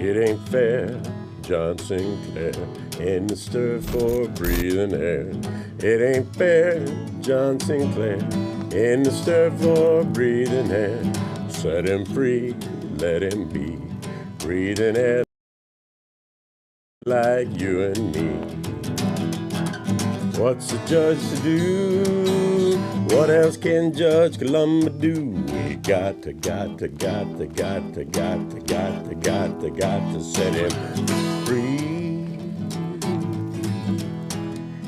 It ain't fair, John Sinclair, in the stir for breathing air. It ain't fair, John Sinclair, in the stir for breathing air. Set him free, let him be, breathing air like you and me. What's the judge to do? What else can Judge Columba do? We got to set him free.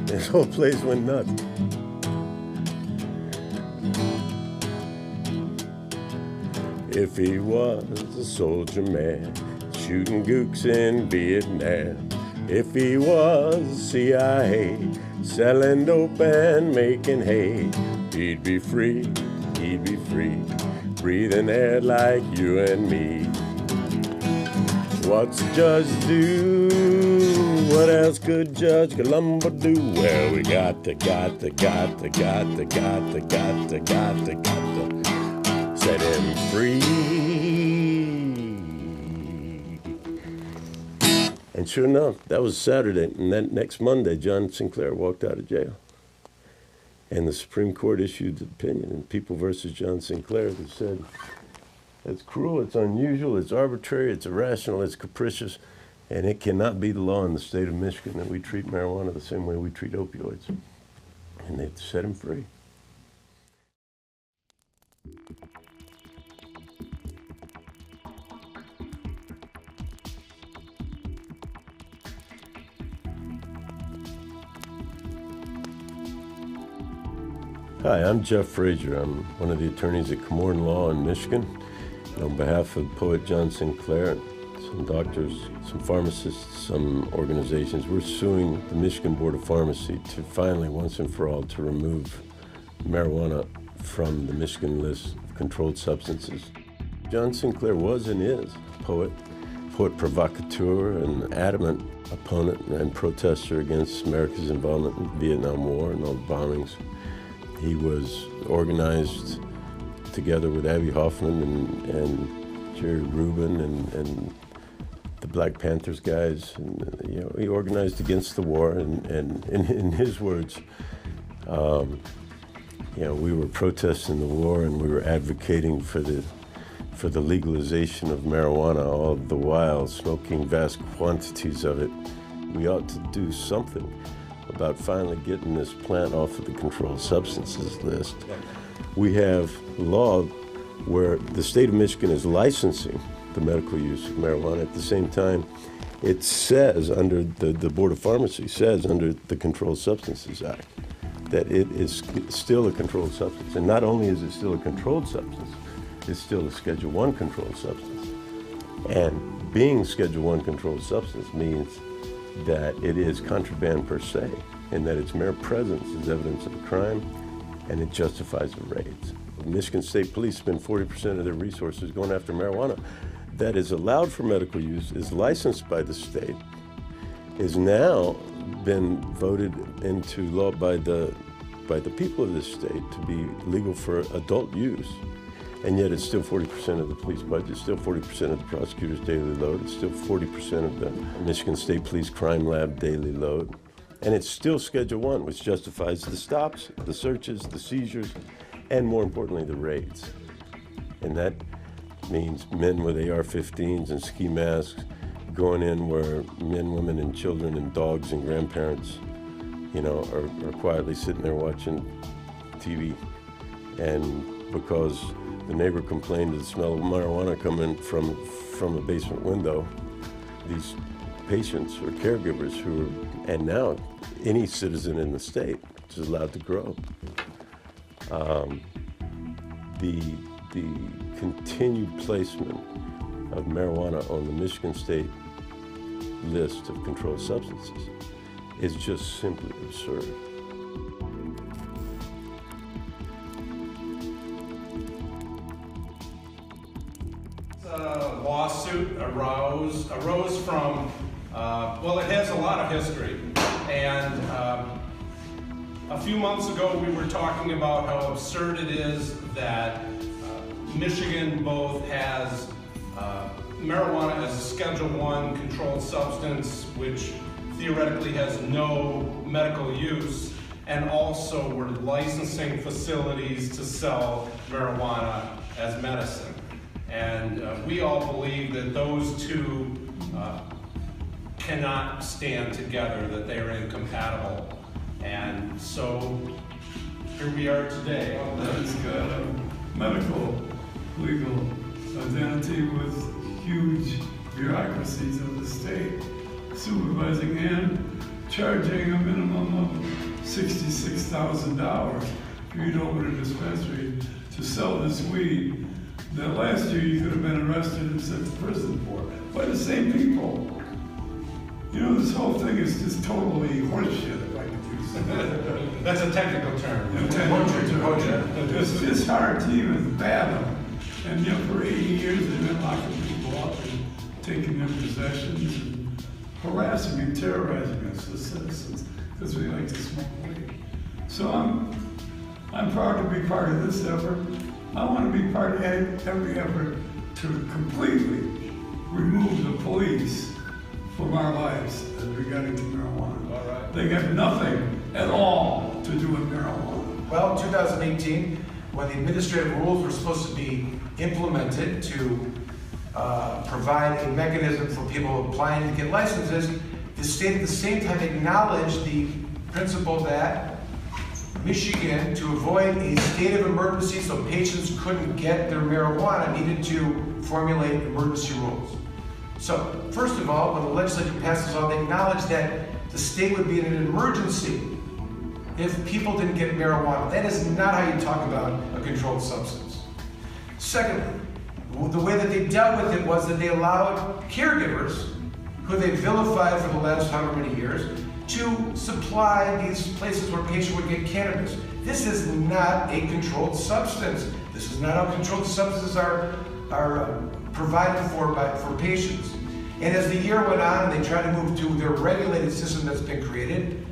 This whole place went nuts. If he was a soldier man, shooting gooks in Vietnam. If he was CIA, selling dope and making hay, he'd be free, breathing air like you and me. What's the judge do? What else could Judge Columba do? Well, we got to set him free. And sure enough, that was Saturday, and then next Monday, John Sinclair walked out of jail. And the Supreme Court issued an opinion in People versus John Sinclair that said, it's cruel, it's unusual, it's arbitrary, it's irrational, it's capricious, and it cannot be the law in the state of Michigan that we treat marijuana the same way we treat opioids. And they set him free. Hi, I'm Jeff Frazier. I'm one of the attorneys at Komorn Law in Michigan. And on behalf of poet John Sinclair, some doctors, some pharmacists, some organizations, we're suing the Michigan Board of Pharmacy to finally, once and for all, to remove marijuana from the Michigan list of controlled substances. John Sinclair was and is a poet provocateur, an adamant opponent and protester against America's involvement in the Vietnam War and all the bombings. He was organized together with Abby Hoffman and Jerry Rubin and the Black Panthers guys. And, he organized against the war. And in his words, we were protesting the war and we were advocating for the legalization of marijuana, all the while smoking vast quantities of it. We ought to do something about finally getting this plant off of the controlled substances list. We have law where the state of Michigan is licensing the medical use of marijuana. At the same time, it says under the Board of Pharmacy says under the Controlled Substances Act that it is still a controlled substance. And not only is it still a controlled substance, it's still a Schedule I controlled substance. And being Schedule I controlled substance means that it is contraband per se, and that its mere presence is evidence of a crime, and it justifies the raids. The Michigan State Police spend 40% of their resources going after marijuana that is allowed for medical use, is licensed by the state, is now been voted into law by the people of this state to be legal for adult use. And yet it's still 40% of the police budget, still 40% of the prosecutor's daily load, it's still 40% of the Michigan State Police Crime Lab daily load. And it's still Schedule I, which justifies the stops, the searches, the seizures, and more importantly, the raids. And that means men with AR-15s and ski masks going in where men, women, and children and dogs and grandparents, are quietly sitting there watching TV. And because the neighbor complained of the smell of marijuana coming from a basement window, these patients or caregivers and now any citizen in the state is allowed to grow. The continued placement of marijuana on the Michigan State list of controlled substances is just simply absurd. Lawsuit arose from, it has a lot of history. And a few months ago, we were talking about how absurd it is that Michigan both has marijuana as a Schedule I controlled substance, which theoretically has no medical use, and also we're licensing facilities to sell marijuana as medicine. And we all believe that those two cannot stand together, that they are incompatible. And so here we are today. It's got a medical, legal identity with huge bureaucracies of the state, supervising and charging a minimum of $66,000 for you to open a dispensary to sell this weed that last year you could have been arrested and sent to prison for by the same people. You know, this whole thing is just totally horseshit, if I could use that. That's a technical term. It's hard to even fathom. And you know, for 80 years they've been locking people up and taking their possessions and harassing and terrorizing us as citizens because we like to smoke weed. So I'm proud to be part of this effort. I want to be part of every effort to completely remove the police from our lives as regarding to marijuana. All right. They got nothing at all to do with marijuana. Well, in 2018, when the administrative rules were supposed to be implemented to provide a mechanism for people applying to get licenses, the state at the same time acknowledged the principle that Michigan, to avoid a state of emergency so patients couldn't get their marijuana, needed to formulate emergency rules. So, first of all, when the legislature passed this law, they acknowledged that the state would be in an emergency if people didn't get marijuana. That is not how you talk about a controlled substance. Secondly, the way that they dealt with it was that they allowed caregivers, who they vilified for the last however many years, to supply these places where patients would get cannabis. This is not a controlled substance. This is not how controlled substances are provided for patients. And as the year went on, they tried to move to their regulated system that's been created,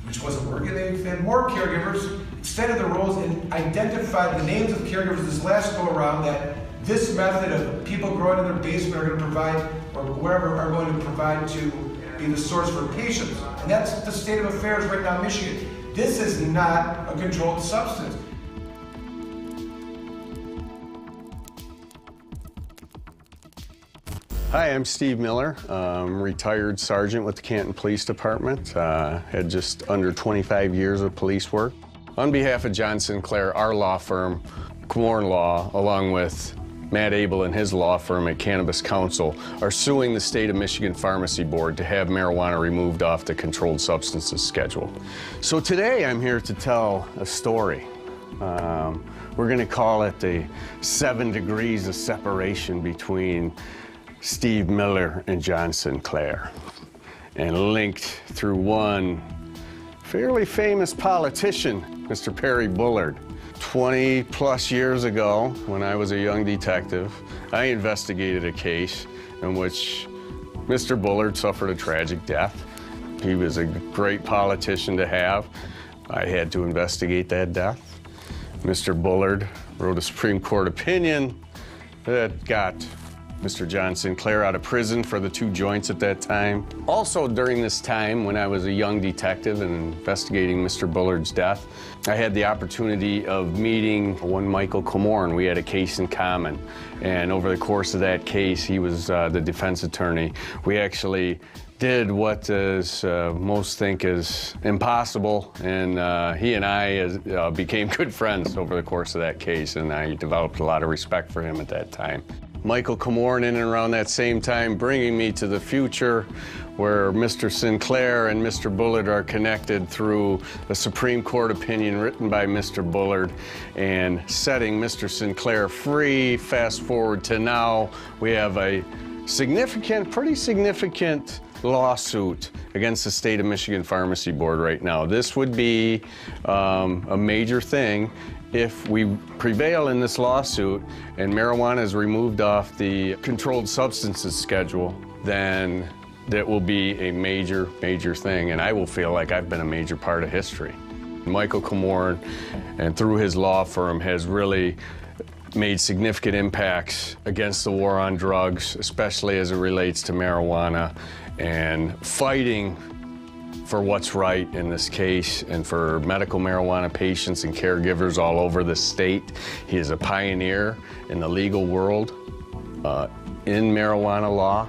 which wasn't working. They had more caregivers, extended the rules, and identified the names of caregivers this last go around that this method of people growing in their basement are going to provide, or wherever are going to provide to be the source for patients. And that's the state of affairs right now in Michigan. This is not a controlled substance. Hi, I'm Steve Miller. I'm a retired sergeant with the Canton Police Department. Had just under 25 years of police work. On behalf of John Sinclair, our law firm, Komorn Law, along with Matt Abel and his law firm at Cannabis Council, are suing the State of Michigan Pharmacy Board to have marijuana removed off the controlled substances schedule. So today I'm here to tell a story. We're going to call it the 7 degrees of separation between Steve Miller and John Sinclair, and linked through one fairly famous politician, Mr. Perry Bullard. 20 plus years ago, when I was a young detective, I investigated a case in which Mr. Bullard suffered a tragic death. He was a great politician to have. I had to investigate that death. Mr. Bullard wrote a Supreme Court opinion that got Mr. John Sinclair out of prison for the 2 joints at that time. Also during this time, when I was a young detective and investigating Mr. Bullard's death, I had the opportunity of meeting one Michael Komorn. We had a case in common. And over the course of that case, he was the defense attorney. We actually did what most think is impossible, and he and I became good friends over the course of that case, and I developed a lot of respect for him at that time. Michael Komorn, in and around that same time, bringing me to the future where Mr. Sinclair and Mr. Bullard are connected through a Supreme Court opinion written by Mr. Bullard and setting Mr. Sinclair free. Fast forward to now, we have a pretty significant lawsuit against the State of Michigan Pharmacy Board right now. This would be a major thing. If we prevail in this lawsuit and marijuana is removed off the controlled substances schedule, then that will be a major, major thing, and I will feel like I've been a major part of history. Michael Komorn, and through his law firm, has really made significant impacts against the war on drugs, especially as it relates to marijuana, and fighting for what's right in this case and for medical marijuana patients and caregivers all over the state. He is a pioneer in the legal world in marijuana law,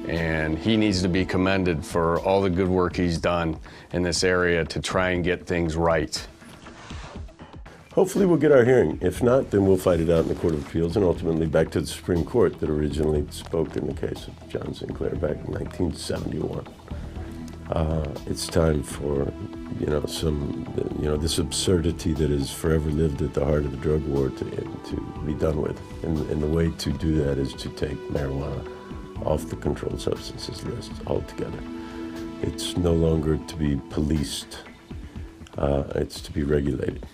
and he needs to be commended for all the good work he's done in this area to try and get things right. Hopefully we'll get our hearing. If not, then we'll fight it out in the Court of Appeals and ultimately back to the Supreme Court that originally spoke in the case of John Sinclair back in 1971. It's time for, this absurdity that has forever lived at the heart of the drug war to be done with. And the way to do that is to take marijuana off the controlled substances list altogether. It's no longer to be policed, it's to be regulated.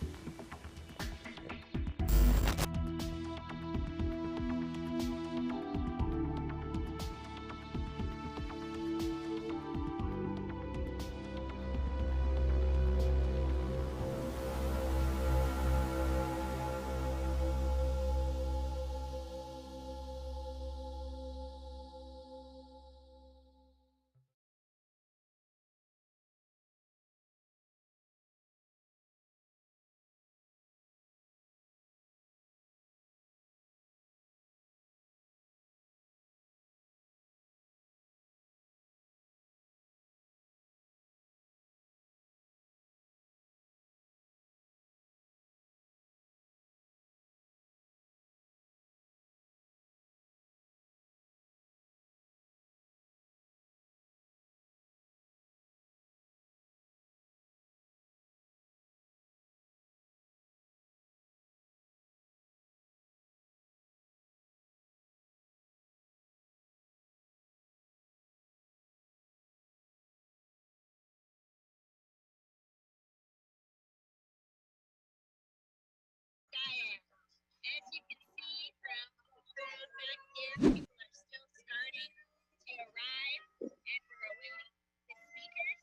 As you can see from the crowd back here, people are still starting to arrive, and we're awaiting the speakers,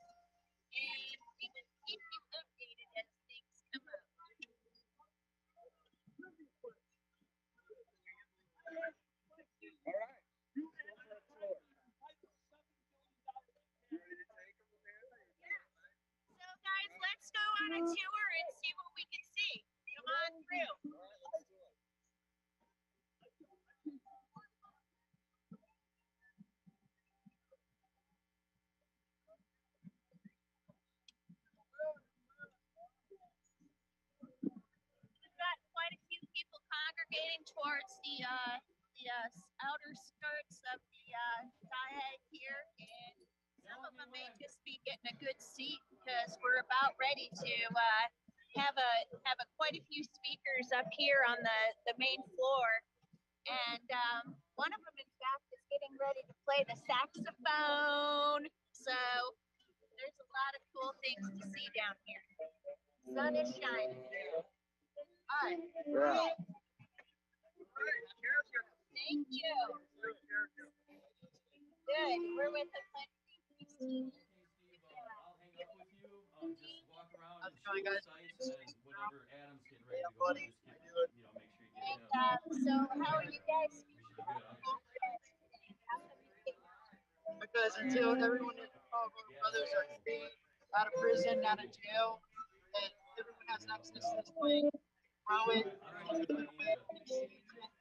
and we will keep you updated as things come up. So guys, let's go on a tour and see what we can see. Come on through. We've got quite a few people congregating towards the outer skirts of the Diag here, and some of them may just be getting a good seat because we're about ready to have quite a few speakers up here on the main floor, and one of them, in fact, is getting ready to play the saxophone. So there's a lot of cool things to see down here. Sun is shining. All right. Yeah. Thank you. Good. We're with the Steve, I'll hang up with you. Just walk around and show the sites, and then whenever Adam's getting ready to go, just get, make sure you get him. so how are you guys? We should be good. Because until everyone in the Chicago brothers are free, out of prison, out of jail, and everyone has access to this land, grow it,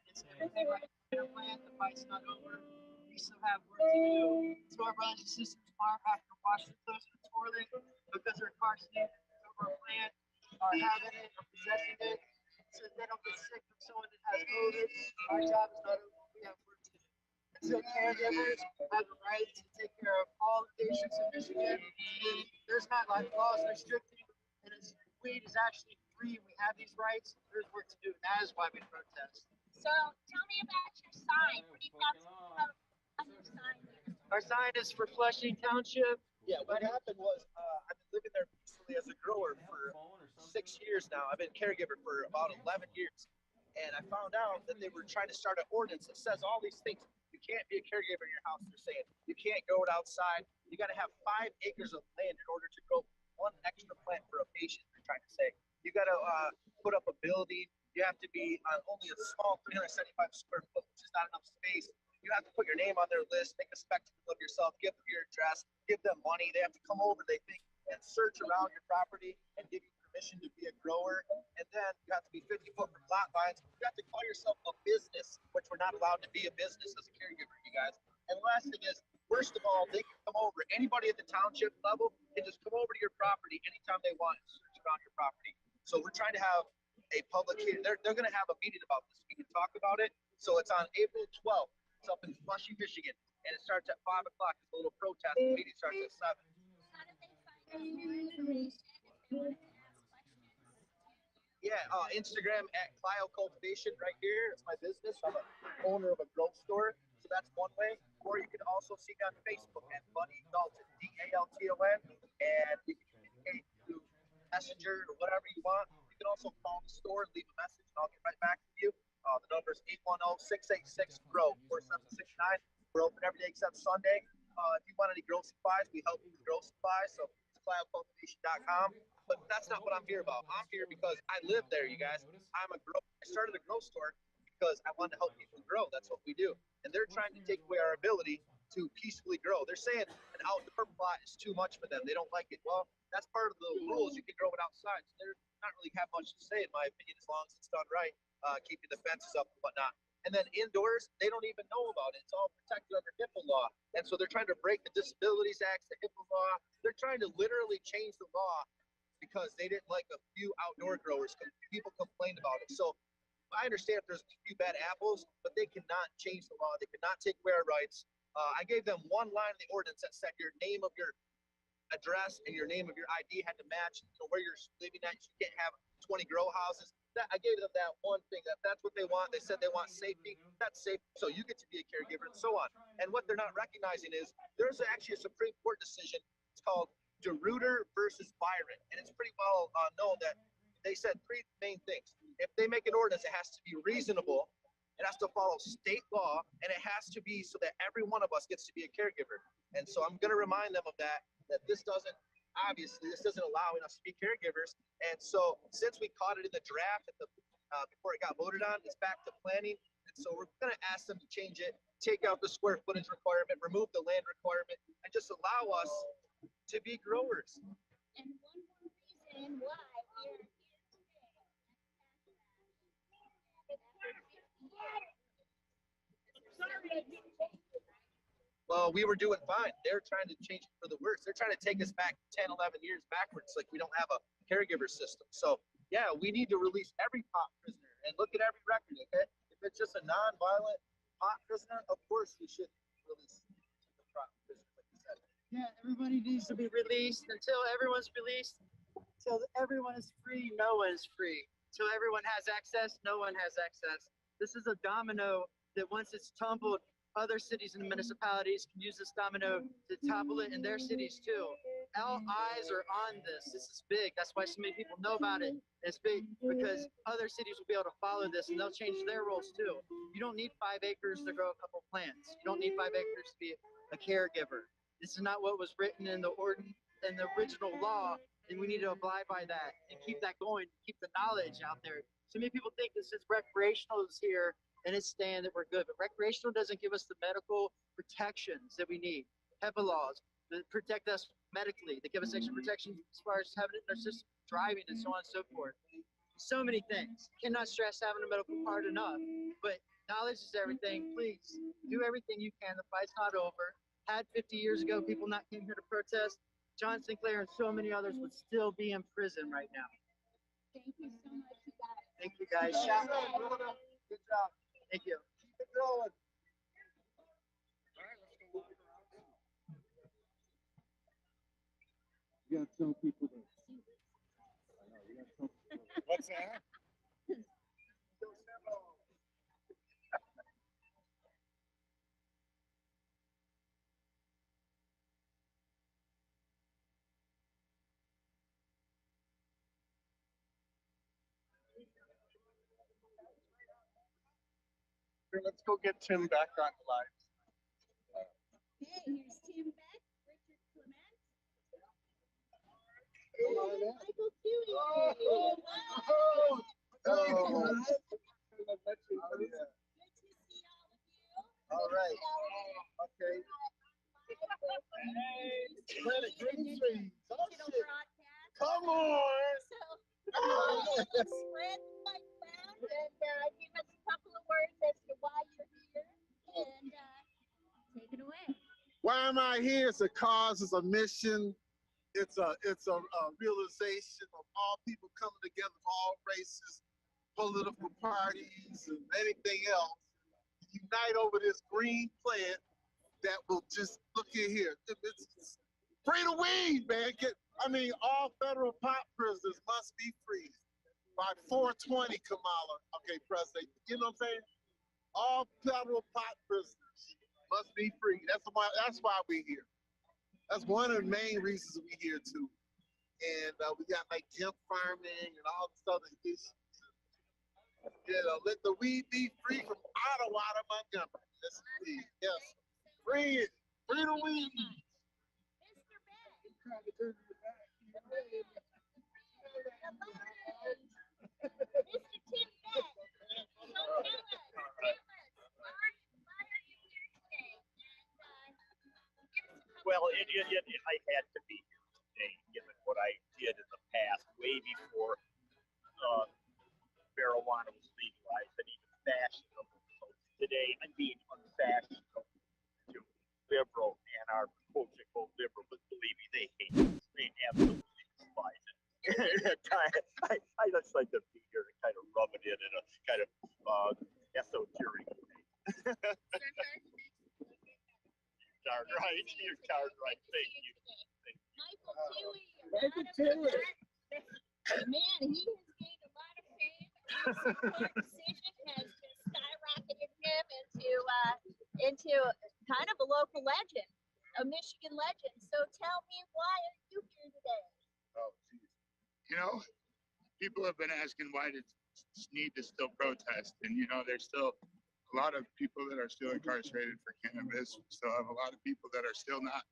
it's everything right in the land, the fight's not over. We still have work to do. So our brothers and sisters tomorrow have to wash their clothes in the toilet because they're incarcerated over a plant, are having it, or possessing it, so they don't get sick from someone that has COVID. Our job is not over. We have work to do. Until caregivers have the right to take care of all the patients in Michigan, there's not like laws restricting, and as weed is actually free, we have these rights, there's work to do, and that is why we protest. So tell me about your sign. What do you got on your sign here? Our sign is for Flushing Township. Yeah, what happened was I've been living there peacefully as a grower for 6 years now. I've been caregiver for about 11 years. And I found out that they were trying to start an ordinance that says all these things. You can't be a caregiver in your house. They're saying you can't go outside. You got to have 5 acres of land in order to grow 1 extra plant for a patient. They're trying to say you got to put up a building You have to be on only a small 375 square foot, which is not enough space. You have to put your name on their list, make a spectacle of yourself, give them your address, give them money. They have to come over, they think, and search around your property and give you permission to be a grower. And then you have to be 50 foot from lot lines. You have to call yourself a business, which we're not allowed to be a business as a caregiver, you guys. And the last thing is, first of all, they can come over. Anybody at the township level can just come over to your property anytime they want and search around your property. So we're trying to have a public hearing. They're going to have a meeting about this. We can talk about it. So it's on April 12th. It's up in Flushing, Michigan, and it starts at 5 o'clock. It's a little protest. The meeting starts at 7. How did they find out more information if they wanted to ask questions? Yeah, Instagram at Clio Cultivation right here. It's my business. I'm an owner of a grow store. So that's one way. Or you can also see me on Facebook at Bunny Dalton, Dalton. And you can communicate through Messenger or whatever you want. You can also call the store and leave a message, and I'll get right back to you. The number is 810-686-GROW, 4769. We're open every day except Sunday. If you want any grow supplies, we help you with grow supplies. So it's ClioCultivation.com. But that's not what I'm here about. I'm here because I live there, you guys. I started a grow store because I wanted to help people grow. That's what we do. And they're trying to take away our ability to peacefully grow. They're saying an outdoor plot is too much for them. They don't like it. Well, that's part of the rules. You can grow it outside. So they're not really have much to say, in my opinion, as long as it's done right, keeping the fences up and whatnot. And then indoors, they don't even know about it. It's all protected under HIPAA law. And so they're trying to break the Disabilities Act, the HIPAA law. They're trying to literally change the law because they didn't like a few outdoor growers. People complained about it. So I understand if there's a few bad apples, but they cannot change the law. They cannot take away our rights. I gave them one line in the ordinance that said your name of your address and your name of your ID had to match, where you're living at. You can't have 20 grow houses. I gave them that one thing. That's what they want. They said they want safety. That's safe. So you get to be a caregiver and so on. And what they're not recognizing is there's actually a Supreme Court decision. It's called DeRuyter versus Byron. And it's pretty well known that they said three main things. If they make an ordinance, it has to be reasonable. It has to follow state law, and it has to be so that every one of us gets to be a caregiver. And so I'm going to remind them of that this doesn't allowing us to be caregivers. And so since we caught it in the draft before it got voted on, it's back to planning. And so we're going to ask them to change it, take out the square footage requirement, remove the land requirement, and just allow us to be growers. And one more reason why we're here today. Well, we were doing fine. They're trying to change it for the worse. They're trying to take us back 10, 11 years backwards, like we don't have a caregiver system. So, yeah, we need to release every pot prisoner and look at every record. Okay? If it's just a non-violent pot prisoner, of course we should release the pot prisoner, like you said. Yeah, everybody needs to be released. Until everyone's released, until everyone is free, no one is free. Until everyone has access, no one has access. This is a domino that once it's tumbled, other cities and municipalities can use this domino to topple it in their cities too. All eyes are on this. This is big. That's why so many people know about it. It's big because other cities will be able to follow this and they'll change their rules too. You don't need 5 acres to grow a couple plants. You don't need 5 acres to be a caregiver. This is not what was written in the original law, and we need to abide by that and keep that going, keep the knowledge out there. So many people think this is recreational is here and it's staying that we're good, but recreational doesn't give us the medical protections that we need. HEPA laws that protect us medically, they give us extra protection as far as having it in our system, driving and so on and so forth. So many things. Cannot stress having a medical card enough, but knowledge is everything. Please do everything you can. The fight's not over. Had 50 years ago, people not came here to protest, John Sinclair and so many others would still be in prison right now. Thank you so much, you guys. Thank you, guys. Good job. Thank you. Keep it going. You gotta tell people that. I know, you gotta tell people. What's that? Let's go get Tim back on the line. Okay, here's Tim Beck, Richard Clement. Hey, Michael Dewey. Oh, Oh. All right. Okay. Planet Green Trees. Oh, shit. Come on. So, spread like that and give us a couple of words as to why you're here and take it away. Why am I here? It's a cause, it's a mission, it's a realization of all people coming together from all races, political parties, and anything else. Unite over this green plant that will just look here. It's free the weed, man. All federal pot prisoners must be freed by 420, Kamala. Okay, President. You know what I'm saying? All federal pot prisoners must be free. That's why we're here. That's one of the main reasons we're here too. And we got like hemp farming and all this other issues. Let the weed be free from Ottawa to Montgomery. That's the weed. Yes. Free it. Free the weed. Mr. Tim Beck. So tell us, why are you here today? Well, I had to be here today, given what I did in the past, way before marijuana was legalized and even fashionable. So today, I'm being unfashionable to liberal and our quote-unquote liberal, but believe me, they hate it. They absolutely despise it. I just like to be here to kind of rub it in a kind of esoteric way. Darn right. You're darn right. Thank you. Michael Tui. Man, he has gained a lot of fame. His court decision has just skyrocketed him into kind of a local legend, a Michigan legend. So tell me, why are you here today? Oh, geez. You know, people have been asking why did need to still protest, and there's still a lot of people that are still incarcerated for cannabis. We still have a lot of people that are still not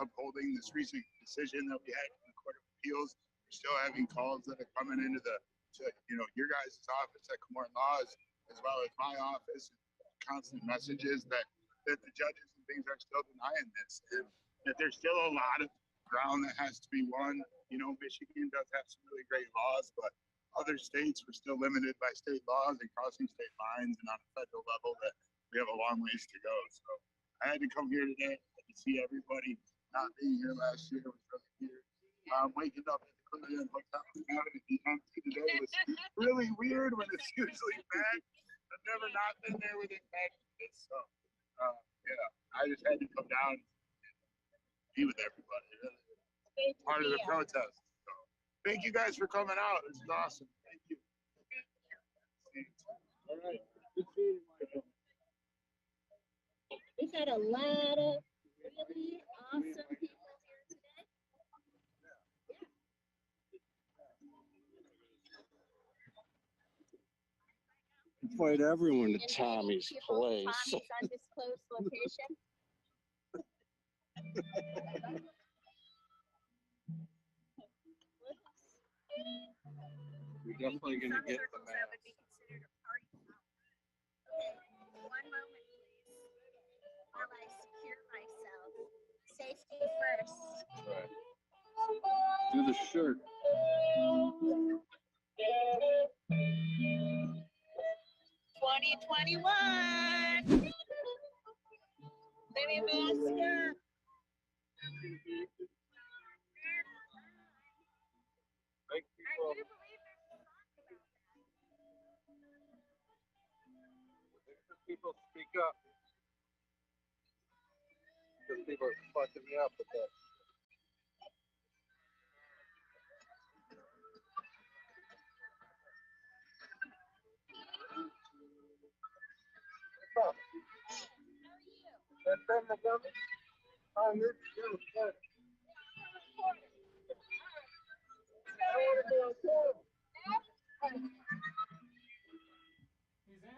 upholding this recent decision that we had in the Court of Appeals. We're still having calls that are coming into your guys' office at Komorn Law, as well as my office, constant messages that the judges and things are still denying this, and that there's still a lot of ground that has to be won. Michigan does have some really great laws, but other states were still limited by state laws and crossing state lines, and on a federal level that we have a long ways to go. So I had to come here today to see everybody. Not being here last year was really weird. Waking up at the Caribbean Hotel and having it be empty today was really weird when it's usually packed. I've never not been there with it packed. So I just had to come down and be with everybody. Part of the protest. So thank you guys for coming out. This is awesome. Thank you. All right. Good seeing you, Michael. We've had a lot of really awesome people here today. Invite everyone to Tommy's place. Tommy's undisclosed location. We're definitely going to get the That would be considered a party foul. Okay, one moment, please, while I secure myself. Safety first. Right. Do the shirt. 2021. Let me mask up. Make people, people speak up. Because people are fucking me up with that. How are you? I'm good. He's in? I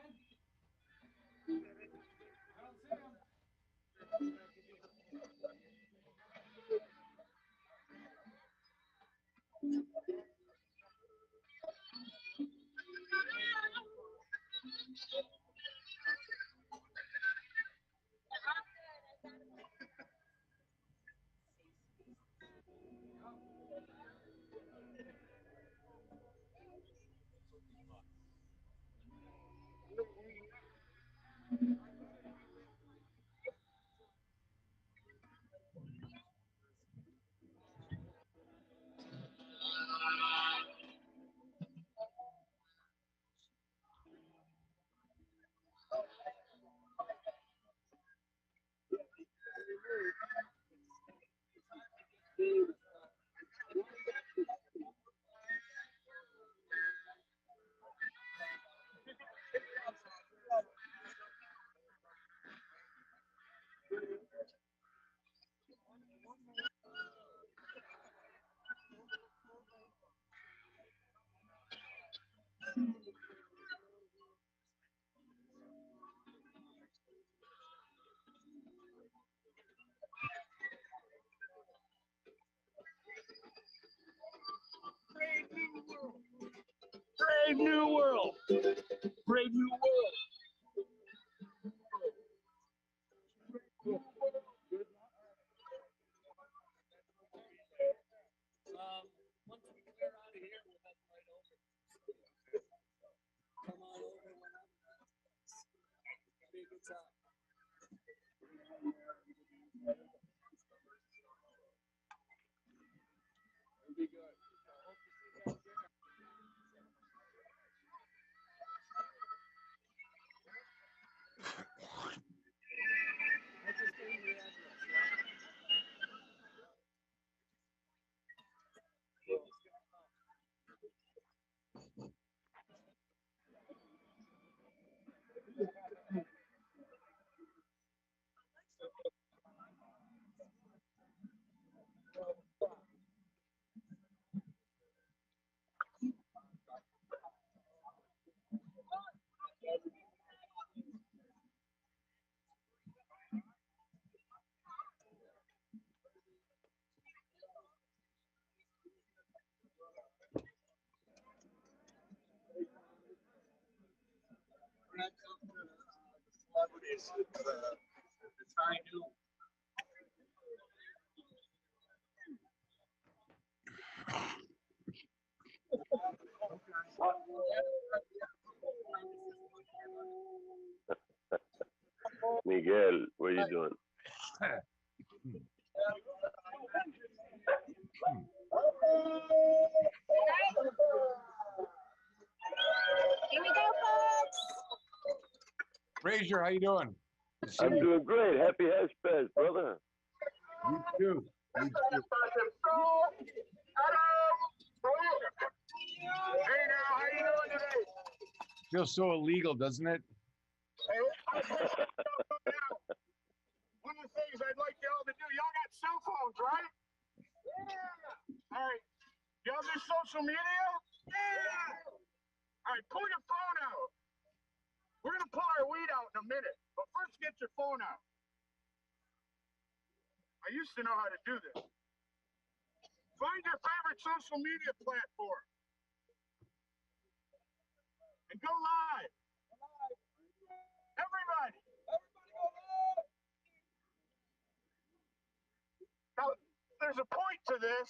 don't see him. Brave new world. Brave new world. Once we clear out of here, we'll head right over. Come on over whenever. It'll be a good time. It'll be good. I just gave you the address, Celebrities, it's high noon. Miguel, what are you doing? Here we go, folks. Frazier, how you doing? I'm doing great. Happy Hash Fest, brother. You too. You too. Hey now, how you doing today? Feels so illegal, doesn't it? Hey, one of the things I'd like y'all to do, y'all got cell phones, right? Yeah. All right. Y'all do social media? Yeah. All right, pull your phone out. We're gonna pull our weed out in a minute, but first get your phone out. I used to know how to do this. Find your favorite social media platform and go live. Everybody. Now, there's a point to this,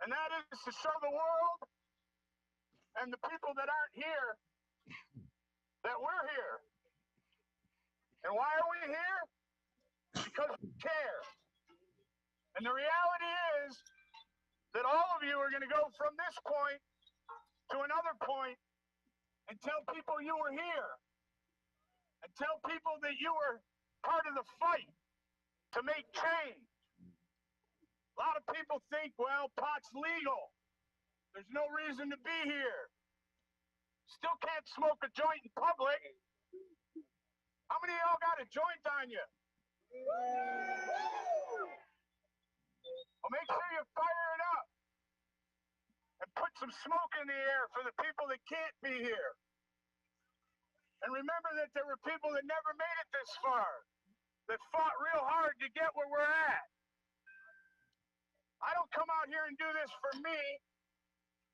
and that is to show the world and the people that aren't here that we're here. And why are we here? Because we care. And the reality is that all of you are going to go from this point to another point and tell people you were here. And tell people that you were part of the fight to make change. A lot of people think, well, pot's legal. There's no reason to be here. Still can't smoke a joint in public. How many of y'all got a joint on you? Well, make sure you fire it up and put some smoke in the air for the people that can't be here. And remember that there were people that never made it this far, that fought real hard to get where we're at. I don't come out here and do this for me.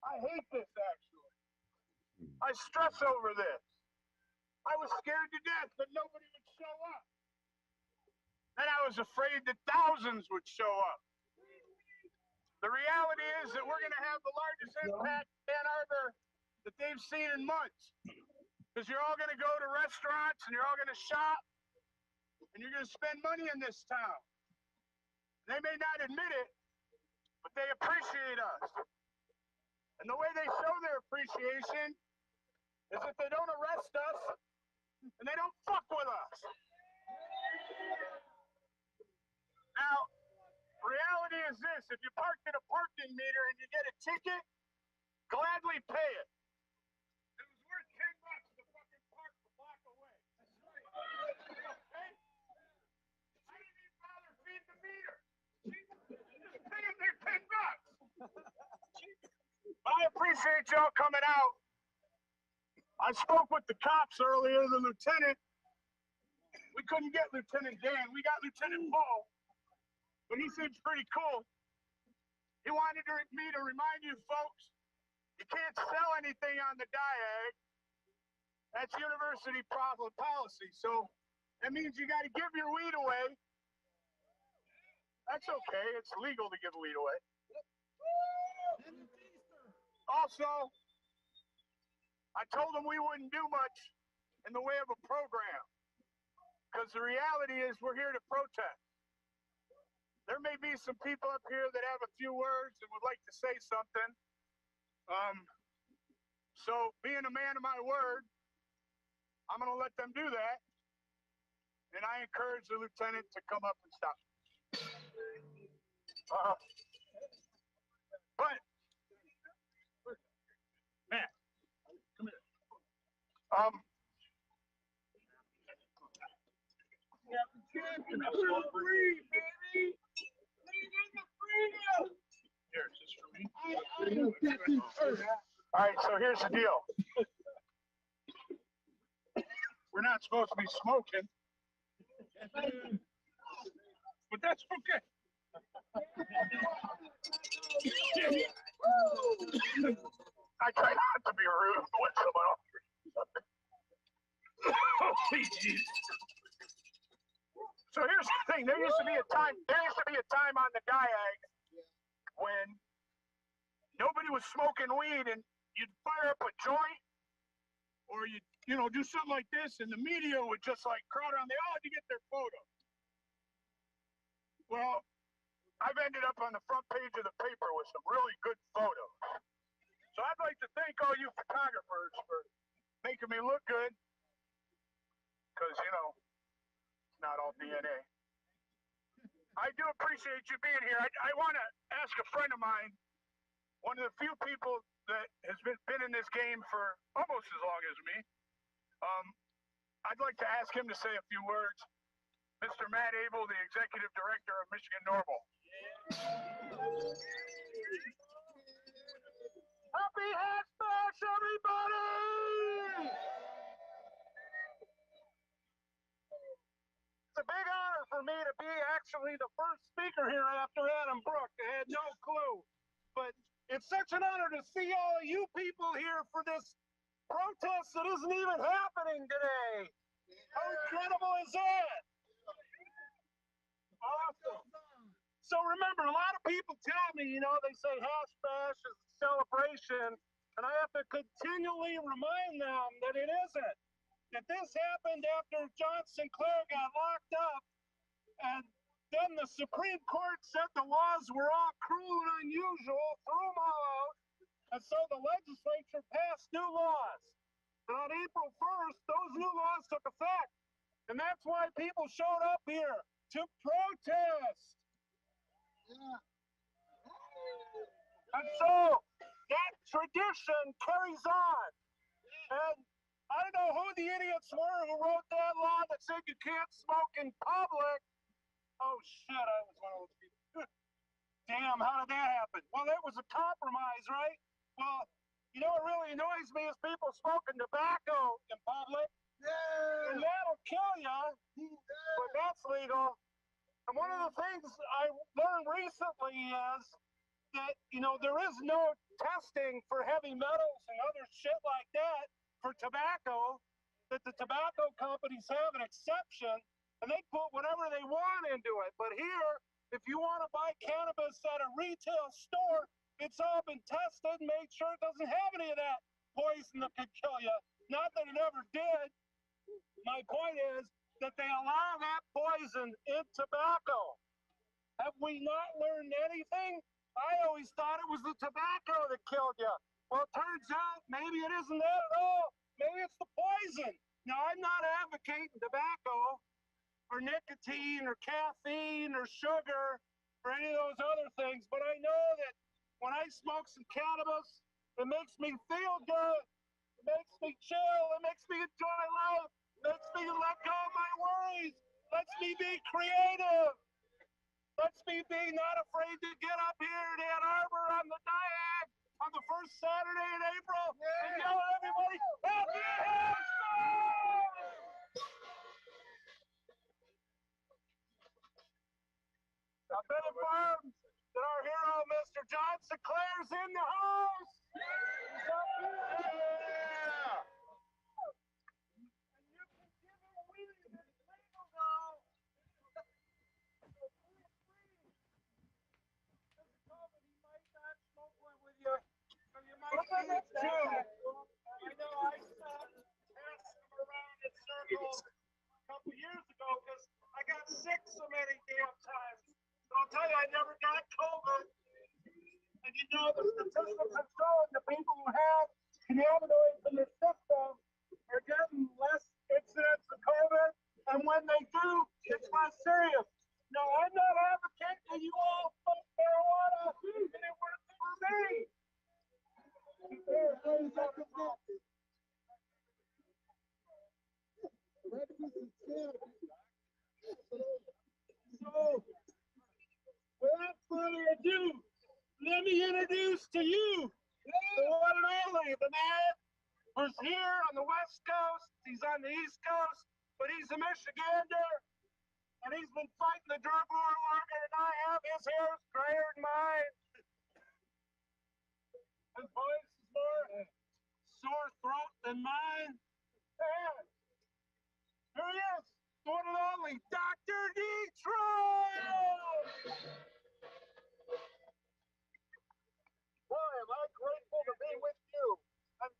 I hate this, actually. I stress over this. I was scared to death that nobody would show up. Then I was afraid that thousands would show up. The reality is that we're going to have the largest impact in Ann Arbor that they've seen in months, Because you're all going to go to restaurants and you're all going to shop and you're going to spend money in this town. They may not admit it, but they appreciate us. And the way they show their appreciation is if they don't arrest us and they don't fuck with us. Now, reality is this: if you park at a parking meter and you get a ticket, gladly pay it. It was worth $10 to fucking park a block away. Okay? I didn't even bother feeding the meter. Just paying their $10. I appreciate y'all coming out. I spoke with the cops earlier, the lieutenant. We couldn't get Lieutenant Dan. We got Lieutenant Paul. But he seems pretty cool. He wanted me to remind you folks, you can't sell anything on the Diag. That's university policy. So that means you got to give your weed away. That's okay. It's legal to give weed away. Also, I told them we wouldn't do much in the way of a program. Because the reality is we're here to protest. There may be some people up here that have a few words and would like to say something. So being a man of my word, I'm going to let them do that. And I encourage the lieutenant to come up and stop. But, man, come here. We're free, baby. Here, it's just for me. All right, so here's the deal. We're not supposed to be smoking, but that's okay. I try not to be rude when someone offers something. So here's the thing. There used to be a time on the Diag when nobody was smoking weed, and you'd fire up a joint, or you'd do something like this, and the media would just like crowd around. They all had to get their photo. Well, I've ended up on the front page of the paper with some really good photos. So I'd like to thank all you photographers for making me look good, because it's not all DNA. I do appreciate you being here. I want to ask a friend of mine, one of the few people that has been in this game for almost as long as me. I'd like to ask him to say a few words. Mr. Matt Abel, the Executive Director of Michigan Normal. Happy Hash Bash, everybody! It's a big honor for me to be actually the first speaker here after Adam Brook. I had no clue. But it's such an honor to see all you people here for this protest that isn't even happening today. How incredible is that? Awesome. So remember, a lot of people tell me, they say Hash Bash is a celebration, and I have to continually remind them that it isn't. That this happened after John Sinclair got locked up, and then the Supreme Court said the laws were all cruel and unusual, threw them all out, and so the legislature passed new laws. And on April 1st, those new laws took effect, and that's why people showed up here to protest. And so that tradition carries on. And I don't know who the idiots were who wrote that law that said you can't smoke in public. Oh, shit, I was one of those people. Damn, how did that happen? Well, that was a compromise, right? Well, what really annoys me is people smoking tobacco in public. Yeah. And that'll kill you, but that's legal. And one of the things I learned recently is that, there is no testing for heavy metals and other shit like that for tobacco, that the tobacco companies have an exception, and they put whatever they want into it. But here, if you want to buy cannabis at a retail store, it's all been tested and made sure it doesn't have any of that poison that could kill you. Not that it ever did. My point is that they allow that poison in tobacco. Have we not learned anything? I always thought it was the tobacco that killed you. Well, it turns out maybe it isn't that at all. Maybe it's the poison. Now, I'm not advocating tobacco or nicotine or caffeine or sugar or any of those other things, but I know that when I smoke some cannabis, it makes me feel good. It makes me chill. It makes me enjoy life. It makes me let go of my worries. Lets me be creative. Lets me be not afraid to get up here in Ann Arbor on the Diag on the first Saturday in April and yell at everybody, Happy Hampshire! I've been informed that our hero, Mr. John Sinclair's in the house. He's up here. Yeah. And you can give him weed. It's legal now. He might not smoke one with you. So you might need two. I know I stopped passing them around in circles a couple years ago because I got sick so many damn times. I'll tell you, I never got COVID. And you know, the statistics have shown the people who have cannabinoids in their system are getting less incidents of COVID. And when they do, it's less serious. No, I'm not advocating that you all smoke marijuana, and it works for me. So, without further ado, let me introduce to you the one and only, the man who's here on the West Coast. He's on the East Coast, but he's a Michigander, and he's been fighting the drug war longer than I have. His hair is grayer than mine. His voice is more sore throat than mine. And here he is, the one and only Dr. Detroit! Boy, am I grateful to be with you and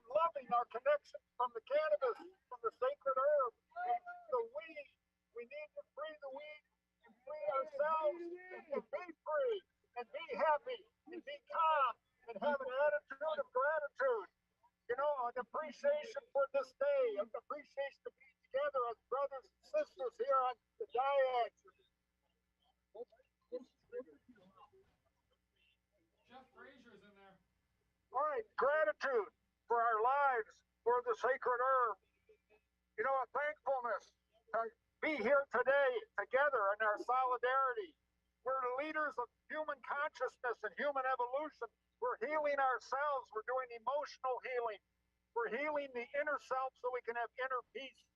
loving our connection from the cannabis, from the sacred herb, the weed. We need to free the weed and free ourselves and be free and be happy and be calm and have an attitude of gratitude. You know, an appreciation for this day, an appreciation to be together as brothers and sisters here on the Diag. Jeff Frazier's in there. All right, gratitude for our lives, for the sacred herb. You know, a thankfulness to be here today together in our solidarity. We're the leaders of human consciousness and human evolution. We're healing ourselves. We're doing emotional healing. We're healing the inner self so we can have inner peace.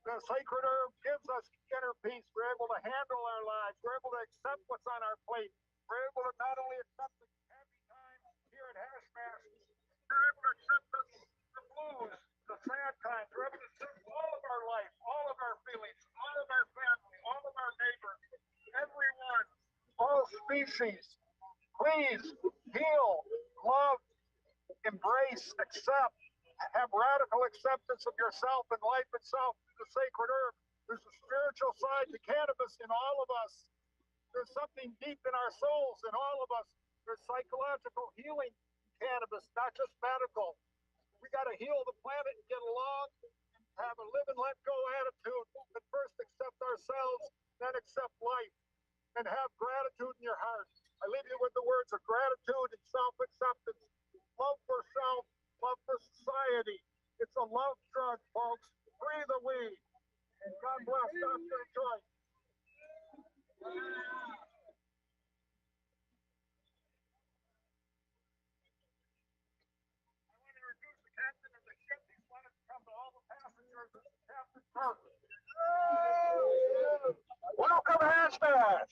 The sacred herb gives us inner peace. We're able to handle our lives. We're able to accept what's on our plate. We're able to not only accept the happy times here at Hash Mash, we're able to accept the blues, the sad times. We're able to accept all of our life, all of our feelings, all of our family, all of our neighbors, everyone, all species. Please heal, love, embrace, accept, have radical acceptance of yourself and life itself, the sacred herb. There's a spiritual side to cannabis in all of us. There's something deep in our souls in all of us. There's psychological healing in cannabis, not just medical. We got to heal the planet and get along and have a live and let go attitude. But first accept ourselves, then accept life, and have gratitude in your heart. I leave you with the words of gratitude and self-acceptance. Love for self, love for society. It's a love drug, folks. Free the weed. And God bless Dr. Detroit. I want to introduce the captain of the ship. He's wanted to come to all the passengers. Captain Brook. Welcome, Hash Mash.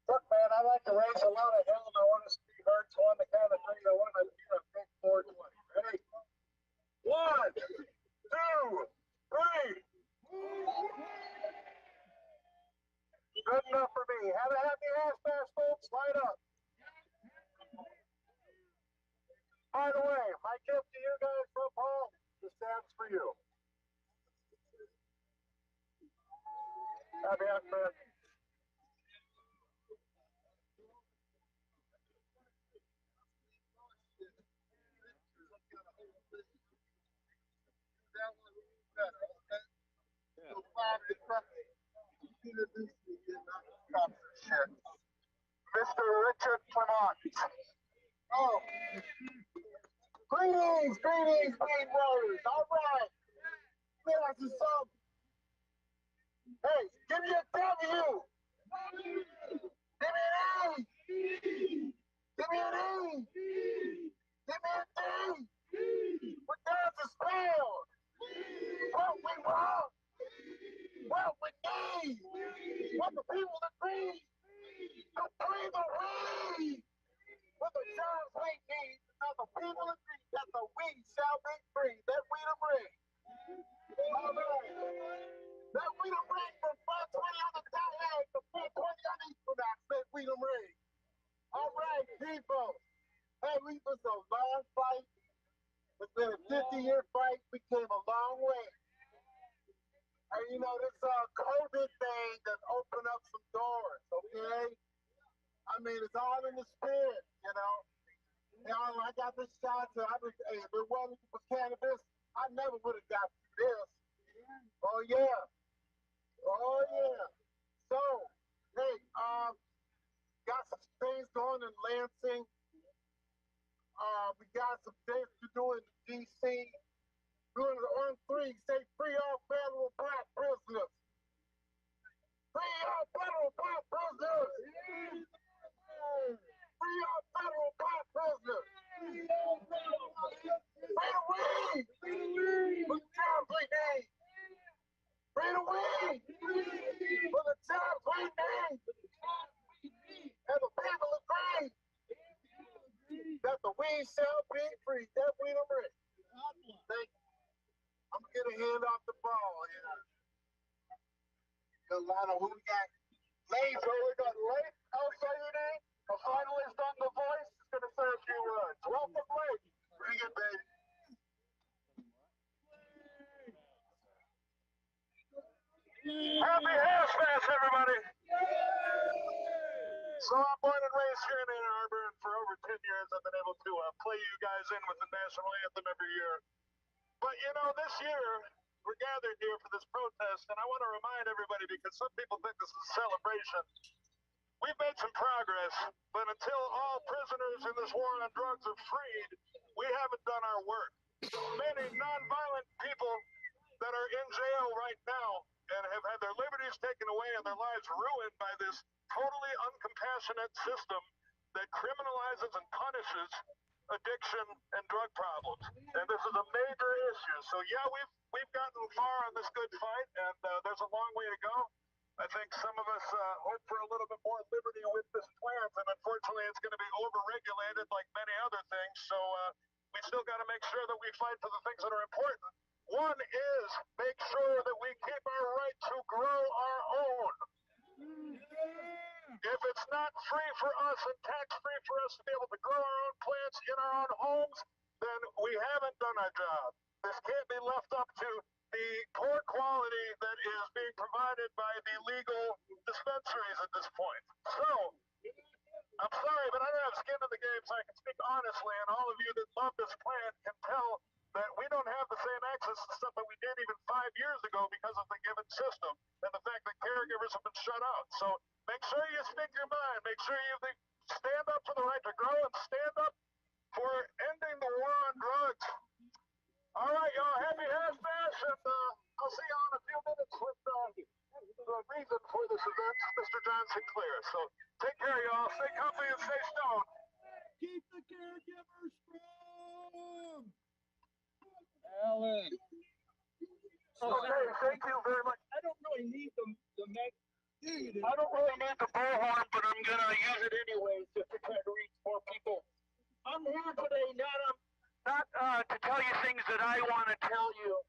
Look, man, I like to raise a lot of hell and I want to be heard, so on the count of three, I want to do a big 420. Ready? 1, 2, 3. Good enough for me. Have a happy Hash Mash, folks. Light up. By the way, my gift to you guys from home, this stands for you. Happy Husband. Mr. Richard Clement. Oh. Greetings, greetings, great brothers. All right. There's the song. Hey, give me a W. Give me an A. Give me an E. Give me a D. What does the spell? What we want. What we need. What the people agree. To bring the weed. What the jobs we need. Now the people agree that the weed shall be free. That we the bring. All right. That we the bring from 520 on the Diag to 420 on Equinox. That we the bring. All right, people. Hey, we was a long fight. It's been a 50-year fight. We came a long way. And you know, this COVID thing that opened up some doors, okay? I mean, it's all in the spirit, you know? You know, I got this shot to, hey, if it wasn't for cannabis, I never would have got this. Oh, yeah. Oh, yeah. So, hey, got some things going in Lansing. We got some things to do in D.C. Doing it on 3, say free all federal black prisoners. Free all federal black prisoners. Free all federal black prisoners. Free the weed. For the jobs we need. Free the weed. For the jobs we need. And the people agree that the weed shall be free. That we the rich. Thank you. I'm going to get a hand off the ball here. Carolina, who we got? Lane, so we got Lane. I'll say your name. A finalist on The Voice is going to say a few words. Welcome, Lane. Bring it, baby. Happy House everybody. So I'm born and raised here in Ann Arbor, and for over 10 years I've been able to play you guys in with the national anthem every year. But you know, this year we're gathered here for this protest, and I want to remind everybody, because some people think this is a celebration. We've made some progress, but until all prisoners in this war on drugs are freed, we haven't done our work. Many nonviolent people that are in jail right now and have had their liberties taken away and their lives ruined by this totally uncompassionate system that criminalizes and punishes addiction and drug problems. And this is a major issue. So yeah, we've gotten far on this good fight, and there's a long way to go. I think some of us hope for a little bit more liberty with this plant, and unfortunately it's going to be overregulated like many other things. So we still got to make sure that we fight for the things that are important. One is make sure that we keep our right to grow our own. If it's not free for us and tax-free for us to be able to grow our own plants in our own homes, then we haven't done our job. This can't be left up to the poor quality that is being provided by the legal dispensaries at this point. So, I'm sorry, but I don't have skin in the game, so I can speak honestly, and all of you that love this plant can tell that we don't have the same access to stuff that we did even 5 years ago because of the given system and the fact that caregivers have been shut out. So make sure you speak your mind. Make sure you stand up for the right to grow and stand up for ending the war on drugs. All right, y'all. Happy Hash-Bash, and I'll see y'all in a few minutes with the reason for this event, Mr. John Sinclair. So take care, y'all. Stay comfy and stay stoned. Keep the caregivers strong. Alan. Okay, thank you very much. I don't really need the I don't really need the bullhorn, but I'm gonna use it anyways just to try to reach more people. I'm here today not to tell you things that I want to tell you.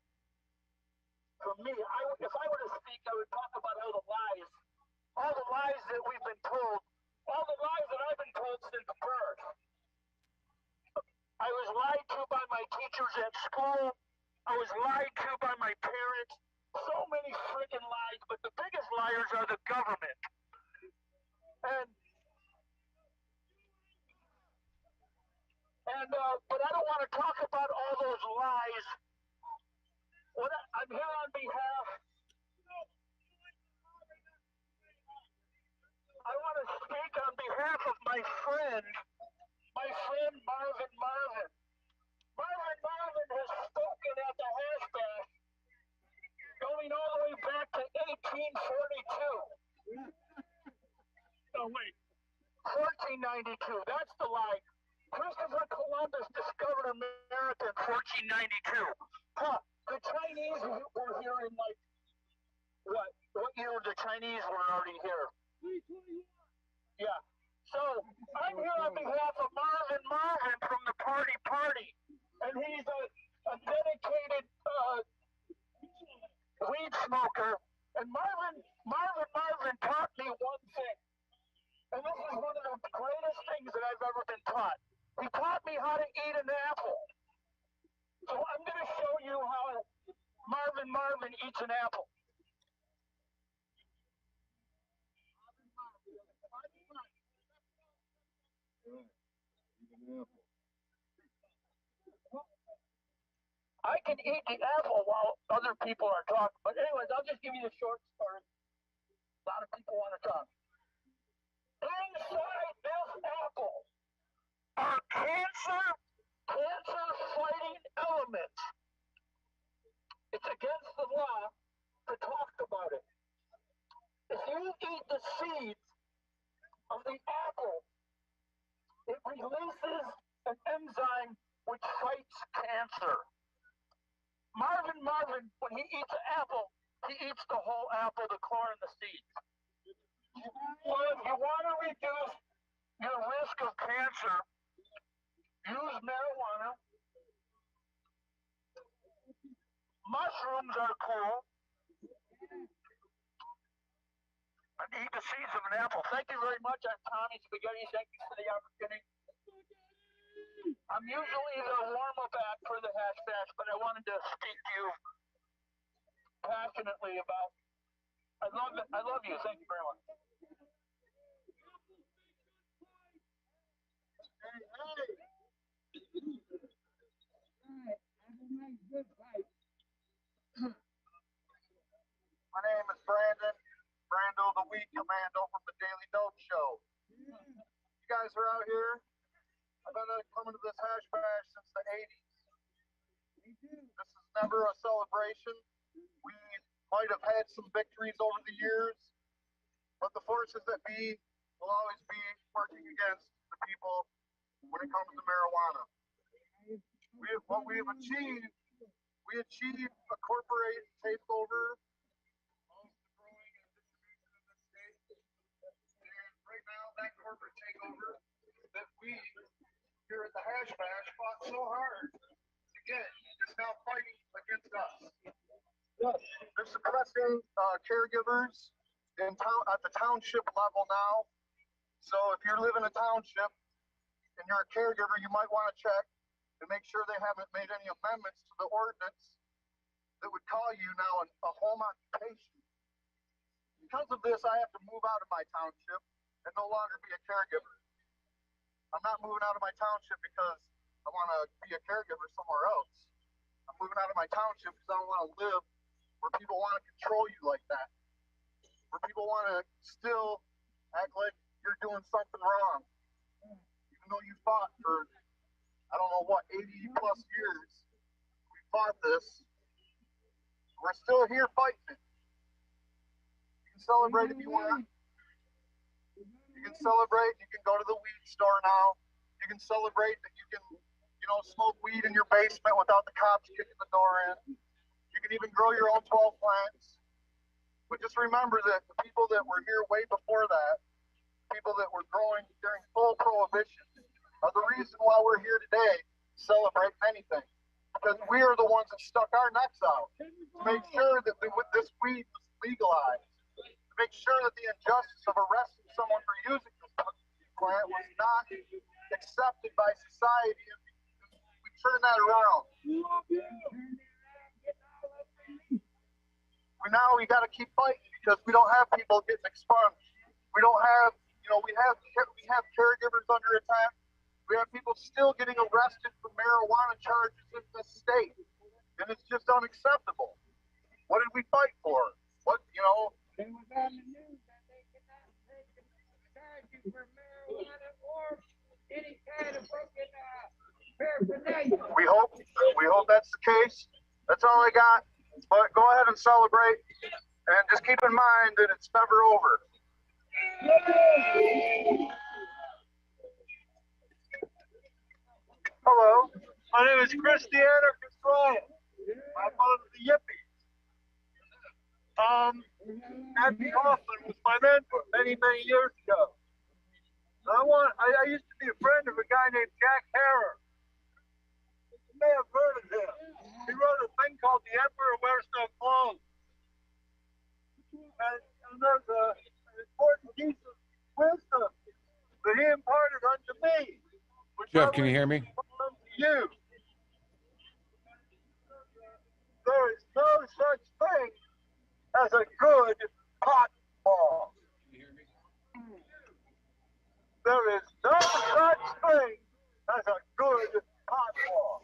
For me, if I were to speak, I would talk about all the lies that we've been told, all the lies that I've been told since birth. I was lied to by my teachers at school. I was lied to by my parents. So many freaking lies, but the biggest liars are the government. But I don't want to talk about all those lies. I'm here on behalf. I want to speak on behalf of my friend Marvin. Marvin has spoken at the hash bash going all the way back to 1842. No, wait. 1492. That's the lie. Christopher Columbus discovered America in 1492. Huh. The Chinese were here in like, what year the Chinese were already here? Yeah. So, I'm here on behalf of Marvin from the Party. And he's a dedicated weed smoker. And Marvin taught me one thing. And this is one of the greatest things that I've ever been taught. He taught me how to eat an apple. So I'm going to show you how Marvin eats an apple. I can eat the apple while other people are talking. But anyways, I'll just give you the short story. A lot of people want to talk. Inside this apple are cancer-fighting elements. It's against the law to talk about it. If you eat the seeds of the apple, it releases an enzyme which fights cancer. Marvin, when he eats an apple, he eats the whole apple, the core and the seeds. So if you want to reduce your risk of cancer, use marijuana. Mushrooms are cool. And eat the seeds of an apple. Thank you very much. I'm Tommy Spaghetti. Thank you for the opportunity. I'm usually the warm-up act for the hash bash, but I wanted to speak to you passionately about. I love you. Thank you very much. My name is Brando the Weed Commando from the Daily Dope Show. You guys are out here. I've been coming to this hash bash since the 80s. This is never a celebration. We might have had some victories over the years, but the forces that be will always be working against the people when it comes to marijuana. What we have achieved, we achieved a corporate takeover of the growing and distribution in this state. And right now, that corporate takeover that we here at the hash bash fought so hard to get is now fighting against us. They're suppressing caregivers at the township level now. So if you live in a township and you're a caregiver, you might want to check and make sure they haven't made any amendments to the ordinance that would call you now a home occupation. Because of this, I have to move out of my township and no longer be a caregiver. I'm not moving out of my township because I want to be a caregiver somewhere else. I'm moving out of my township because I don't want to live where people want to control you like that. Where people want to still act like you're doing something wrong. Even though you fought for, I don't know what, 80 plus years. We fought this. We're still here fighting it. You can celebrate if you want. You can celebrate. You can go to the weed store now. You can celebrate that you can, smoke weed in your basement without the cops kicking the door in. You can even grow your own 12 plants. But just remember that the people that were here way before that, people that were growing during full prohibition, are the reason why we're here today celebrating anything. Because we are the ones that stuck our necks out to make sure that this weed was legalized. To make sure that the injustice of arresting someone for using this plant was not accepted by society and turn that around. We got to keep fighting because we don't have people getting expunged. We don't have, we have caregivers under attack. We have people still getting arrested for marijuana charges in this state, and it's just unacceptable. What did we fight for? What, It was on the news that they cannot take charges for marijuana or any kind of fucking paraphernalia. We hope that's the case. That's all I got. But go ahead and celebrate, and just keep in mind that it's never over. Hello, my name is Chris the Anarchist Ryan. I'm one of the yippies. Andy Joslyn was my mentor many years ago. I used to be a friend of a guy named Jack Harrer. You may have heard of him. He wrote a thing called The Emperor Wears No Clothes. And there's an important piece of wisdom that he imparted unto me. Jeff, can you hear me? You. There is no such thing as a good hot ball. There is no such thing as a good hot ball.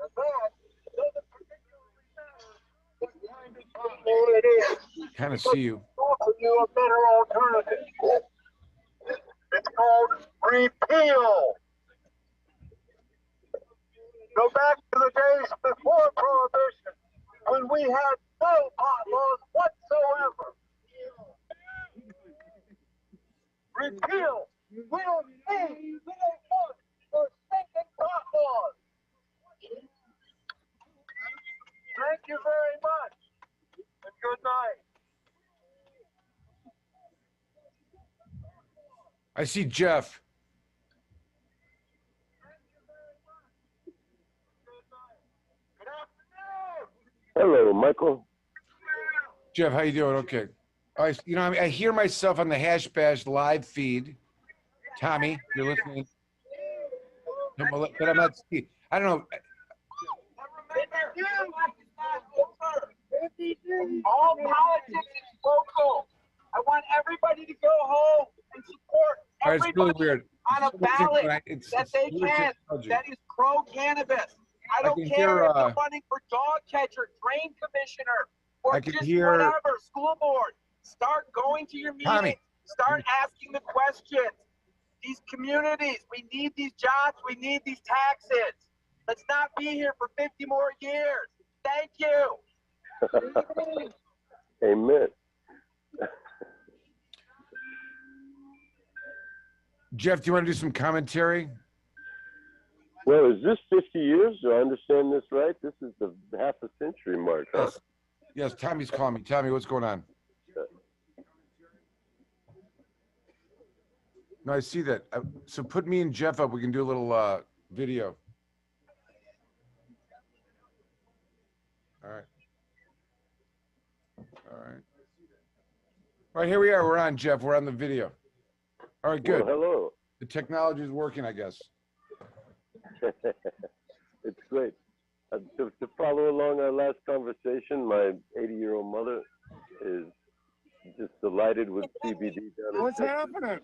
And that doesn't particularly matter what kind of hot ball it is. Kind of see you. Offer you a better alternative. It's called repeal. Go back to the days before Prohibition, when we had no pot laws whatsoever. Repeal. We don't want those stinking pot laws. Thank you very much, and good night. I see Jeff. Hello, Michael. Jeff, how you doing? Okay. I hear myself on the Hash Bash live feed. Tommy, you're listening. But I'm not. I don't know. All politics is local. I want everybody to go home and support It's really everybody weird. on a ballot that they can. That is pro-cannabis. I don't care if you're running for dog catcher, drain commissioner, or I can just hear- whatever, school board. Start going to your meetings. Tommy. Start asking the questions. These communities, we need these jobs. We need these taxes. Let's not be here for 50 more years. Thank you. Amen. Jeff, do you want to do some commentary? Well, is this 50 years? Do I understand this right? This is the half a century mark, huh? Yes, Tommy's calling me. Tommy, what's going on? No, I see that. So put me and Jeff up. We can do a little video. All right. All right. All right, here we are. We're on, Jeff. We're on the video. All right, good. Well, hello. The technology is working, I guess. It's great. To follow along our last conversation, my 80-year-old mother is just delighted with CBD down in What's Texas. happening?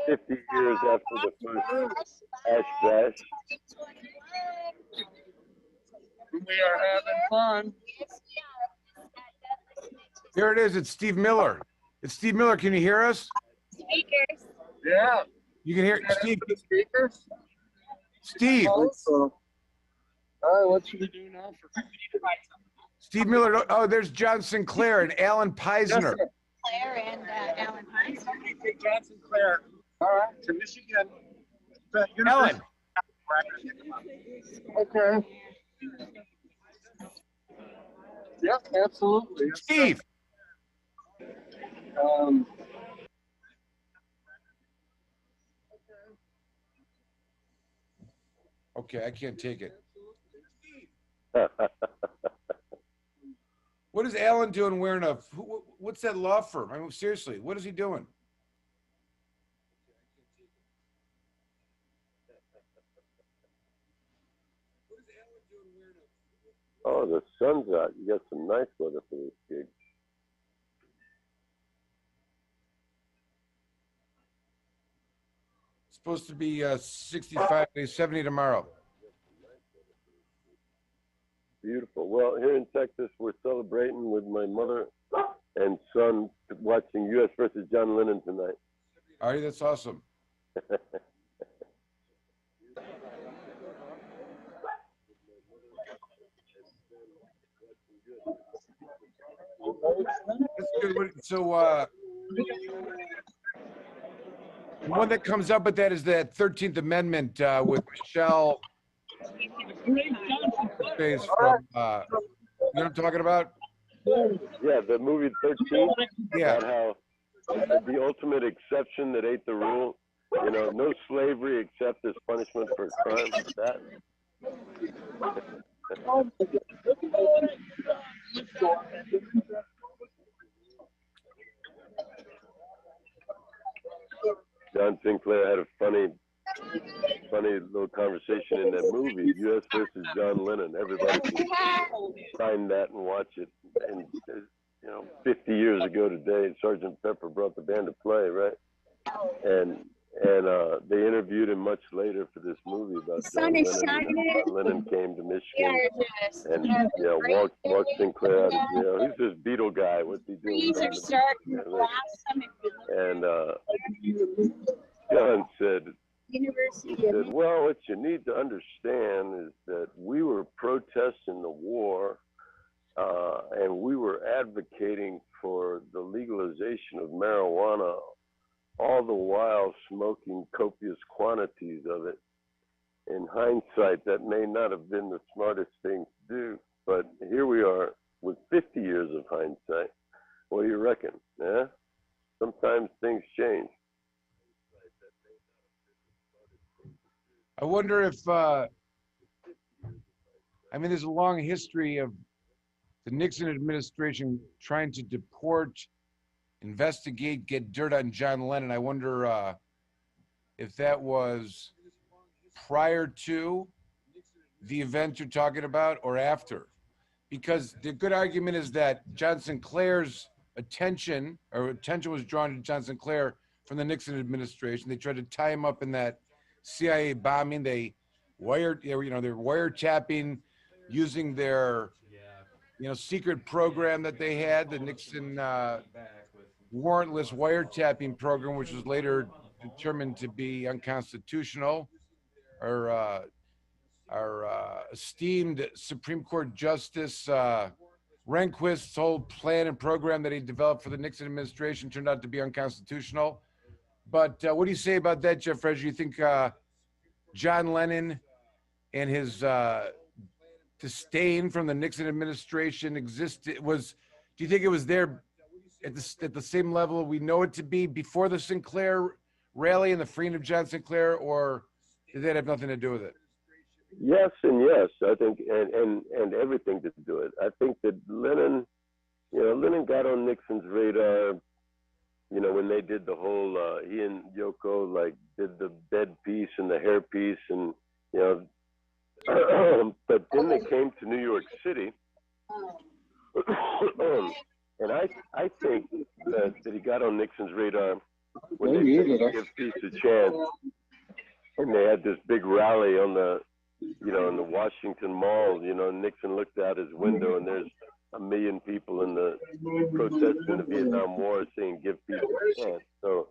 50 years after the first Ash Bash. We are having fun. Here it is. It's Steve Miller. It's Steve Miller. Can you hear us? Speakers. Yeah. You can hear Steve. Speakers? Steve. All right, what should we do now for Steve Miller. Oh, there's John Sinclair and Alan Peisner. Claire and Alan Hines. John Sinclair. All right, to Michigan. Ellen. Okay. Yep, absolutely. Steve. Okay, I can't take it. What is Alan doing wearing a, what's that law firm? I mean, seriously, what is he doing? Oh, the sun's out. You got some nice weather for this gig. It's supposed to be 65, 70 tomorrow. Beautiful. Well, here in Texas, we're celebrating with my mother and son watching U.S. versus John Lennon tonight. Artie, that's awesome. That's good. So, the one that comes up with that is that 13th Amendment with Michelle. From, you know what I'm talking about? Yeah, the movie 13. Yeah. About how the ultimate exception that ate the rule. You know, no slavery except as punishment for crime. That. John Sinclair had a funny little conversation in that movie, U.S. versus John Lennon. Everybody should find that and watch it. And you know, 50 years ago today, Sergeant Pepper brought the band to play, right? And they interviewed him much later for this movie about John Lennon. John Lennon came to Michigan, and you know, walked Sinclair out of jail. He's this Beatle guy. What's he doing? And John said, well, what you need to understand is that we were protesting the war, and we were advocating for the legalization of marijuana, all the while smoking copious quantities of it. In hindsight, that may not have been the smartest thing to do, but here we are with 50 years of hindsight. What do you reckon? Yeah? Sometimes things change. I wonder if, I mean, there's a long history of the Nixon administration trying to deport, investigate, get dirt on John Lennon. I wonder if that was prior to the event you're talking about or after. Because the good argument is that John Sinclair's attention was drawn to John Sinclair from the Nixon administration. They tried to tie him up in that CIA bombing. They're wiretapping using their, secret program that they had, the Nixon warrantless wiretapping program, which was later determined to be unconstitutional. Our esteemed Supreme Court Justice Rehnquist's whole plan and program that he developed for the Nixon administration turned out to be unconstitutional. But what do you say about that, Jeff Fraser? You think John Lennon and his disdain from the Nixon administration existed? Do you think it was there at the same level we know it to be before the Sinclair rally and the freeing of John Sinclair, or did that have nothing to do with it? Yes and yes, I think, and everything to do it. I think that Lennon got on Nixon's radar, when they did the whole, he and Yoko, did the bed piece and the hair piece, and, but then they came to New York City, and I think that he got on Nixon's radar when they said give peace a chance, and they had this big rally on the, in the Washington Mall. Nixon looked out his window and there's 1 million people in the protesting the Vietnam War saying give peace a chance. So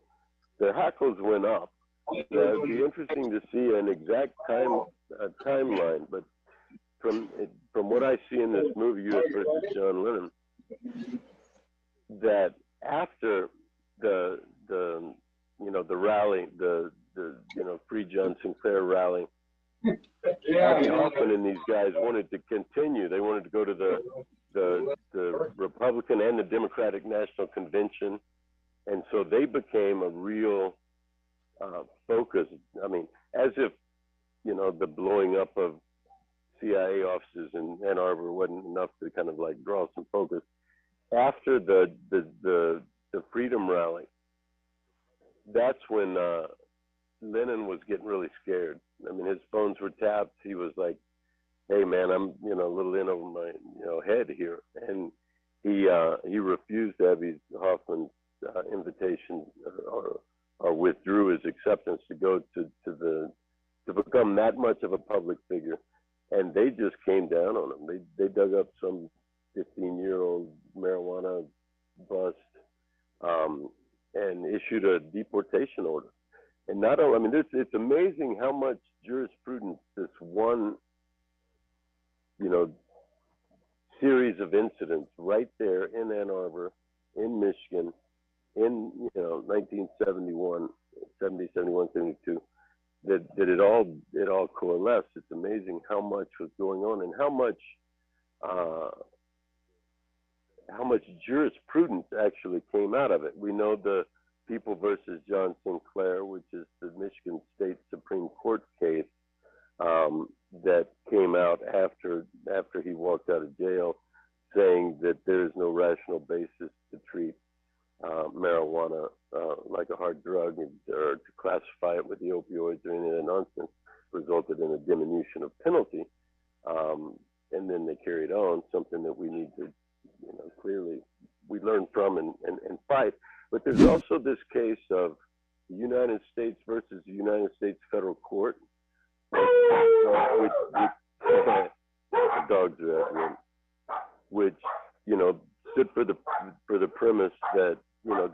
the hackles went up. It would be interesting to see an exact timeline, but from what I see in this movie, U.S. versus John Lennon, that after the rally, the Free John Sinclair rally, Bobby Hoffman and these guys wanted to continue. They wanted to go to the Republican and the Democratic National Convention, and so they became a real focus. I mean, as if the blowing up of CIA offices in Ann Arbor wasn't enough to kind of draw some focus. After the Freedom Rally, that's when Lennon was getting really scared. I mean, his phones were tapped. He was hey man, I'm a little in over my head here, and he refused Abby Hoffman's invitation or withdrew his acceptance to go to become that much of a public figure, and they just came down on him. They dug up some 15-year-old marijuana bust and issued a deportation order. And not only, I mean, it's amazing how much jurisprudence this one, series of incidents right there in Ann Arbor, in Michigan, in 1971, 70, 71, 72, that it all coalesced. It's amazing how much was going on and how much jurisprudence actually came out of it. We know the People versus John Sinclair, which is the Michigan State Supreme Court case that came out after he walked out of jail, saying that there is no rational basis to treat marijuana like a hard drug or to classify it with the opioids or any of that nonsense, resulted in a diminution of penalty. And then they carried on, something that we need to, clearly we learn from and fight. But there's also this case of the United States versus the United States Federal Court, which the dogs are at me, which stood for the premise that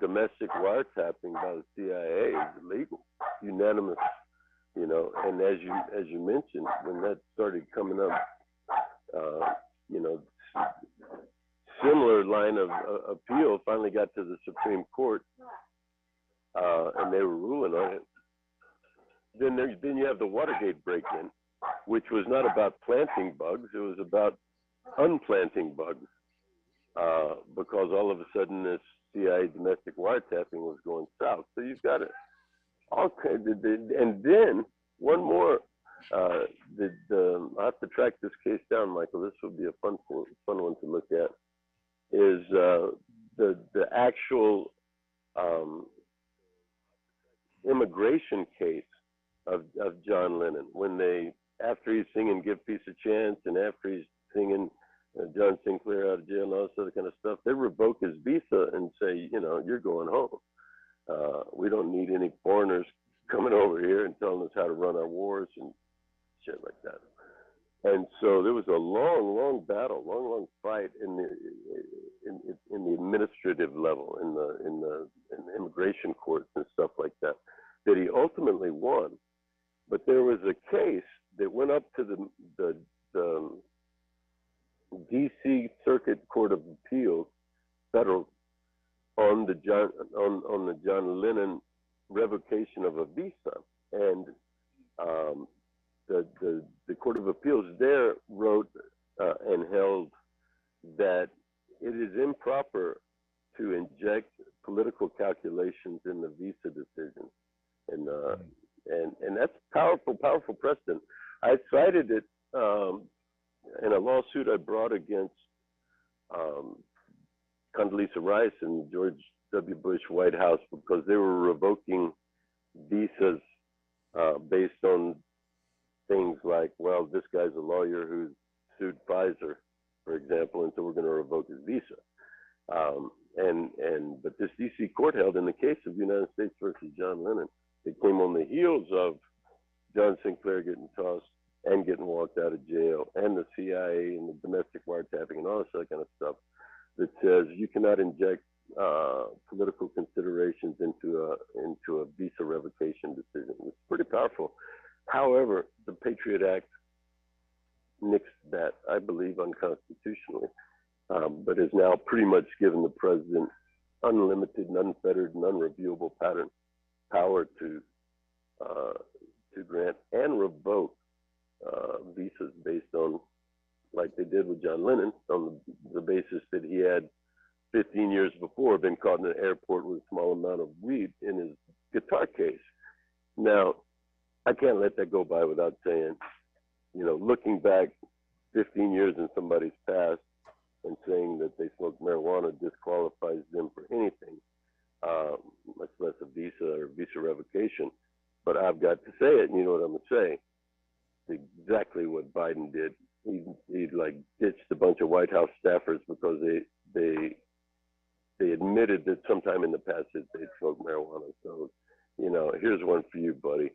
domestic wiretapping by the CIA is illegal, unanimous, and as you mentioned, when that started coming up, similar line of appeal finally got to the Supreme Court, and they were ruling on it. Then you have the Watergate break-in, which was not about planting bugs; it was about unplanting bugs, because all of a sudden this CIA domestic wiretapping was going south. So you've got it. Okay, and then one more. I have to track this case down, Michael. This would be a fun one to look at. Is the actual immigration case of John Lennon, when after he's singing "Give Peace a Chance" and after he's singing John Sinclair out of jail and all this other kind of stuff, they revoke his visa and say, you're going home. We don't need any foreigners coming over here and telling us how to run our wars and shit like that. And so there was a long battle, long fight in the administrative level, in the immigration courts and stuff like that he ultimately won. But there was a case that went up to the D.C. Circuit Court of Appeals, federal, on the John Lennon revocation of a visa, and the Court of Appeals there wrote and held that it is improper to inject political calculations in the visa decision, and that's powerful precedent. I cited it in a lawsuit I brought against Condoleezza Rice and George W. Bush White House because they were revoking visas based on things like, well, this guy's a lawyer who sued Pfizer, for example, and so we're going to revoke his visa. But this D.C. court held in the case of United States versus John Lennon, it came on the heels of John Sinclair getting tossed and getting walked out of jail, and the CIA and the domestic wiretapping and all this other kind of stuff, that says you cannot inject political considerations into a visa revocation decision. It's pretty powerful. However, the Patriot Act nixed that, I believe, unconstitutionally, but has now pretty much given the president unlimited and unfettered and unreviewable power to grant and revoke visas based on, like they did with John Lennon, on the basis that he had 15 years before been caught in an airport with a small amount of weed in his guitar case. Now, I can't let that go by without saying, looking back 15 years in somebody's past and saying that they smoked marijuana disqualifies them for anything, much less a visa or visa revocation. But I've got to say it, and you know what I'm going to say. exactly what Biden did. He like ditched a bunch of White House staffers because they admitted that sometime in the past that they'd smoked marijuana. So, you know, here's one for you, buddy.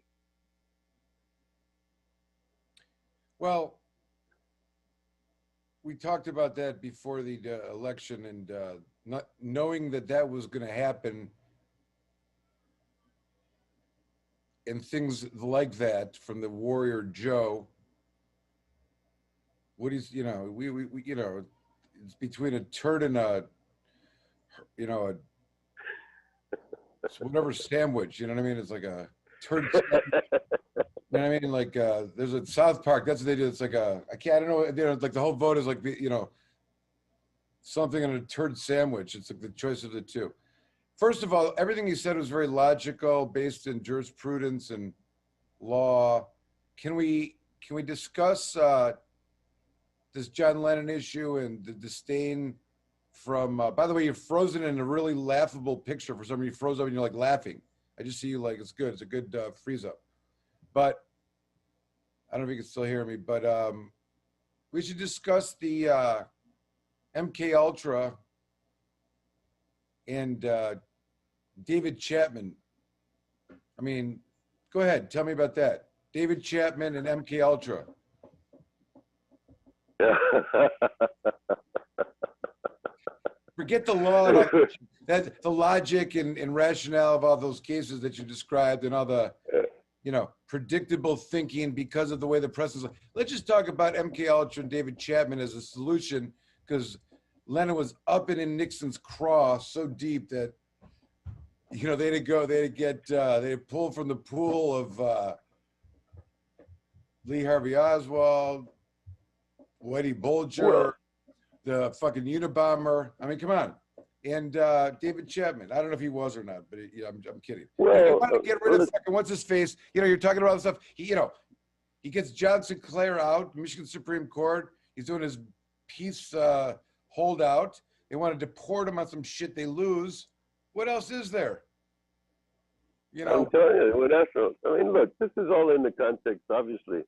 Well, we talked about that before the election, and not knowing that that was going to happen, and things like that from the Warrior Joe. What is, you know, we you know, it's between a turd and a, you know, whatever sandwich. You know what I mean? It's like a turd sandwich. You know what I mean? Like there's a South Park. That's what they do. It's like a, I don't know. You know, like the whole vote is like, you know, something in a turd sandwich. It's like the choice of the two. First of all, everything he said was very logical, based in jurisprudence and law. Can we discuss this John Lennon issue and the disdain from? By the way, you're frozen in a really laughable picture. For some reason, you froze up and you're like laughing. I just see you like it's good. It's a good freeze up. But I don't know if you can still hear me. But we should discuss the MK Ultra and David Chapman. I mean, go ahead. Tell me about that. David Chapman and MK Ultra. Forget the law, that the logic and rationale of all those cases that you described and all the, you know, predictable thinking because of the way the press is. Let's just talk about MK Ultra and David Chapman as a solution, because Lennon was up in Nixon's craw so deep that, you know, they'd pull from the pool of Lee Harvey Oswald, Whitey Bulger, the fucking Unabomber. I mean, come on. And David Chapman. I don't know if he was or not, but I'm kidding. Well, you want to get rid of fucking what's his face? You know, you're talking about stuff. He gets John Sinclair out, Michigan Supreme Court. He's doing his peace holdout. They want to deport him on some shit they lose. What else is there? You know, I'm telling you, what else? I mean, look, this is all in the context, obviously,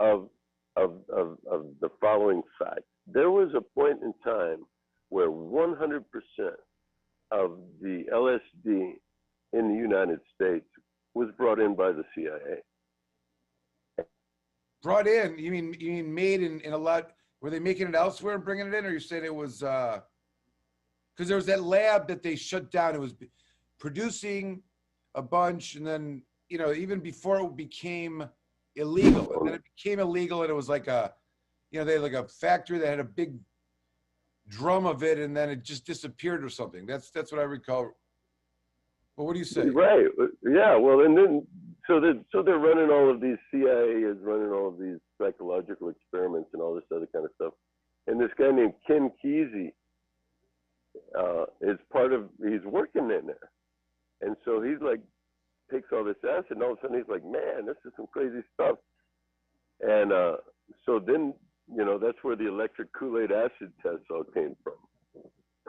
of the following fact. There was a point in time where 100% of the LSD in the United States was brought in by the CIA. Brought in? You mean made in a lot? Were they making it elsewhere and bringing it in, or you saying it was? Because there was that lab that they shut down. It was producing a bunch, and then, you know, even before it became illegal, and then it became illegal, and it was like a, you know, they had like a factory that had a big drum of it, and then it just disappeared or something. That's what I recall. But what do you say? Right. Yeah. Well, and then so they're running all of these, CIA is running all of these psychological experiments and all this other kind of stuff. And this guy named Ken Kesey is he's working in there. And so he's like, takes all this acid, and all of a sudden he's like, man, this is some crazy stuff. And so then, you know, that's where the electric Kool-Aid acid test all came from.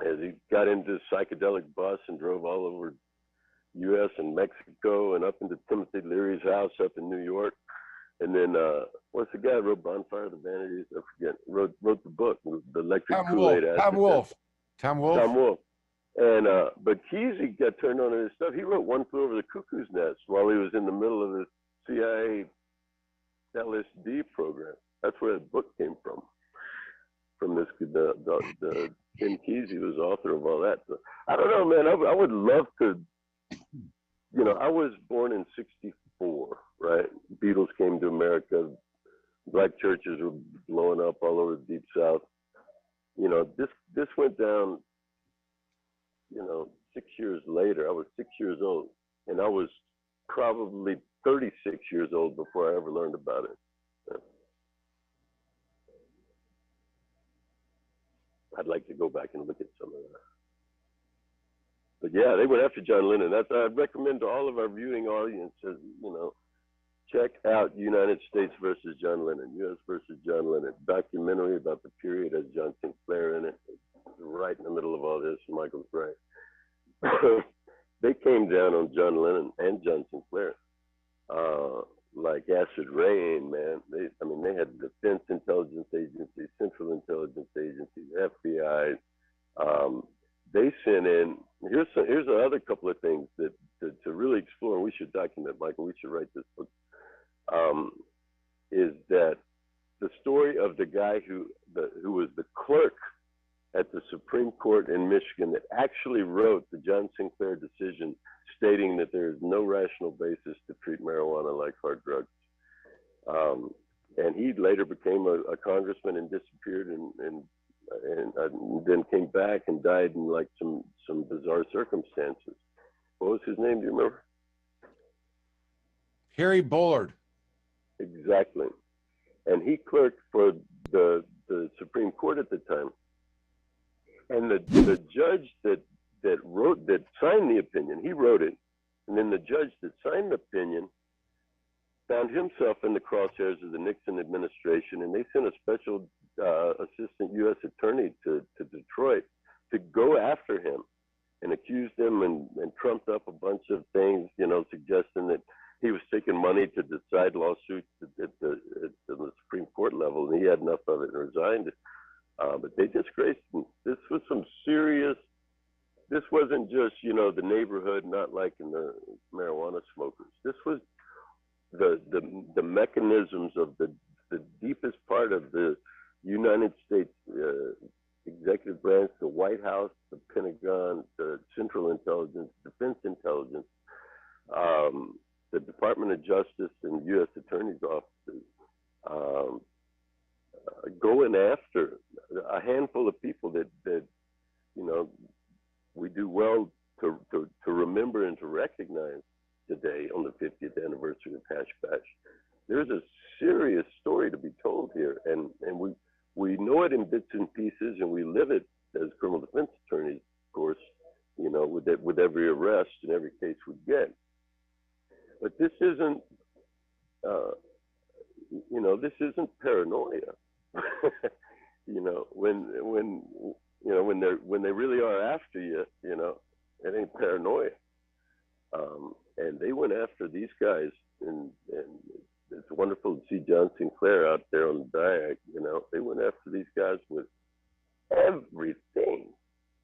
As he got into psychedelic bus and drove all over U.S. and Mexico and up into Timothy Leary's house up in New York. And then, what's the guy who wrote Bonfire of the Vanities? I forget. Wrote the book, the electric Kool-Aid acid. Tom Wolfe. And but Kesey got turned on to this stuff. He wrote One Flew Over the Cuckoo's Nest while he was in the middle of the CIA LSD program. That's where the book came from. From this, the Ken Kesey was author of all that. So, I don't know, man. I would love to. You know, I was born in '64, right? Beatles came to America. Black churches were blowing up all over the Deep South. You know, this went down. You know, 6 years later, I was 6 years old, and I was probably 36 years old before I ever learned about it. I'd like to go back and look at some of that. But yeah, they went after John Lennon. I'd recommend to all of our viewing audiences, you know, check out United States versus John Lennon, U.S. versus John Lennon, documentary about the period as John Sinclair in it. Right in the middle of all this, Michael's right. They came down on John Lennon and John Sinclair like acid rain, man. intelligence agencies, Central Intelligence Agencies, FBI. They sent in, here's another couple of things that to really explore, and we should document, Michael, we should write this book, is that the story of the guy who was the clerk at the Supreme Court in Michigan that actually wrote the John Sinclair decision stating that there is no rational basis to treat marijuana like hard drugs. And he later became a congressman and disappeared and then came back and died in like some bizarre circumstances. What was his name? Do you remember? Harry Bullard. Exactly. And he clerked for the Supreme Court at the time. And the judge that signed the opinion, he wrote it, and then the judge that signed the opinion found himself in the crosshairs of the Nixon administration, and they sent a special assistant U.S. attorney to Detroit to go after him and accused him and trumped up a bunch of things, you know, suggesting that he was taking money to decide lawsuits at the Supreme Court level, and he had enough of it and resigned. But they disgraced him. This was some serious, this wasn't just, you know, the neighborhood not liking the marijuana smokers. This was the mechanisms of the deepest part of the United States executive branch, the White House, the Pentagon, the Central Intelligence, Defense Intelligence, the Department of Justice and U.S. Attorney's offices, going after a handful of people that you know, we do well to remember and to recognize today on the 50th anniversary of Hash Bash. There's a serious story to be told here, and we know it in bits and pieces, and we live it as criminal defense attorneys, of course, you know, with every arrest and every case we get. But this isn't, you know, this isn't paranoia. You know, when they really are after you, you know, it ain't paranoia. And they went after these guys, and it's wonderful to see John Sinclair out there on the Diag. You know, they went after these guys with everything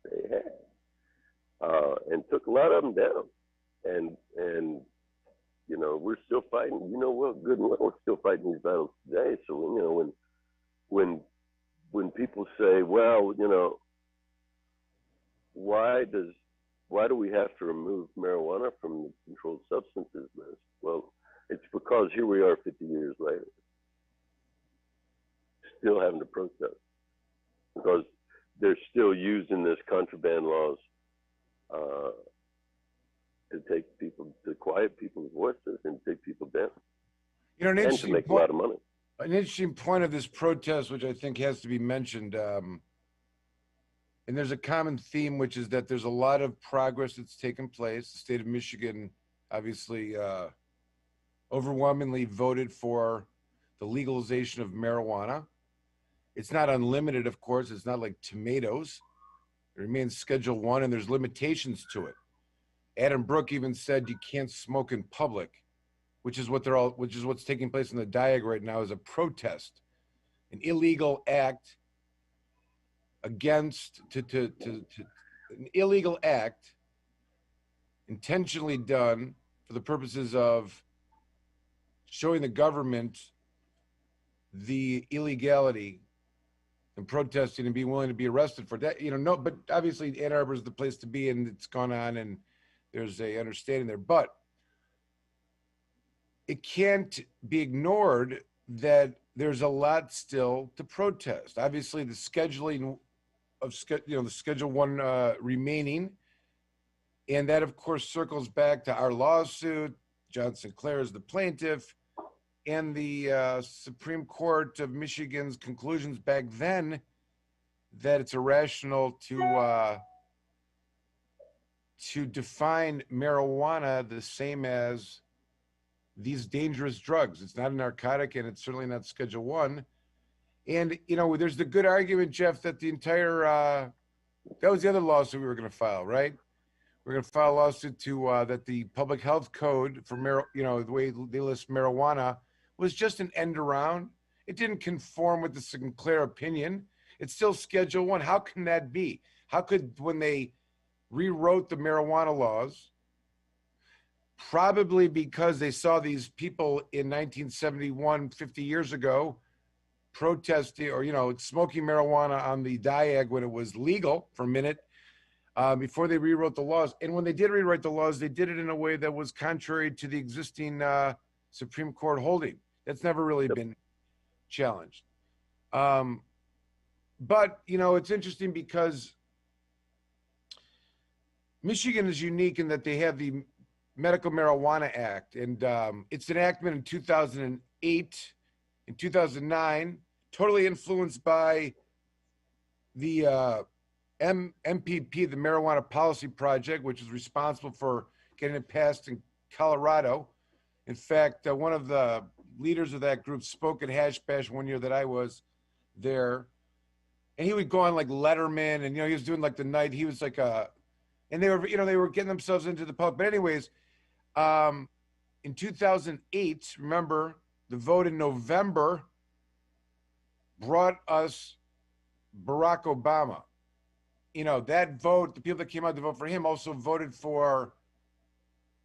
they had, and took a lot of them down. And you know, we're still fighting. You know, well, good and well, we're still fighting these battles today. So you know, when people say, well, you know, why do we have to remove marijuana from the controlled substances list? Well, it's because here we are 50 years later, still having to protest, because they're still using this contraband laws to quiet people's voices and take people down, you know, and to make a lot of money. An interesting point of this protest, which I think has to be mentioned, and there's a common theme, which is that there's a lot of progress that's taken place. The state of Michigan, obviously, overwhelmingly voted for the legalization of marijuana. It's not unlimited, of course. It's not like tomatoes. It remains Schedule 1, and there's limitations to it. Adam Brook even said you can't smoke in public, which is what's taking place in the Diag right now, is a protest, an illegal act against an illegal act intentionally done for the purposes of showing the government the illegality and protesting and being willing to be arrested for that. You know, no, but obviously Ann Arbor is the place to be, and it's gone on, and there's a understanding there. But it can't be ignored that there's a lot still to protest. Obviously, the scheduling of the Schedule 1 remaining, and that of course circles back to our lawsuit. John Sinclair is the plaintiff, and the Supreme Court of Michigan's conclusions back then that it's irrational to define marijuana the same as these dangerous drugs. It's not a narcotic, and it's certainly not Schedule 1. And, you know, there's the good argument, Jeff, that the entire, that was the other lawsuit we were going to file, right? We're going to file a lawsuit to, that the public health code for, the way they list marijuana was just an end around. It didn't conform with the Sinclair opinion. It's still Schedule I. How can that be? How could, when they rewrote the marijuana laws, probably because they saw these people in 1971, 50 years ago, protesting or, smoking marijuana on the Diag when it was legal for a minute, before they rewrote the laws. And when they did rewrite the laws, they did it in a way that was contrary to the existing Supreme Court holding. That's never really been challenged. But, it's interesting because Michigan is unique in that they have the Medical Marijuana Act, and its enactment in 2008, in 2009, totally influenced by the MPP, the Marijuana Policy Project, which is responsible for getting it passed in Colorado. In fact, one of the leaders of that group spoke at Hash Bash one year that I was there, and he would go on like Letterman, and he was doing like the night. He was like and they were getting themselves into the public. But anyways, in 2008, remember the vote in November brought us Barack Obama. That vote, the people that came out to vote for him also voted for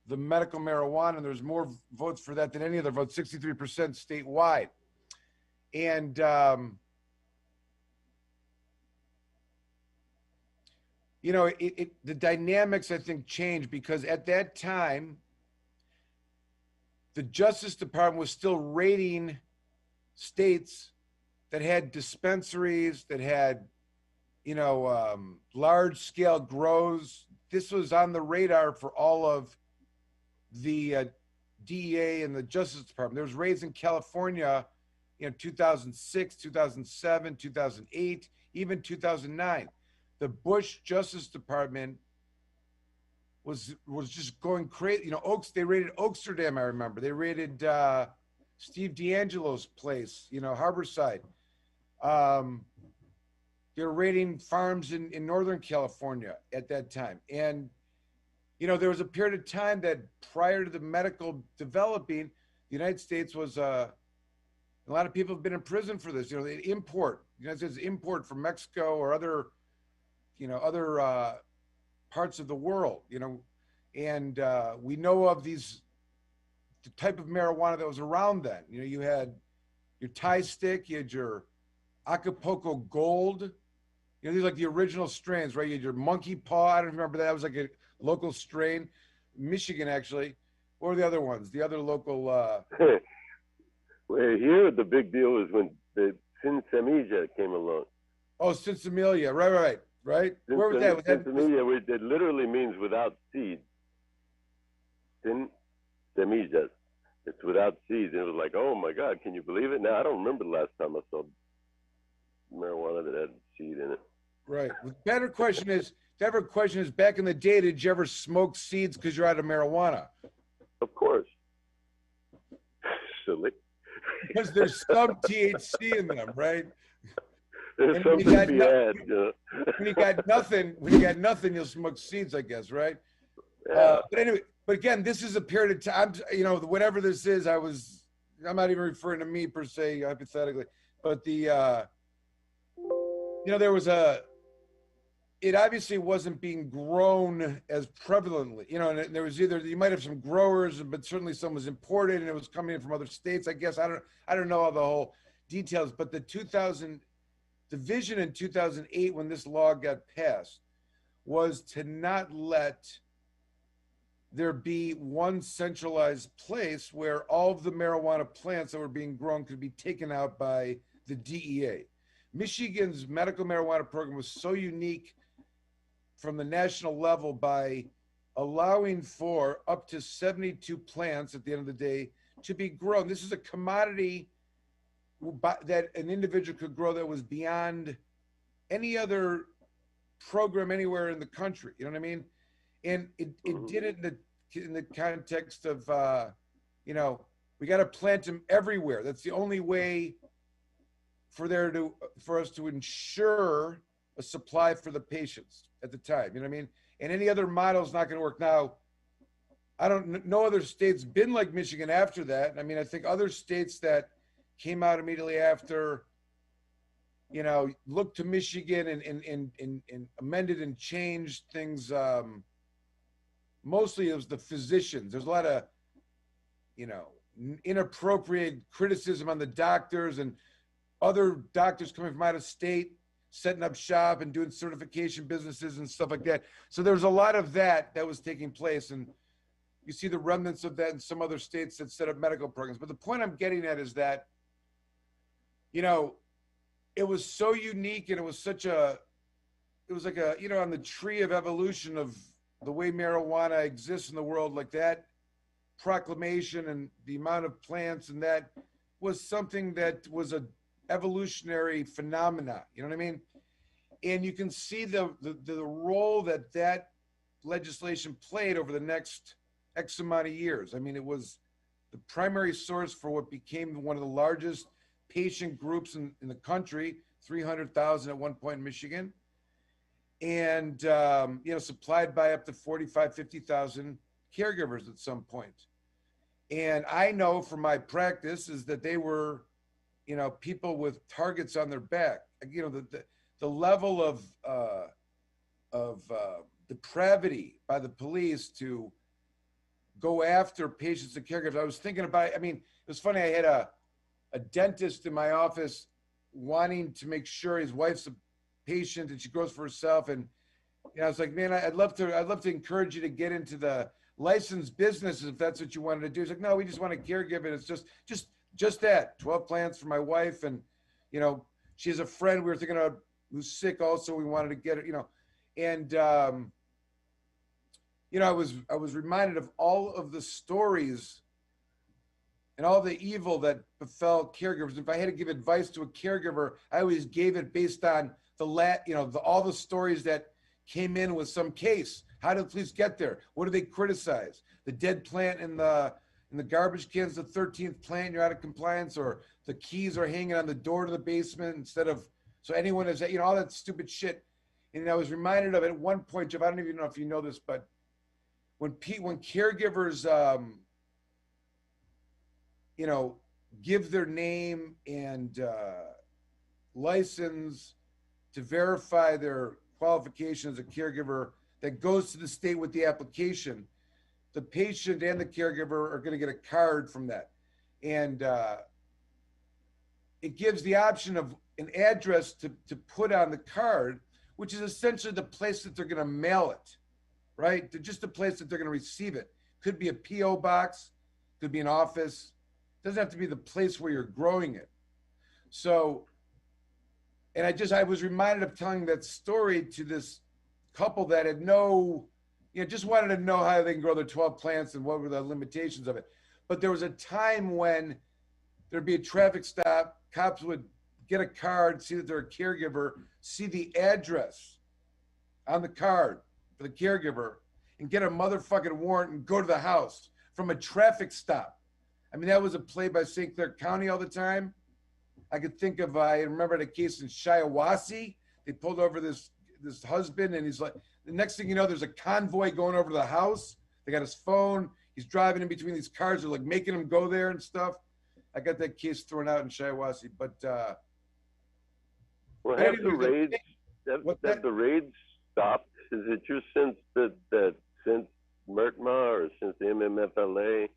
the medical marijuana, and there's more votes for that than any other vote, 63% statewide. And the dynamics, I think, changed because at that time, the Justice Department was still raiding states that had dispensaries, that had, large-scale grows. This was on the radar for all of the DEA and the Justice Department. There was raids in California, 2006, 2007, 2008, even 2009. The Bush Justice Department was just going crazy. They raided Oaksterdam, I remember. They raided Steve D'Angelo's place, Harborside. They were raiding farms in Northern California at that time. And, there was a period of time that prior to the medical developing, the United States was, a lot of people have been in prison for this. They import, the United States import from Mexico or other parts of the world, and we know of the type of marijuana that was around then. You had your Thai stick, you had your Acapulco Gold, these are like the original strains, right? You had your Monkey Paw, I don't remember that, was like a local strain, Michigan actually. What were the other ones? The other local... Well, here the big deal was when the Sinsemilla came along. Oh, Sinsemilla, right. Where was that? Sinsemilla, it literally means without seeds. Sin semillas. It's without seeds. And it was like, oh my God, can you believe it? Now, I don't remember the last time I saw marijuana that had seed in it. Right. The better question is, back in the day, did you ever smoke seeds because you're out of marijuana? Of course. Silly. Because there's some THC in them, right? There's something to be had. When you got nothing, you'll smoke seeds, I guess, right? Yeah. But anyway, but again, this is a period of time, whatever this is, I'm not even referring to me per se, hypothetically, but there was it obviously wasn't being grown as prevalently, and there was you might have some growers, but certainly some was imported and it was coming in from other states, I guess. I don't know all the whole details, but the vision in 2008 when this law got passed was to not let there be one centralized place where all of the marijuana plants that were being grown could be taken out by the DEA. Michigan's medical marijuana program was so unique from the national level by allowing for up to 72 plants at the end of the day to be grown. This is a commodity that an individual could grow that was beyond any other program anywhere in the country. You know what I mean? And it did it in the context of, we got to plant them everywhere. That's the only way for us to ensure a supply for the patients at the time. You know what I mean? And any other model is not going to work. Now, no other state's been like Michigan after that. I mean, I think other states that came out immediately after, you know, looked to Michigan and amended and changed things. Mostly it was the physicians. There's a lot of, you know, inappropriate criticism on the doctors and other doctors coming from out of state, setting up shop and doing certification businesses and stuff like that. So there was a lot of that was taking place. And you see the remnants of that in some other states that set up medical programs. But the point I'm getting at is that, you know, it was so unique and it was such a, it was like a, you know, on the tree of evolution of the way marijuana exists in the world, like that proclamation and the amount of plants, and that was something that was a evolutionary phenomena. You know what I mean? And you can see the role that legislation played over the next X amount of years. I mean, it was the primary source for what became one of the largest patient groups in the country, 300,000 at one point in Michigan. And, you know, supplied by up to 45, 50,000 caregivers at some point. And I know from my practice is that they were, you know, people with targets on their back. You know, the level of depravity by the police to go after patients and caregivers. I was thinking about, I mean, it was funny. I had a dentist in my office wanting to make sure his wife's a patient and she grows for herself. And you know, I was like, man, I'd love to encourage you to get into the licensed business if that's what you wanted to do. He's like, no, we just want to caregive it. It's just that 12 plants for my wife. And, you know, she has a friend we were thinking of who's sick also. We wanted to get it, you know, and, you know, I was reminded of all of the stories and all the evil that befell caregivers. If I had to give advice to a caregiver, I always gave it based on all the stories that came in with some case. How did the police get there? What do they criticize? The dead plant in the garbage cans, the 13th plant, you're out of compliance, or the keys are hanging on the door to the basement instead of, so anyone is, you know, all that stupid shit. And I was reminded of it at one point, Jeff, I don't even know if you know this, but when caregivers, you know, give their name and license to verify their qualification as a caregiver, that goes to the state with the application, the patient and the caregiver are going to get a card from that. And it gives the option of an address to put on the card, which is essentially the place that they're going to mail it, right? They're just the place that they're going to receive it. Could be a P.O. box, could be an office. It doesn't have to be the place where you're growing it. So, and I was reminded of telling that story to this couple that had just wanted to know how they can grow their 12 plants and what were the limitations of it. But there was a time when there'd be a traffic stop, cops would get a card, see that they're a caregiver, see the address on the card for the caregiver, and get a motherfucking warrant and go to the house from a traffic stop. I mean, that was a play by St. Clair County all the time. I could think of, I remember the case in Shiawassee. They pulled over this husband, and he's like, the next thing you know, there's a convoy going over to the house. They got his phone. He's driving in between these cars. They're like making him go there and stuff. I got that case thrown out in Shiawassee, but well, have the raids the raids stopped? Is it just since since Mertma or since the MMFLA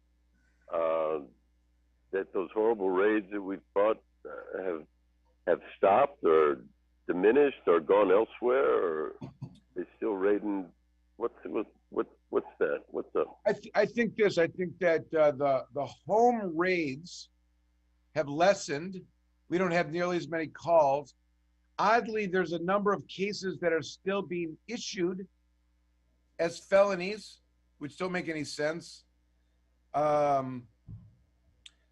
that those horrible raids that we fought have stopped or diminished or gone elsewhere, or they still raiding? What's that? What's up? I think that the home raids have lessened. We don't have nearly as many calls. Oddly, there's a number of cases that are still being issued as felonies, which don't make any sense.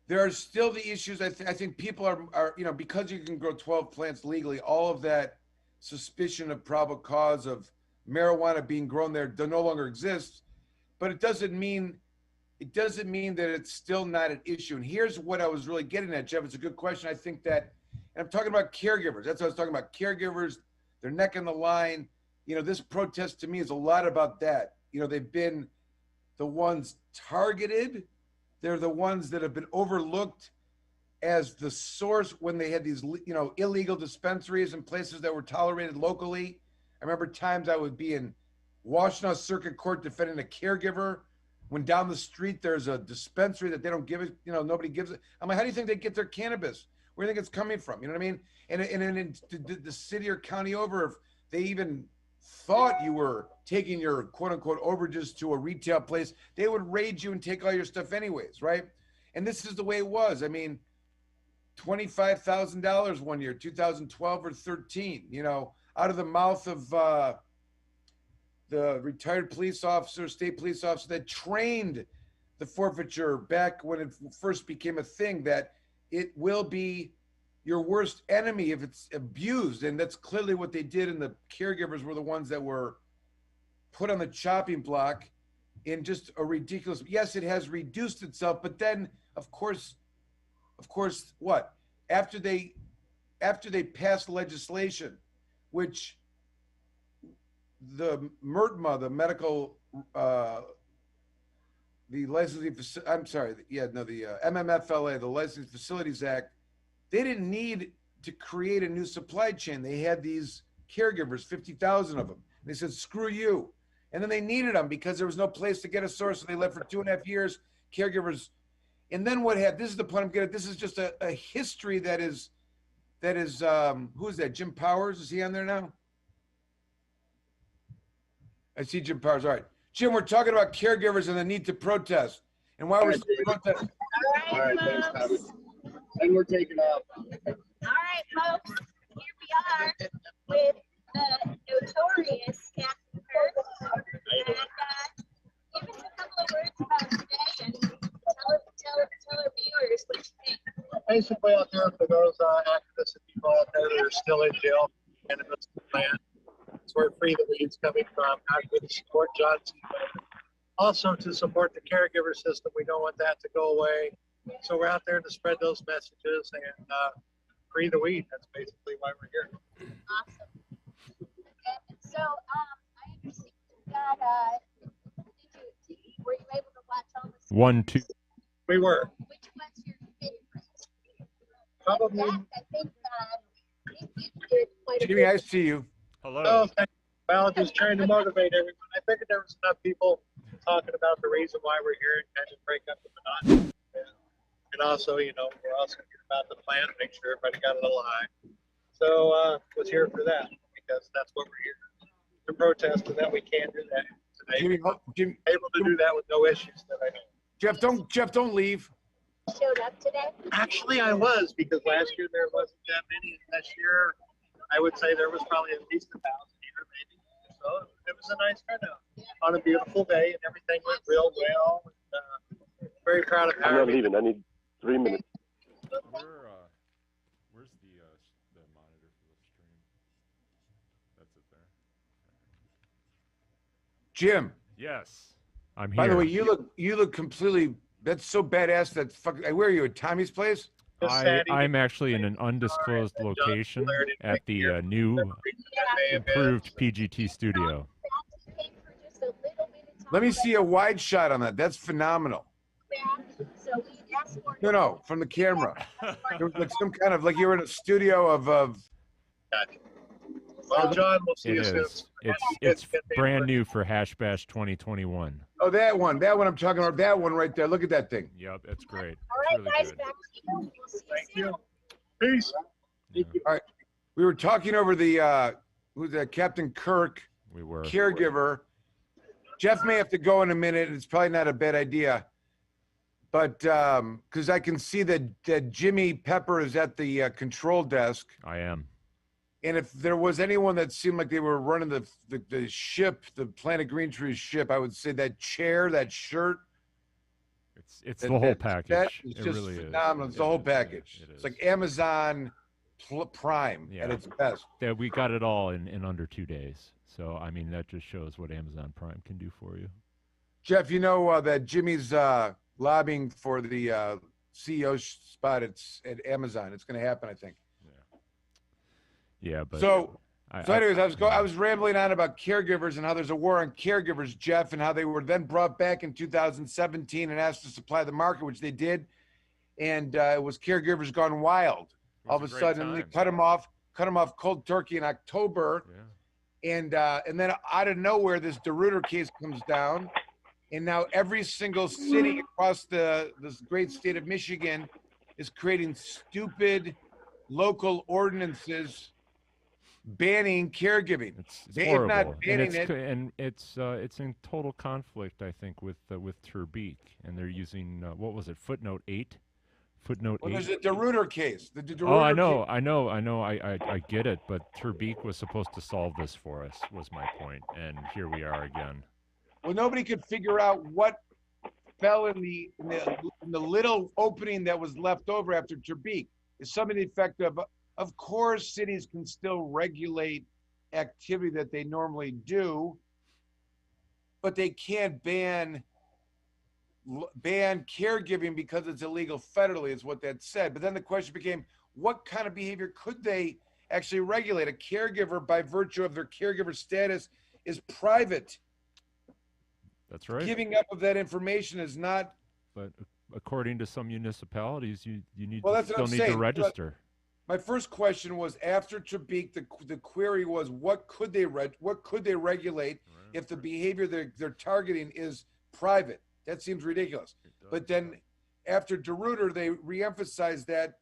There are still the issues. I think people are, you know, because you can grow 12 plants legally, all of that suspicion of probable cause of marijuana being grown there no longer exists. But it doesn't mean that it's still not an issue. And here's what I was really getting at, Jeff. It's a good question. I think that, and I'm talking about caregivers. That's what I was talking about. Caregivers, their neck on the line. You know, this protest to me is a lot about that. You know, they've been the ones targeted. They're the ones that have been overlooked as the source when they had these, illegal dispensaries and places that were tolerated locally. I remember times I would be in Washtenaw Circuit Court defending a caregiver when down the street there's a dispensary that they don't give it, nobody gives it. I'm like, how do you think they get their cannabis? Where do you think it's coming from? You know what I mean? And in the city or county over, if they even thought you were taking your quote unquote overages to a retail place, they would raid you and take all your stuff anyways, right? And this is the way it was. I mean, $25,000 one year, 2012 or 13, out of the mouth of the retired police officer, state police officer that trained the forfeiture back when it first became a thing, that it will be your worst enemy if it's abused. And that's clearly what they did. And the caregivers were the ones that were put on the chopping block in just a ridiculous, yes, it has reduced itself, but then of course, what? After they passed legislation, which the MRTMA, the medical, the licensing, the MMFLA, the Licensing Facilities Act, they didn't need to create a new supply chain. They had these caregivers, 50,000 of them. They said, screw you. And then they needed them because there was no place to get a source. So they left for 2.5 years, caregivers. And then what happened? This is the point I'm getting at. This is just a history that is, who is that? Jim Powers? Is he on there now? I see Jim Powers. All right. Jim, we're talking about caregivers and the need to protest and why we're protesting. All right, thanks, Tommy. And we're taking off. All right, folks. Here we are with the notorious Captain Kirk. And give us a couple of words about today and tell our viewers what you think. Basically, out there for those activists and people out there that are still in jail, cannabis plant. It's where Free the Weed's coming from. How can we support Johnson? Also to support the caregiver system. We don't want that to go away. So we're out there to spread those messages and free the weed. That's basically why we're here. Awesome. And so I understand that were you able to watch all this? 1, 2. We were. Which one's your favorite? Probably. I think you did quite a Jimmy, bit. I see you. Hello. Oh, thank you. Well, just trying to motivate everyone. I figured there was enough people talking about the reason why we're here and kind of break up the monotony. And also, we're also here about the plan, make sure everybody got a little high. So was here for that because that's what we're here to protest, and that we can't do that today. Jimmy, able to do that with no issues that I know. Jeff, don't leave. Showed up today? Actually, I was, because last year there wasn't that many. This year, I would say there was probably at least 1,000 here, maybe. So it was a nice turnout on a beautiful day, and everything went real well. And, very proud of how. I'm not leaving. I need 3 minutes. Where's the monitor for the stream? That's it there. Jim. Yes, I'm here. By the way, you look completely. That's so badass. That's fucking. Where are you? At Tommy's place? I'm actually in an undisclosed location at the new improved PGT studio. Let me see a wide shot on that. That's phenomenal. No, from the camera. It was like some kind of like you were in a studio of. Well, John, we'll see It you soon. is. It's brand new for Hash Bash 2021. Oh, that one I'm talking about. That one right there. Look at that thing. Yep, it's great. All right, guys, good. back to you. We'll see you soon. Peace. All right, we were talking over the who's that? Captain Kirk. We were caregiver. Jeff may have to go in a minute. It's probably not a bad idea, but because I can see that Jimmy Pepper is at the control desk. I am. And if there was anyone that seemed like they were running the ship, the Planet Green Trees ship, I would say that chair, that shirt. It's the whole package. It's it just really phenomenal. is. It's the whole package. It's like Amazon Prime at its best. Yeah, we got it all in under 2 days. So, I mean, that just shows what Amazon Prime can do for you. Jeff, you know that Jimmy's lobbying for the CEO spot at Amazon. It's going to happen, I think. Yeah, but so anyways, I was rambling on about caregivers and how there's a war on and it was Caregivers Gone Wild. All of a sudden, they cut him off cold turkey in October, and then out of nowhere, this DeRuyter case comes down, and now every single city across this great state of Michigan is creating stupid local ordinances banning caregiving. It's If horrible, not banning and it's in total conflict, I think, with Terbeek, and they're using what was it, footnote 8? Footnote 8. There's a DeRuyter case. The DeRuyter Oh, I case. know. I get it, but Terbeek was supposed to solve this for us, was my point, and here we are again. Well, nobody could figure out what fell in the little opening that was left over after Terbeek. Is something to the effect of course, cities can still regulate activity that they normally do, but they can't ban caregiving because it's illegal federally, is what that said. But then the question became, what kind of behavior could they actually regulate? A caregiver, by virtue of their caregiver status, is private. That's right. Giving up of that information is not. But according to some municipalities, you need Well, still need to register. My first question was, after Terbeek, the query was, what could they regulate if the behavior they're targeting is private? That seems ridiculous. But then after DeRuyter, they reemphasized that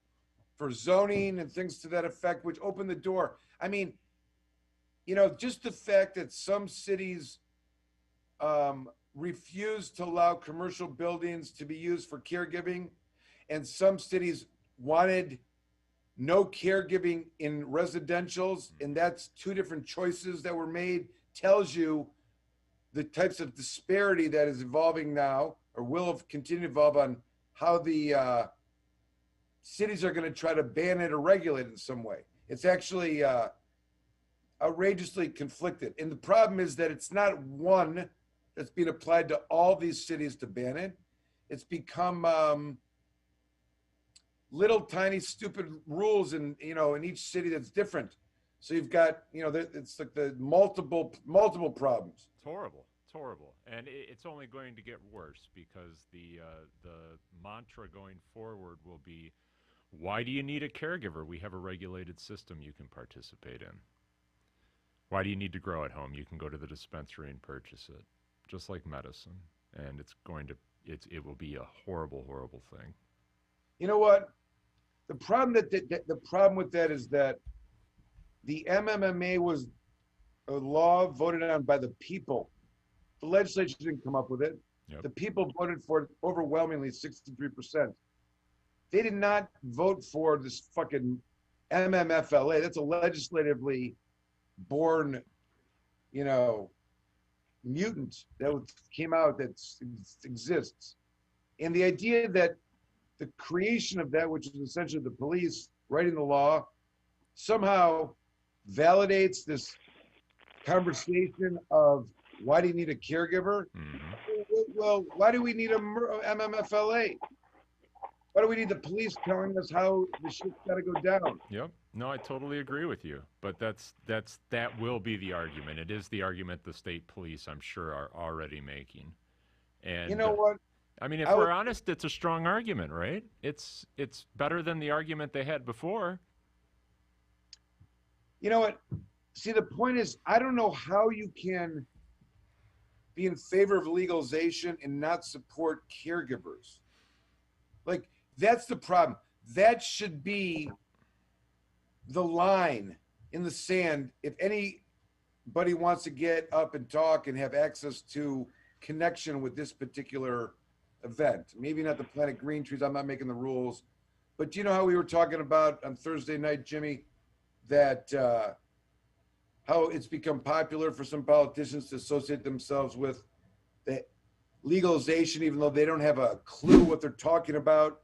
for zoning and things to that effect, which opened the door. I mean, just the fact that some cities refused to allow commercial buildings to be used for caregiving, and some cities wanted no caregiving in residentials, and that's two different choices that were made, tells you the types of disparity that is evolving now, or will continue to evolve, on how the cities are going to try to ban it or regulate it in some way. It's actually outrageously conflicted. And the problem is that it's not one that's being applied to all these cities to ban it. It's become little tiny stupid rules in each city that's different. So you've got it's like the multiple problems. It's horrible. It's horrible, and it's only going to get worse, because the mantra going forward will be, why do you need a caregiver? We have a regulated system you can participate in. Why do you need to grow at home? You can go to the dispensary and purchase it, just like medicine, and it will be a horrible, horrible thing. You know what? The problem the problem with that is that the MMMA was a law voted on by the people. The legislature didn't come up with it. Yep. The people voted for it overwhelmingly, 63%. They did not vote for this fucking MMFLA. That's a legislatively born, mutant that came out that exists. And the idea that the creation of that, which is essentially the police writing the law, somehow validates this conversation of, why do you need a caregiver? Mm-hmm. Well, why do we need a MMFLA? Why do we need the police telling us how the shit's got to go down? Yep. No, I totally agree with you. But that will be the argument. It is the argument the state police, I'm sure, are already making. And you know what? I mean, if we're honest, it's a strong argument, right? It's better than the argument they had before. You know what? See, the point is, I don't know how you can be in favor of legalization and not support caregivers. Like, that's the problem. That should be the line in the sand. If anybody wants to get up and talk and have access to connection with this particular event, maybe not the Planet Green Trees, I'm not making the rules, but you know how we were talking about on Thursday night, Jimmy, that how it's become popular for some politicians to associate themselves with the legalization, even though they don't have a clue what they're talking about,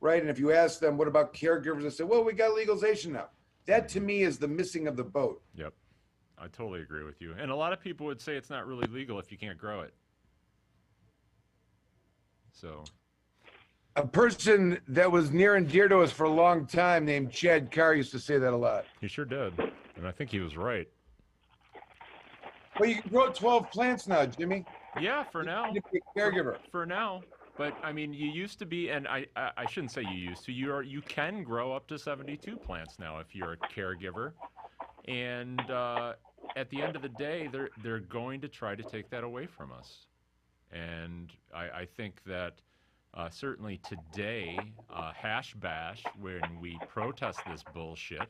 right? And if you ask them, what about caregivers? They say, well, we got legalization now. That to me is the missing of the boat. Yep. I totally agree with you. And a lot of people would say it's not really legal if you can't grow it. So, a person that was near and dear to us for a long time named Chad Carr used to say that a lot. He sure did. And I think he was right. Well, you can grow 12 plants now, Jimmy. Yeah, for now. You can be a caregiver. For now. But I mean, you used to be, and I shouldn't say you used to. You can grow up to 72 plants now if you're a caregiver, and at the end of the day, they're going to try to take that away from us. And I think that certainly today, hash bash, when we protest this bullshit,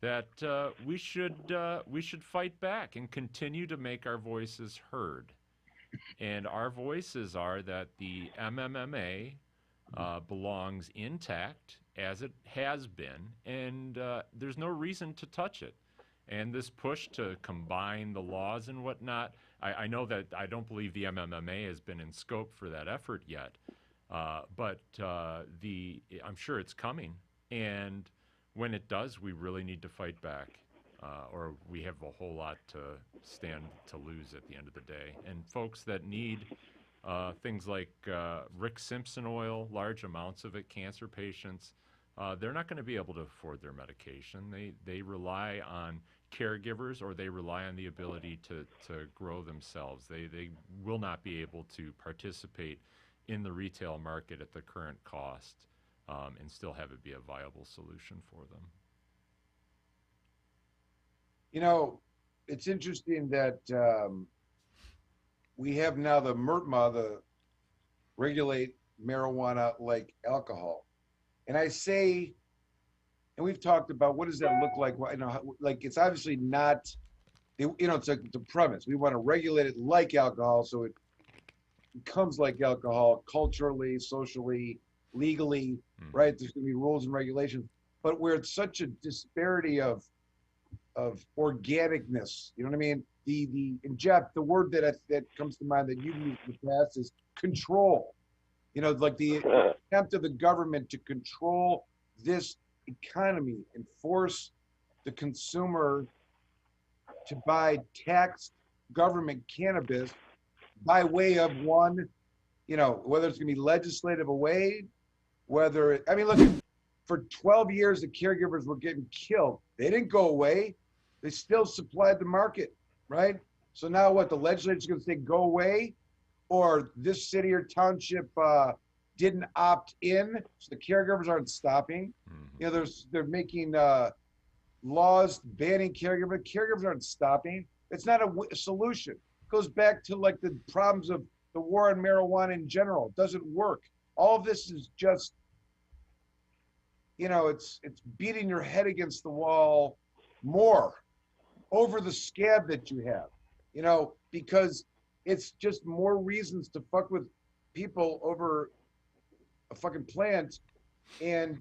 that we should fight back and continue to make our voices heard. And our voices are that the MMMA belongs intact as it has been, and there's no reason to touch it. And this push to combine the laws and whatnot, I know that I don't believe the MMMA has been in scope for that effort yet, but I'm sure it's coming. And when it does, we really need to fight back. Or we have a whole lot to stand to lose at the end of the day. And folks that need things like Rick Simpson oil, large amounts of it, cancer patients, they're not going to be able to afford their medication. They rely on caregivers, or they rely on the ability to grow themselves. They will not be able to participate in the retail market at the current cost and still have it be a viable solution for them. You know, it's interesting that we have now the MRTMA, the regulate marijuana like alcohol. And I say, and we've talked about what does that look like? You know, like it's obviously not, you know, it's like the premise. We want to regulate it like alcohol so it becomes like alcohol culturally, socially, legally, right? There's going to be rules and regulations. But where it's such a disparity of organicness, you know what I mean? And Jeff, the word that comes to mind that you've used in the past is control. You know, like the attempt of the government to control this economy and force the consumer to buy taxed government cannabis by way of one, you know, whether it's going to be legislative away, whether, I mean, look, for 12 years, the caregivers were getting killed. They didn't go away. They still supplied the market, right? So now what, the legislature's going to say go away? Or this city or township didn't opt in, so the caregivers aren't stopping. You know, they're making laws banning caregivers. Caregivers aren't stopping. It's not a solution. It goes back to like the problems of the war on marijuana in general. It doesn't work. All of this is just, you know, it's beating your head against the wall more over the scab that you have, you know, because it's just more reasons to fuck with people over a fucking plant. And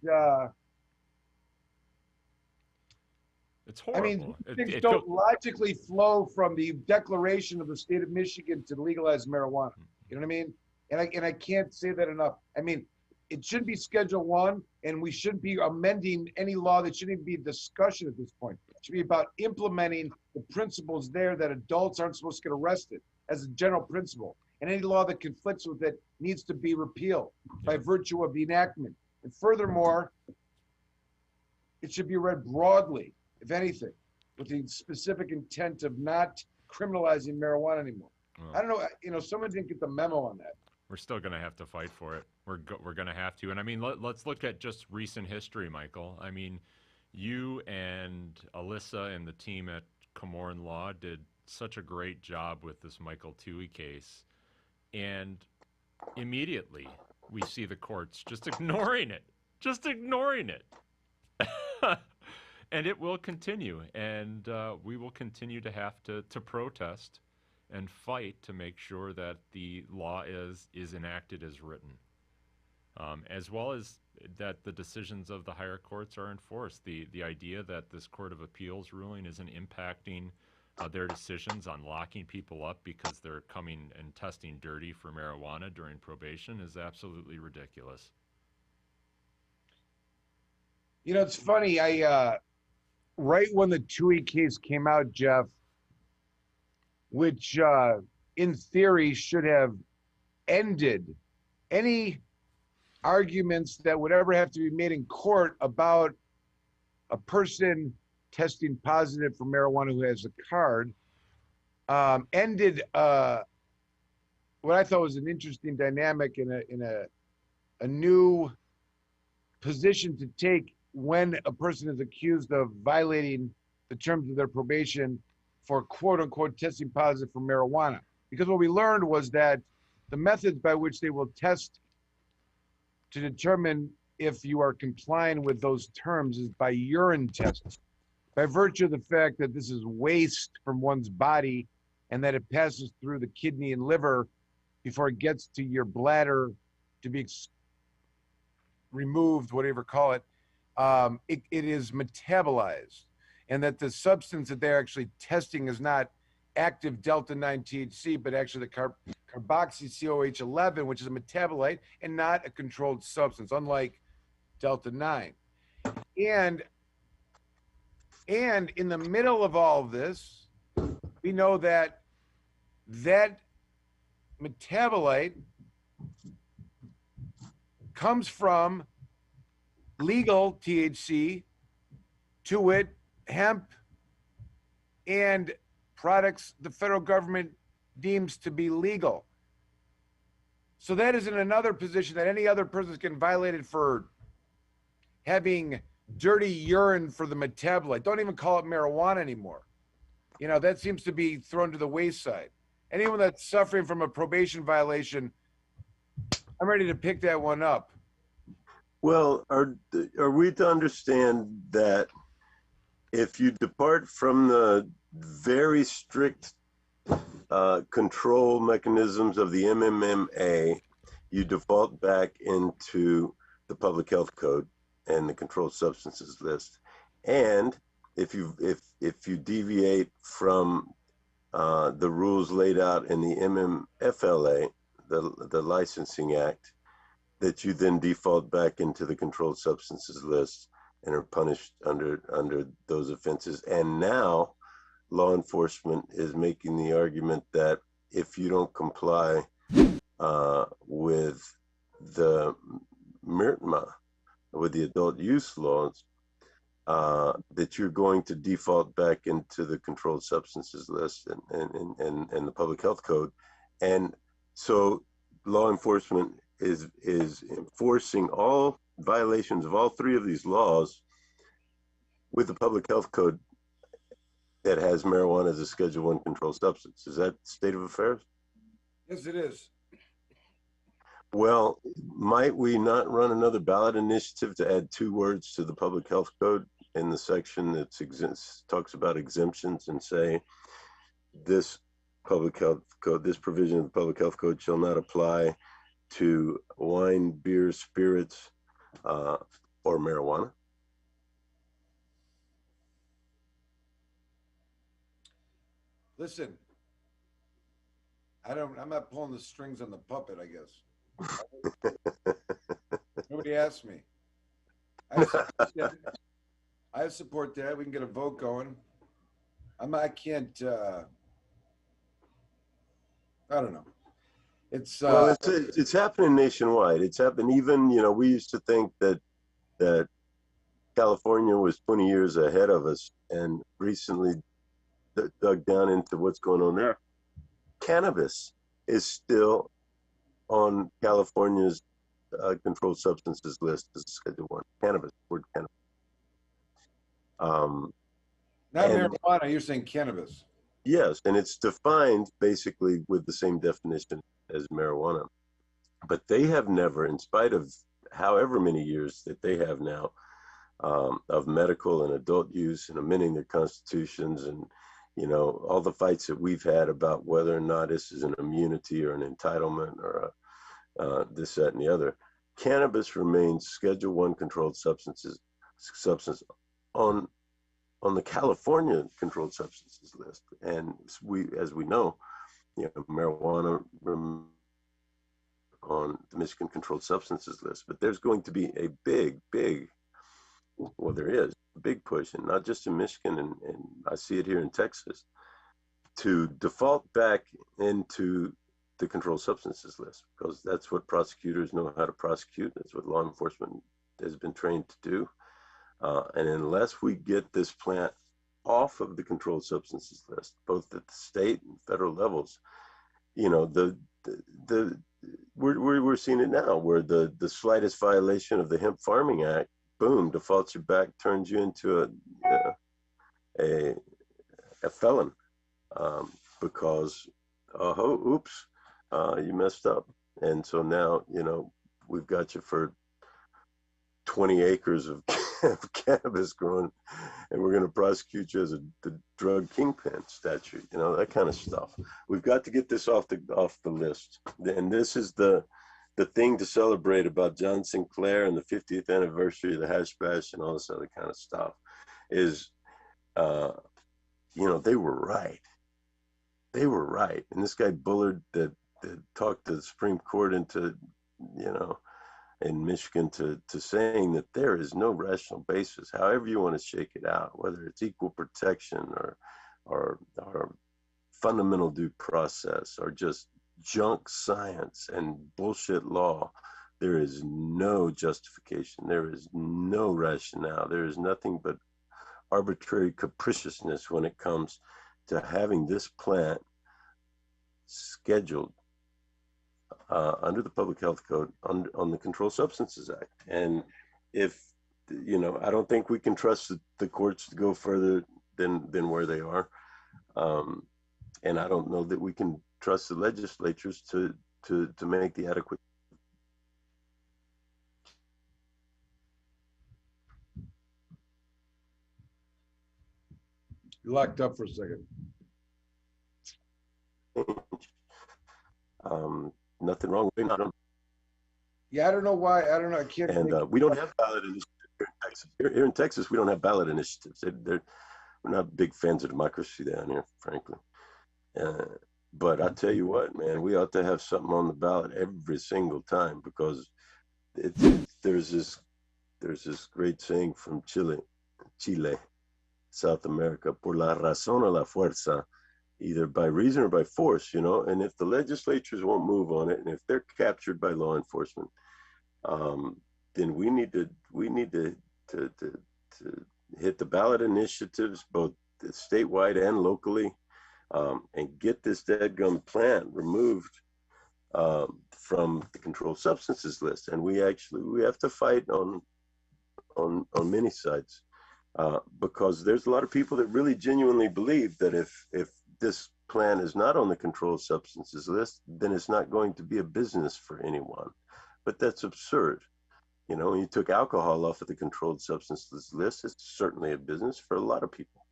it's horrible. I mean, things don't logically flow from the declaration of the state of Michigan to legalize marijuana. You know what I mean? And I can't say that enough. I mean, it should be Schedule 1, and we shouldn't be amending any law that shouldn't even be a discussion at this point. It should be about implementing the principles there that adults aren't supposed to get arrested as a general principle. And any law that conflicts with it needs to be repealed by virtue of the enactment. And furthermore, it should be read broadly, if anything, with the specific intent of not criminalizing marijuana anymore. I don't know, you know, someone didn't get the memo on that. We're still going to have to fight for it. We're going to have to. And I mean, let's look at just recent history, Michael. I mean, you and Alyssa and the team at Komorn Law did such a great job with this Michael Toohey case. And immediately we see the courts just ignoring it. And it will continue. And we will continue to have to protest and fight to make sure that the law is enacted as written, as well as that the decisions of the higher courts are enforced. The idea that this Court of Appeals ruling isn't impacting their decisions on locking people up because they're coming and testing dirty for marijuana during probation is absolutely ridiculous. You know, it's funny. I right when the Toohey case came out, Jeff, which in theory should have ended any arguments that would ever have to be made in court about a person testing positive for marijuana who has a card, ended what I thought was an interesting dynamic in a new position to take when a person is accused of violating the terms of their probation for quote unquote testing positive for marijuana. Because what we learned was that the methods by which they will test to determine if you are complying with those terms is by urine tests. By virtue of the fact that this is waste from one's body and that it passes through the kidney and liver before it gets to your bladder to be removed, whatever you call it, it is metabolized. And that the substance that they're actually testing is not active delta-9 THC, but actually the carboxy-CoH11, which is a metabolite and not a controlled substance, unlike delta-9. And in the middle of all of this, we know that that metabolite comes from legal THC, to wit, hemp, and products the federal government deems to be legal. So that is in another position that any other person is getting violated for having dirty urine for the metabolite. Don't even call it marijuana anymore. You know, that seems to be thrown to the wayside. Anyone that's suffering from a probation violation, I'm ready to pick that one up. Well, are we to understand that if you depart from the very strict control mechanisms of the MMMA, you default back into the Public Health Code and the Controlled Substances List, and if you deviate from the rules laid out in the MMFLA, the Licensing Act, that you then default back into the Controlled Substances List and are punished under those offenses. And now law enforcement is making the argument that if you don't comply with the MIRTMA, with the adult use laws, that you're going to default back into the Controlled Substances List and the Public Health Code. And so law enforcement is enforcing all violations of all three of these laws with the Public Health Code that has marijuana as a Schedule I controlled substance. Is that state of affairs? Yes, it is. Well, might we not run another ballot initiative to add 2 words to the Public Health Code in the section that talks about exemptions, and say this Public Health Code, this provision of the Public Health Code shall not apply to wine, beer, spirits, or marijuana? Listen, I'm not pulling the strings on the puppet, I guess. Nobody asked me. I support that. We can get a vote going. I can't, I don't know. Well, it's happening nationwide. It's happened even, we used to think that California was 20 years ahead of us, and recently dug down into what's going on there. Cannabis is still on California's controlled substances list as Schedule I. Cannabis, word cannabis. Not marijuana, you're saying cannabis. Yes, and it's defined basically with the same definition as marijuana. But they have never, in spite of however many years that they have now of medical and adult use and amending their constitutions, and all the fights that we've had about whether or not this is an immunity or an entitlement or this, that, and the other, cannabis remains Schedule I controlled substance on the California controlled substances list. And as we know, marijuana on the Michigan controlled substances list. But there's going to be a big push, and not just in Michigan, and I see it here in Texas, to default back into the controlled substances list, because that's what prosecutors know how to prosecute. That's what law enforcement has been trained to do. And unless we get this plant off of the controlled substances list, both at the state and federal levels, you know, the we're seeing it now, where the slightest violation of the Hemp Farming Act, boom, defaults your back, turns you into a felon, because oops, you messed up, and so now, you know, we've got you for 20 acres of cannabis growing, and we're going to prosecute you as the drug kingpin statute, you know, that kind of stuff. We've got to get this off the list, and this is the thing to celebrate about John Sinclair and the 50th anniversary of the hash bash and all this other kind of stuff is, you know, they were right. They were right, and this guy Bullard that talked the Supreme Court into, you know, in Michigan to saying that there is no rational basis, however you want to shake it out, whether it's equal protection or fundamental due process or just junk science and bullshit law. There is no justification. There is no rationale. There is nothing but arbitrary capriciousness when it comes to having this plant scheduled under the Public Health Code on the Controlled Substances Act. And if, you know, I don't think we can trust the courts to go further than where they are. And I don't know that we can trust the legislatures to make the adequate. You locked up for a second. Nothing wrong with it. Yeah, I don't know why. I don't know. I can't. And we don't have ballot initiatives here in Texas. Here in Texas, we don't have ballot initiatives. We're not big fans of democracy down here, frankly. But I tell you what, man, we ought to have something on the ballot every single time, because there's this great saying from Chile, South America, por la razón o la fuerza, either by reason or by force, you know. And if the legislatures won't move on it, and if they're captured by law enforcement, then we need to hit the ballot initiatives, both statewide and locally, and get this deadgum plant removed from the controlled substances list. And we have to fight on many sides, because there's a lot of people that really genuinely believe that if this plan is not on the controlled substances list, then it's not going to be a business for anyone. But that's absurd. You know, when you took alcohol off of the controlled substances list, it's certainly a business for a lot of people.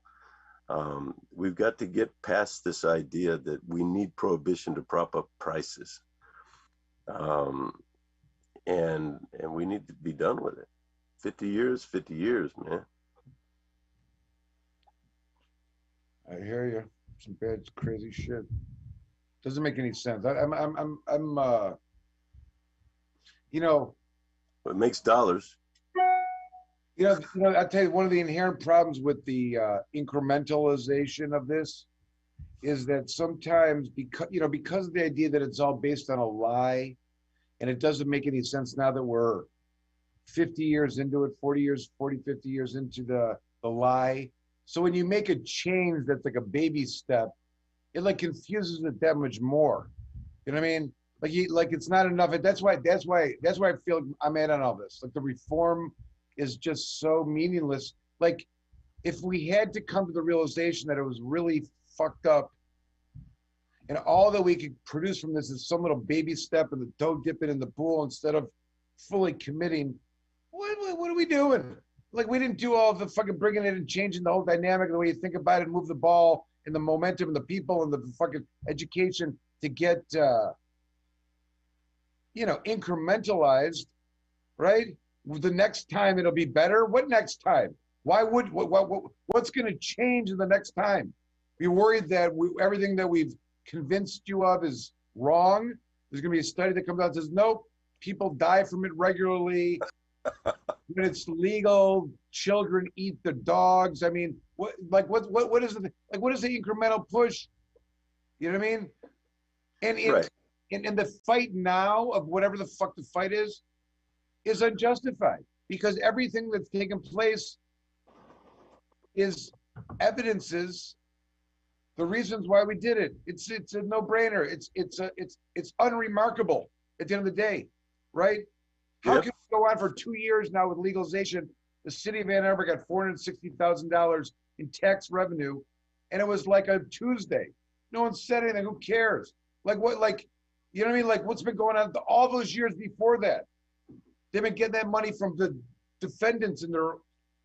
We've got to get past this idea that we need prohibition to prop up prices. And we need to be done with it. 50 years, man. I hear you. Some bad, crazy shit. Doesn't make any sense. I'm you know. It makes dollars. You know, I tell you, one of the inherent problems with the incrementalization of this is that sometimes, because of the idea that it's all based on a lie, and it doesn't make any sense now that we're 50 years into it, 50 years into the lie. So when you make a change that's like a baby step, it like confuses it that much more. You know what I mean? Like it's not enough. That's why I feel I'm in on all this. Like the reform is just so meaningless. Like if we had to come to the realization that it was really fucked up, and all that we could produce from this is some little baby step and the toe dipping in the pool instead of fully committing, what are we doing? Like we didn't do all the fucking bringing it and changing the whole dynamic of the way you think about it, and move the ball and the momentum and the people and the fucking education to get, incrementalized, right? The next time it'll be better. What next time? What's going to change in the next time? You're worried that everything that we've convinced you of is wrong. There's going to be a study that comes out and says, nope, people die from it regularly. When it's legal, children eat the dogs. I mean, what is the incremental push? You know what I mean? And the fight now of whatever the fuck the fight is unjustified, because everything that's taken place is evidences the reasons why we did it. It's a no-brainer. It's unremarkable at the end of the day, right? How Yep. can we go on for 2 years now with legalization? The city of Ann Arbor got $460,000 in tax revenue, and it was like a Tuesday. No one said anything. Who cares? Like what? Like, you know what I mean? Like what's been going on all those years before that? They've been getting that money from the defendants and their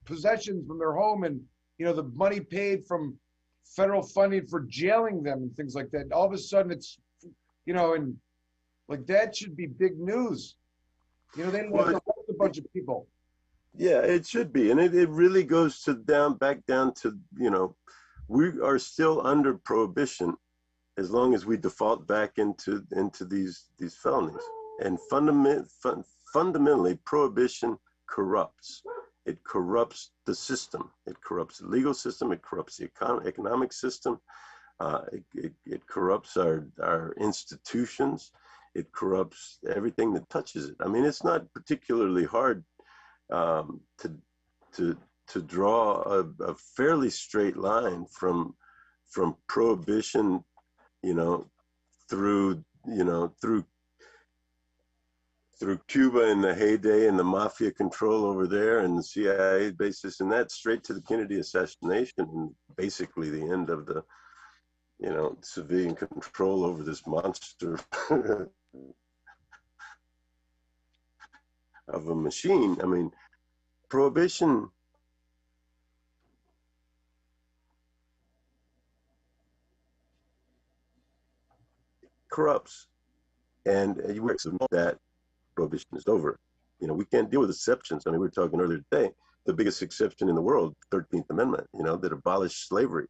possessions from their home, and you know the money paid from federal funding for jailing them and things like that. All of a sudden, it's and like that should be big news. They don't have to arrest a bunch of people. Yeah, it should be, and it really goes back down to we are still under prohibition as long as we default back into these felonies, and fundamentally prohibition corrupts. It corrupts the system. It corrupts the legal system. It corrupts the economic system. It corrupts our institutions. It corrupts everything that touches it. I mean, it's not particularly hard to draw a fairly straight line from prohibition, through Cuba in the heyday and the mafia control over there and the CIA basis and that, straight to the Kennedy assassination and basically the end of the civilian control over this monster of a machine. I mean, prohibition corrupts, and you work so that prohibition is over. We can't deal with exceptions. I mean, we were talking earlier today, the biggest exception in the world, 13th Amendment, that abolished slavery,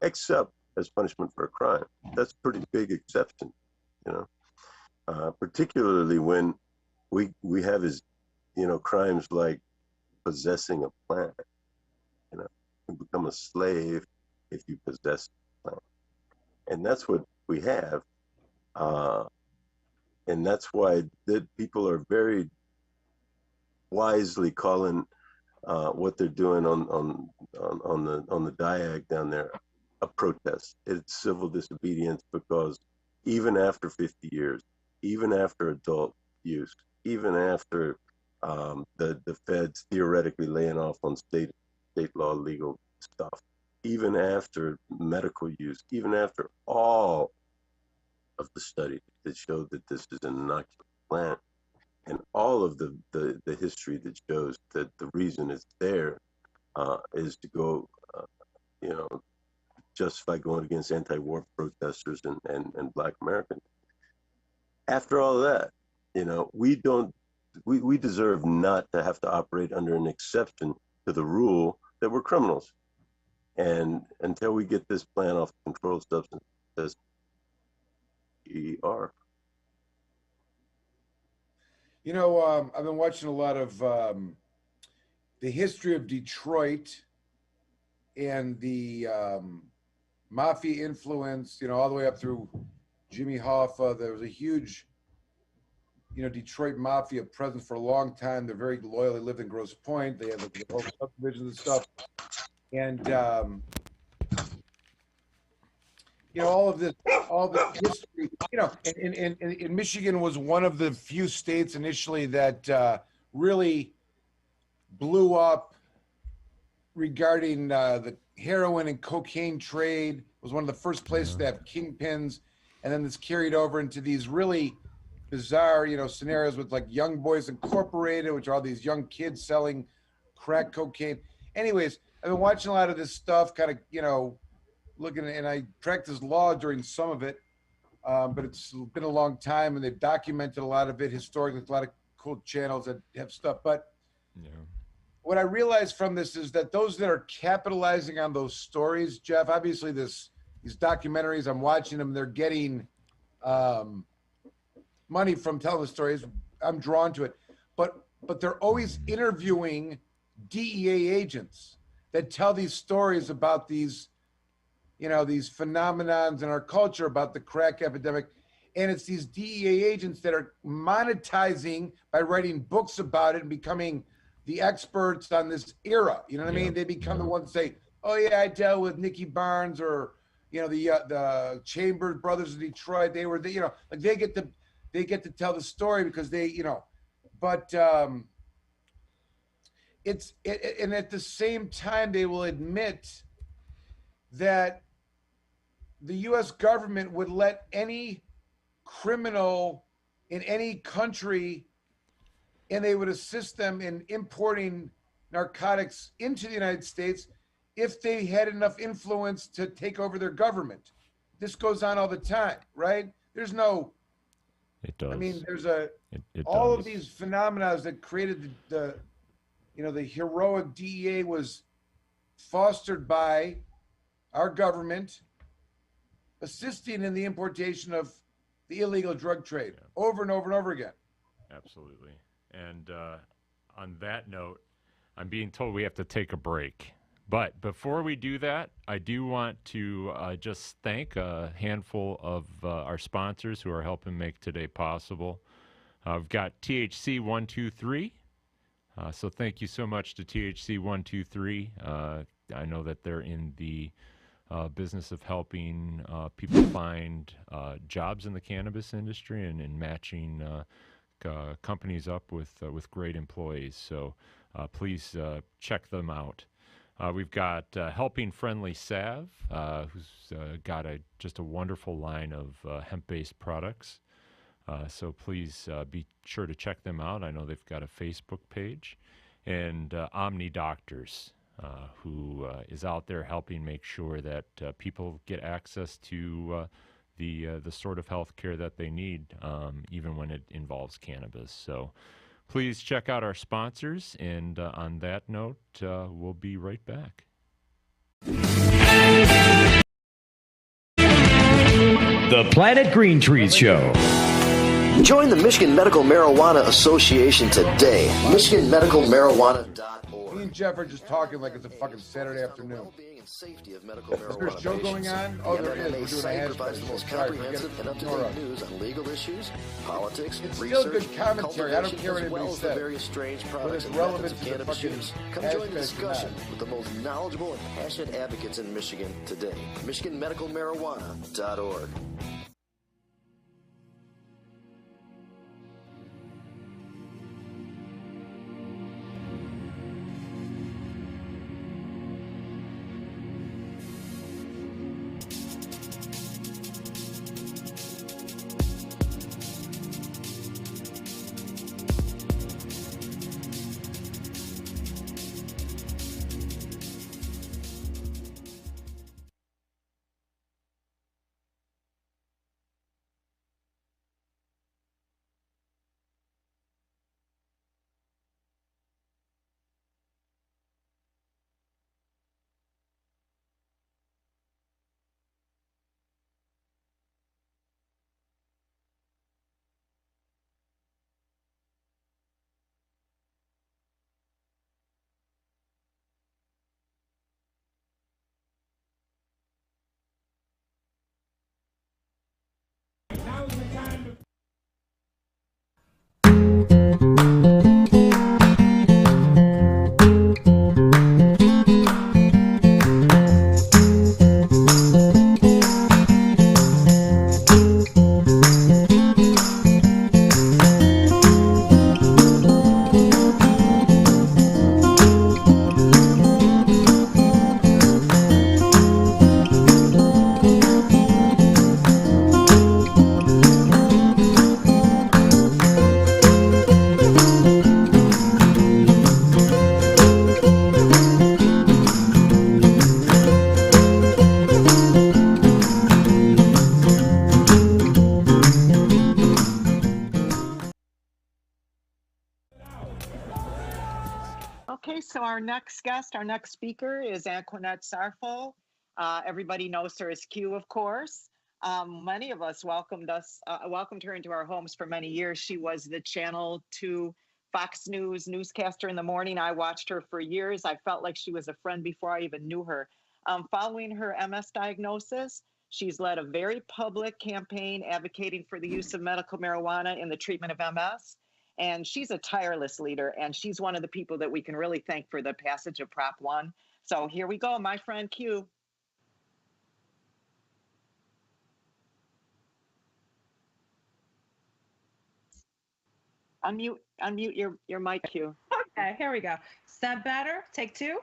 except as punishment for a crime. That's a pretty big exception, particularly when we have crimes like possessing a plant. You become a slave if you possess a plant. And that's what we have. And that's why people are very wisely calling what they're doing on the Diag down there a protest. It's civil disobedience, because even after 50 years, even after adult use, even after the feds theoretically laying off on state law legal stuff, even after medical use, even after all of the studies that showed that this is an innocuous plant, and all of the history that shows that the reason it's there is to go, justify going against anti-war protesters and Black Americans. After all that, we deserve not to have to operate under an exception to the rule that we're criminals. And until we get this plan off controlled substances, we are. I've been watching a lot of the history of Detroit and the mafia influence, all the way up through Jimmy Hoffa. There was a huge, Detroit mafia presence for a long time. They're very loyal. They lived in Grosse Pointe. They have the whole subdivisions and stuff. And, all this history, in Michigan was one of the few states initially that really blew up regarding the heroin and cocaine trade. It was one of the first places to have kingpins. And then this carried over into these really bizarre, scenarios with like Young Boys Incorporated, which are all these young kids selling crack cocaine. Anyways, I've been watching a lot of this stuff, kind of, looking, and I practiced law during some of it, but it's been a long time, and they've documented a lot of it historically. There's a lot of cool channels that have stuff. But what I realized from this is that those that are capitalizing on those stories, Jeff, obviously these documentaries, I'm watching them, they're getting money from telling the stories. I'm drawn to it, but they're always interviewing DEA agents that tell these stories about these, these phenomenons in our culture about the crack epidemic. And it's these DEA agents that are monetizing by writing books about it and becoming the experts on this era. You know what I mean? They become the ones that say, oh yeah, I dealt with Nicky Barnes or, you know, the Chambers brothers in Detroit, they were, you know, like they get to tell the story because they, you know, but and at the same time they will admit that the U.S. government would let any criminal in any country, and they would assist them in importing narcotics into the United States if they had enough influence to take over their government. This goes on all the time, right? There's no. It does. I mean, there's does. all of these phenomena that created the heroic DEA was fostered by our government, assisting in the importation of the illegal drug trade over and over and over again. Absolutely. And on that note, I'm being told we have to take a break. But before we do that, I do want to just thank a handful of our sponsors who are helping make today possible. We've got THC 123. So thank you so much to THC 123. I know that they're in the business of helping people find jobs in the cannabis industry and in matching companies up with great employees. So please check them out. We've got Helping Friendly Salve, who's got just a wonderful line of hemp-based products. So please be sure to check them out. I know they've got a Facebook page. And Omni Doctors, who is out there helping make sure that people get access to the sort of health care that they need, even when it involves cannabis. So please check out our sponsors. And on that note, we'll be right back. The Planet Green Trees Show. Join the Michigan Medical Marijuana Association today. MichiganMedicalMarijuana.org. Me and Jeff are just talking like it's a fucking Saturday afternoon. Is there a show going on? Oh, there is. We're doing a provides the most comprehensive and up-to-date news on legal issues, politics, it's research, still good commentary. I don't care what as well anybody as the says. various strange But products it's and relevant methods of to the cannabis fucking use. Come join the hashtag discussion tonight. with the most knowledgeable and passionate advocates in Michigan today. MichiganMedicalMarijuana.org. Okay, so our next guest, our next speaker is Anquinette Sarfo. Everybody knows her as Q, of course. Many of us welcomed her into our homes for many years. She was the Channel 2 Fox News newscaster in the morning. I watched her for years. I felt like she was a friend before I even knew her. Following her MS diagnosis, she's led a very public campaign advocating for the use of medical marijuana in the treatment of MS. And she's a tireless leader, and she's one of the people that we can really thank for the passage of Prop 1. So here we go, my friend Q. Unmute your mic, Q. Okay, here we go. Is that better? Take two?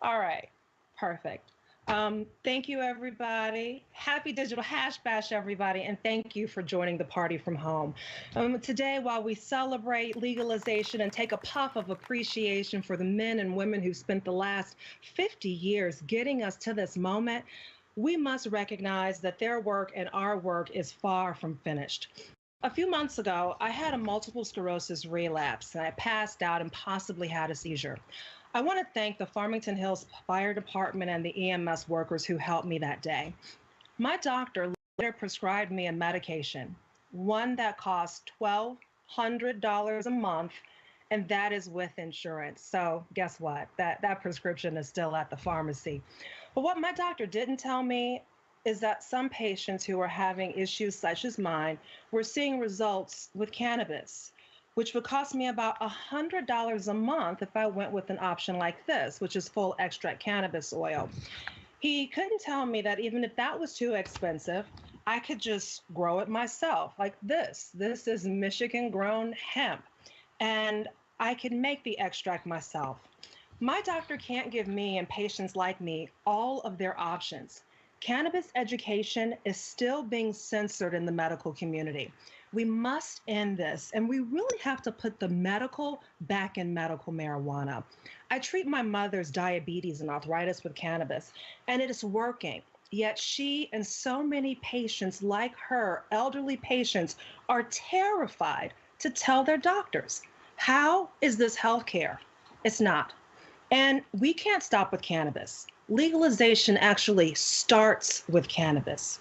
All right, perfect. Thank you, everybody. Happy Digital Hash Bash, everybody, and thank you for joining the party from home. Today, while we celebrate legalization and take a puff of appreciation for the men and women who spent the last 50 years getting us to this moment, we must recognize that their work and our work is far from finished. A few months ago, I had a multiple sclerosis relapse, and I passed out and possibly had a seizure. I want to thank the Farmington Hills Fire Department and the EMS workers who helped me that day. My doctor later prescribed me a medication, one that costs $1,200 a month, and that is with insurance. So guess what? That prescription is still at the pharmacy. But what my doctor didn't tell me is that some patients who are having issues such as mine were seeing results with cannabis, which would cost me about $100 a month if I went with an option like this, which is full extract cannabis oil. He couldn't tell me that even if that was too expensive, I could just grow it myself like this. This is Michigan grown hemp, and I can make the extract myself. My doctor can't give me and patients like me all of their options. Cannabis education is still being censored in the medical community. We must end this, and we really have to put the medical back in medical marijuana. I treat my mother's diabetes and arthritis with cannabis, and it is working. Yet she and so many patients like her, elderly patients, are terrified to tell their doctors. How is this healthcare? It's not. And we can't stop with cannabis. Legalization actually starts with cannabis.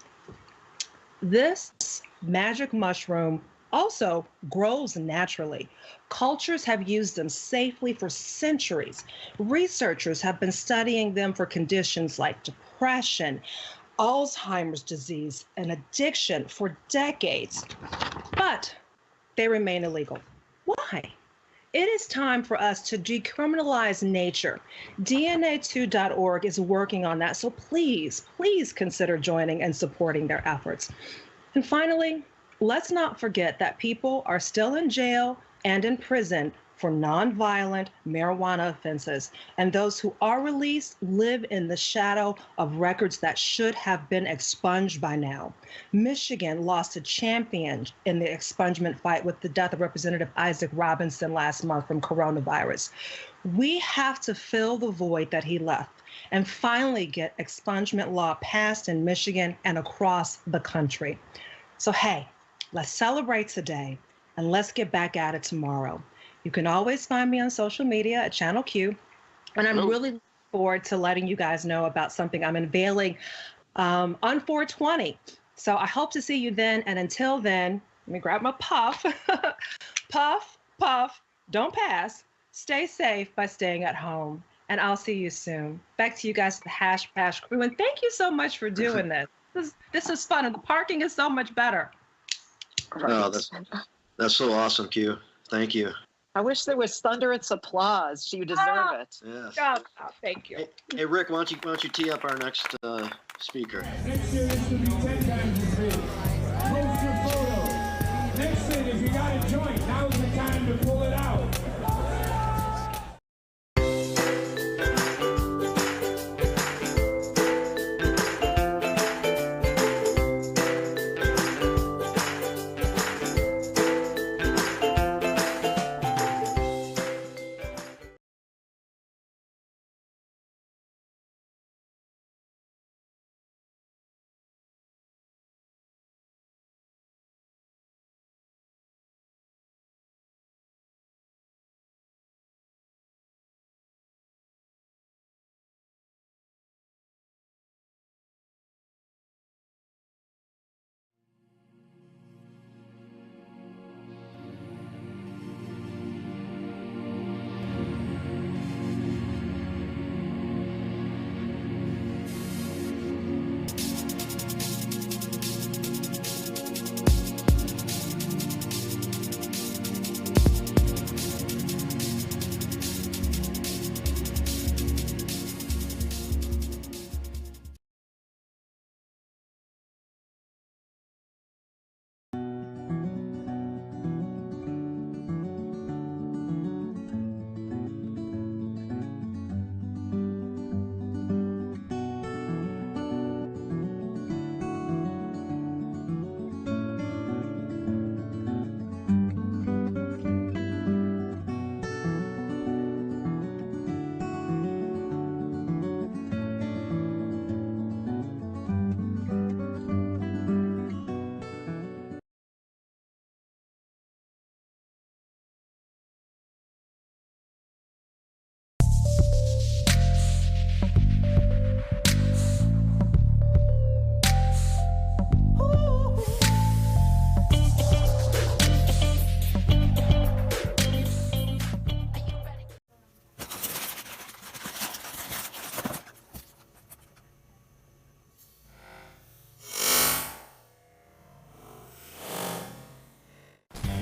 This magic mushroom also grows naturally. Cultures have used them safely for centuries. Researchers have been studying them for conditions like depression, Alzheimer's disease, and addiction for decades, but they remain illegal. Why? It is time for us to decriminalize nature. DNA2.org is working on that, so please, please consider joining and supporting their efforts. And finally, let's not forget that people are still in jail and in prison for nonviolent marijuana offenses, and those who are released live in the shadow of records that should have been expunged by now. Michigan lost a champion in the expungement fight with the death of Representative Isaac Robinson last month from coronavirus. We have to fill the void that he left and finally get expungement law passed in Michigan and across the country. So hey, let's celebrate today and let's get back at it tomorrow. You can always find me on social media at Channel Q, and I'm really looking forward to letting you guys know about something I'm unveiling on 420. So I hope to see you then, and until then, let me grab my puff. Puff, puff, don't pass. Stay safe by staying at home, and I'll see you soon. Back to you guys, the Hash Bash crew, and thank you so much for doing this. This is fun, and the parking is so much better. Oh, that's so awesome, Q. Thank you. I wish there was thunderous applause. You deserve it. Yes. Oh, thank you. Hey, Rick, why don't you tee up our next speaker? Next year, this will be 10 times as big. Post your photos. Next thing, if you got a joint, now's the time to pull it out.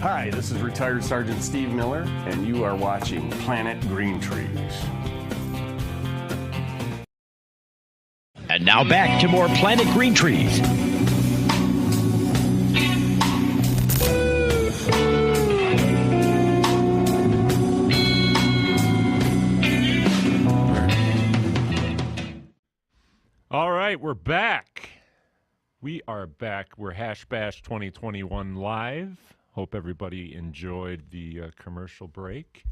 Hi, this is retired Sergeant Steve Miller, and you are watching Planet Green Trees. And now back to more Planet Green Trees. All right, we're back. We are back. We're Hash Bash 2021 live. Hope everybody enjoyed the commercial break.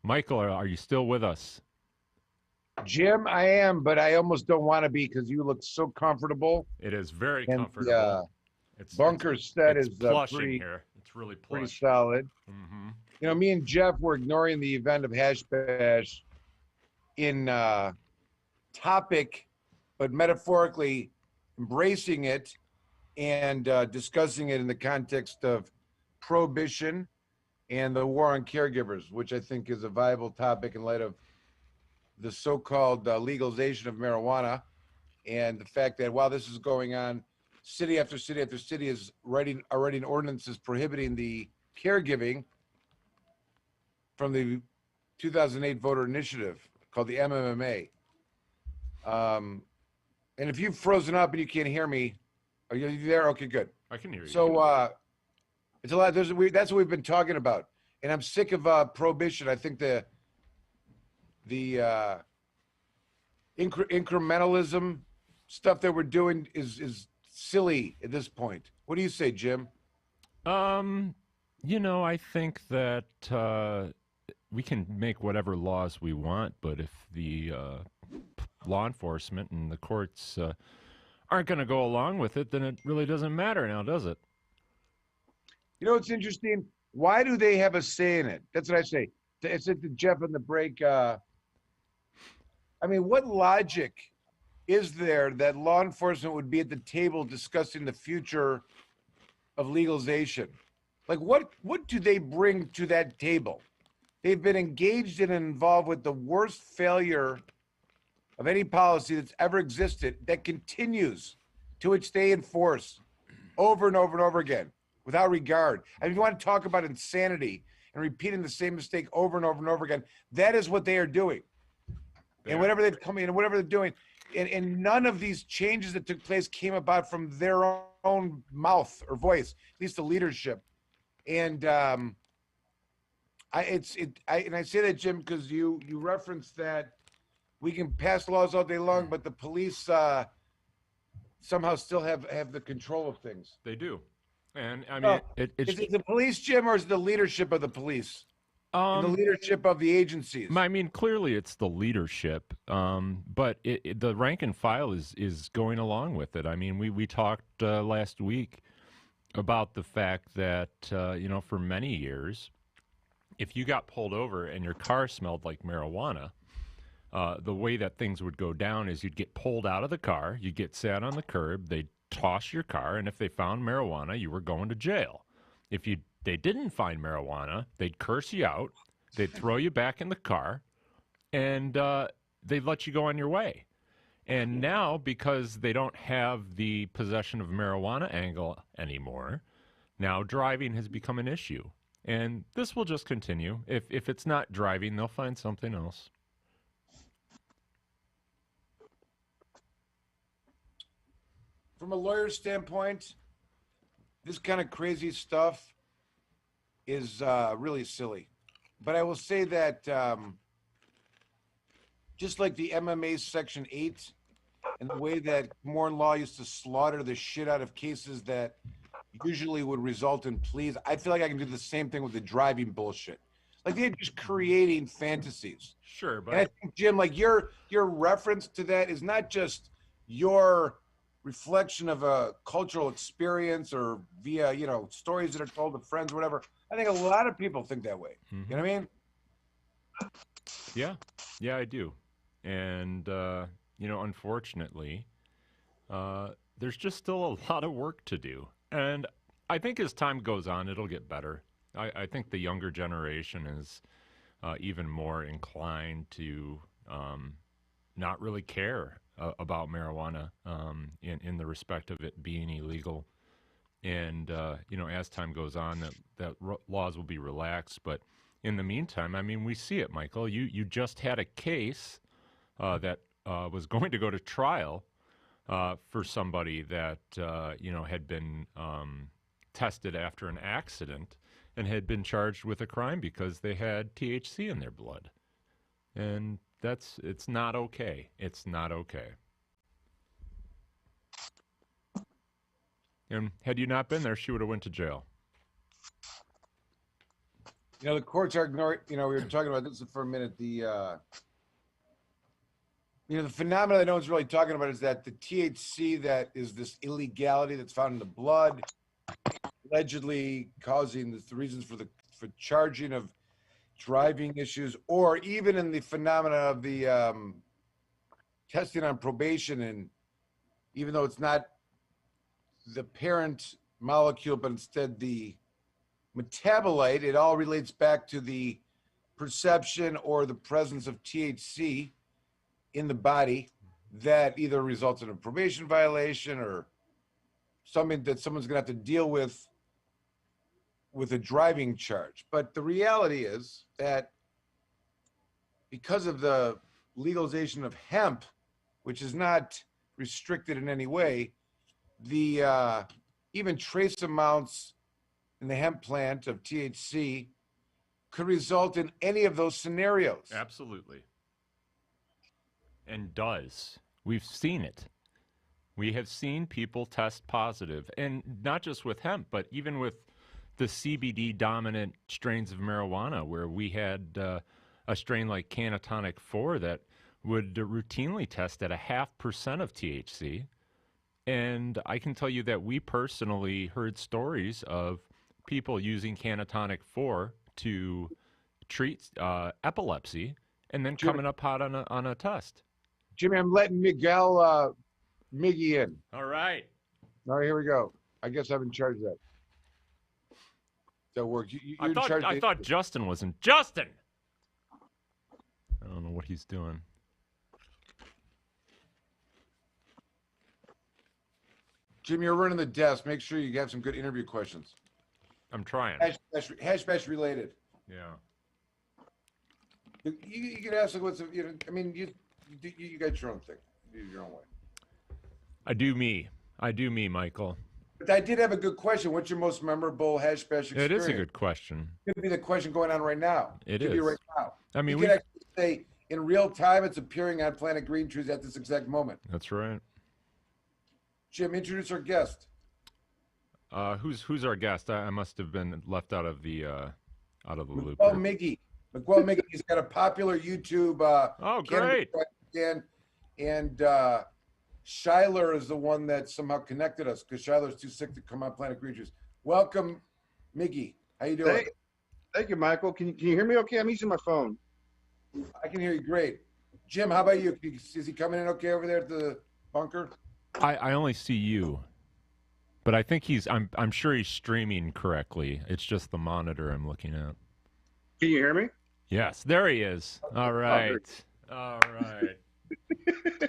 Michael, are you still with us? Jim, I am, but I almost don't want to be because you look so comfortable. It is very And comfortable. The bunker set it's is plush in pretty, here. It's really plush. pretty solid. Mm-hmm. You know, me and Jeff were ignoring the event of Hash Bash in topic, but metaphorically embracing it and discussing it in the context of prohibition and the war on caregivers, which I think is a viable topic in light of the so-called legalization of marijuana and the fact that while this is going on, city after city after city is writing ordinances prohibiting the caregiving from the 2008 voter initiative called the MMMA. And if you've frozen up and you can't hear me, are you there? Okay, good. I can hear you. So it's a lot. That's what we've been talking about, and I'm sick of prohibition. I think the incrementalism stuff that we're doing is silly at this point. What do you say, Jim? You know, I think that we can make whatever laws we want, but if the law enforcement and the courts aren't going to go along with it, then it really doesn't matter now, does it? You know what's interesting? Why do they have a say in it? That's what I say. I said to Jeff on the break, I mean, what logic is there that law enforcement would be at the table discussing the future of legalization? Like, what do they bring to that table? They've been engaged in and involved with the worst failure of any policy that's ever existed that continues, to which they enforce over and over and over again without regard. And if you want to talk about insanity and repeating the same mistake over and over and over again, that is what they are doing. And whatever they've come in and whatever they're doing, and none of these changes that took place came about from their own mouth or voice, at least the leadership. And I say that, Jim, because you referenced that we can pass laws all day long, but the police somehow still have the control of things. They do. And I mean, is it the police, Jim, or is it the leadership of the police? And the leadership of the agencies? I mean, clearly it's the leadership, but the rank and file is going along with it. I mean, we talked last week about the fact that, you know, for many years, if you got pulled over and your car smelled like marijuana, the way that things would go down is you'd get pulled out of the car, you'd get sat on the curb, they'd toss your car, and if they found marijuana, you were going to jail. If they didn't find marijuana, they'd curse you out, they'd throw you back in the car, and they'd let you go on your way. And now, because they don't have the possession of marijuana angle anymore, now driving has become an issue. And this will just continue. If it's not driving, they'll find something else. From a lawyer's standpoint, this kind of crazy stuff is really silly. But I will say that just like the MMA Section 8 and the way that Komorn Law used to slaughter the shit out of cases that usually would result in pleas, I feel like I can do the same thing with the driving bullshit. Like they're just creating fantasies. Sure, but and I think, Jim, like your reference to that is not just your reflection of a cultural experience or via, you know, stories that are told to friends or whatever. I think a lot of people think that way. Mm-hmm. You know what I mean? Yeah, I do. And, you know, unfortunately, there's just still a lot of work to do. And I think as time goes on, it'll get better. I think the younger generation is even more inclined to not really care about marijuana in the respect of it being illegal. And as time goes on, laws will be relaxed. But in the meantime, I mean, we see it, Michael. You just had a case that was going to go to trial for somebody that had been tested after an accident and had been charged with a crime because they had THC in their blood. And it's not okay. It's not okay. And had you not been there, she would have went to jail. The courts are ignoring, we were talking about this for a minute. The phenomenon that no one's really talking about is that the THC that is this illegality that's found in the blood, allegedly causing the reasons for charging of driving issues, or even in the phenomena of the testing on probation, and even though it's not the parent molecule, but instead the metabolite, it all relates back to the perception or the presence of THC in the body that either results in a probation violation or something that someone's going to have to deal with a driving charge. But the reality is that because of the legalization of hemp, which is not restricted in any way, the even trace amounts in the hemp plant of THC could result in any of those scenarios. Absolutely. And does. We've seen it. We have seen people test positive, and not just with hemp, but even with the CBD dominant strains of marijuana, where we had a strain like Cannatonic 4 that would routinely test at 0.5% of THC. And I can tell you that we personally heard stories of people using Cannatonic 4 to treat epilepsy and then coming up hot on a test. Jimmy, I'm letting Miggy in. All right. All right, here we go. I guess I'm in charge of that. That works. I thought Justin wasn't. Justin! I don't know what he's doing. Jimmy, you're running the desk. Make sure you have some good interview questions. I'm trying. Hash bash related. Yeah. You can ask like what's you got your own thing. You do your own way. I do me, Michael. But I did have a good question. What's your most memorable hash bash experience? It is a good question. It could be the question going on right now. It could is. be right now. I mean, we could actually say in real time it's appearing on Planet Green Trees at this exact moment. That's right. Jim, introduce our guest. Who's our guest? I must have been left out of the loop. Miguel Miggy. He's got a popular YouTube. Oh, great! And Schuyler is the one that somehow connected us because Schuyler's too sick to come on Planet Green Trees. Welcome, Miggy. How you doing? Thank you, Michael. Can you hear me okay? I'm using my phone. I can hear you great. Jim, how about you? Is he coming in okay over there at the bunker? I only see you, but I think I'm sure he's streaming correctly. It's just the monitor I'm looking at. Can you hear me? Yes, there he is. All right. All right.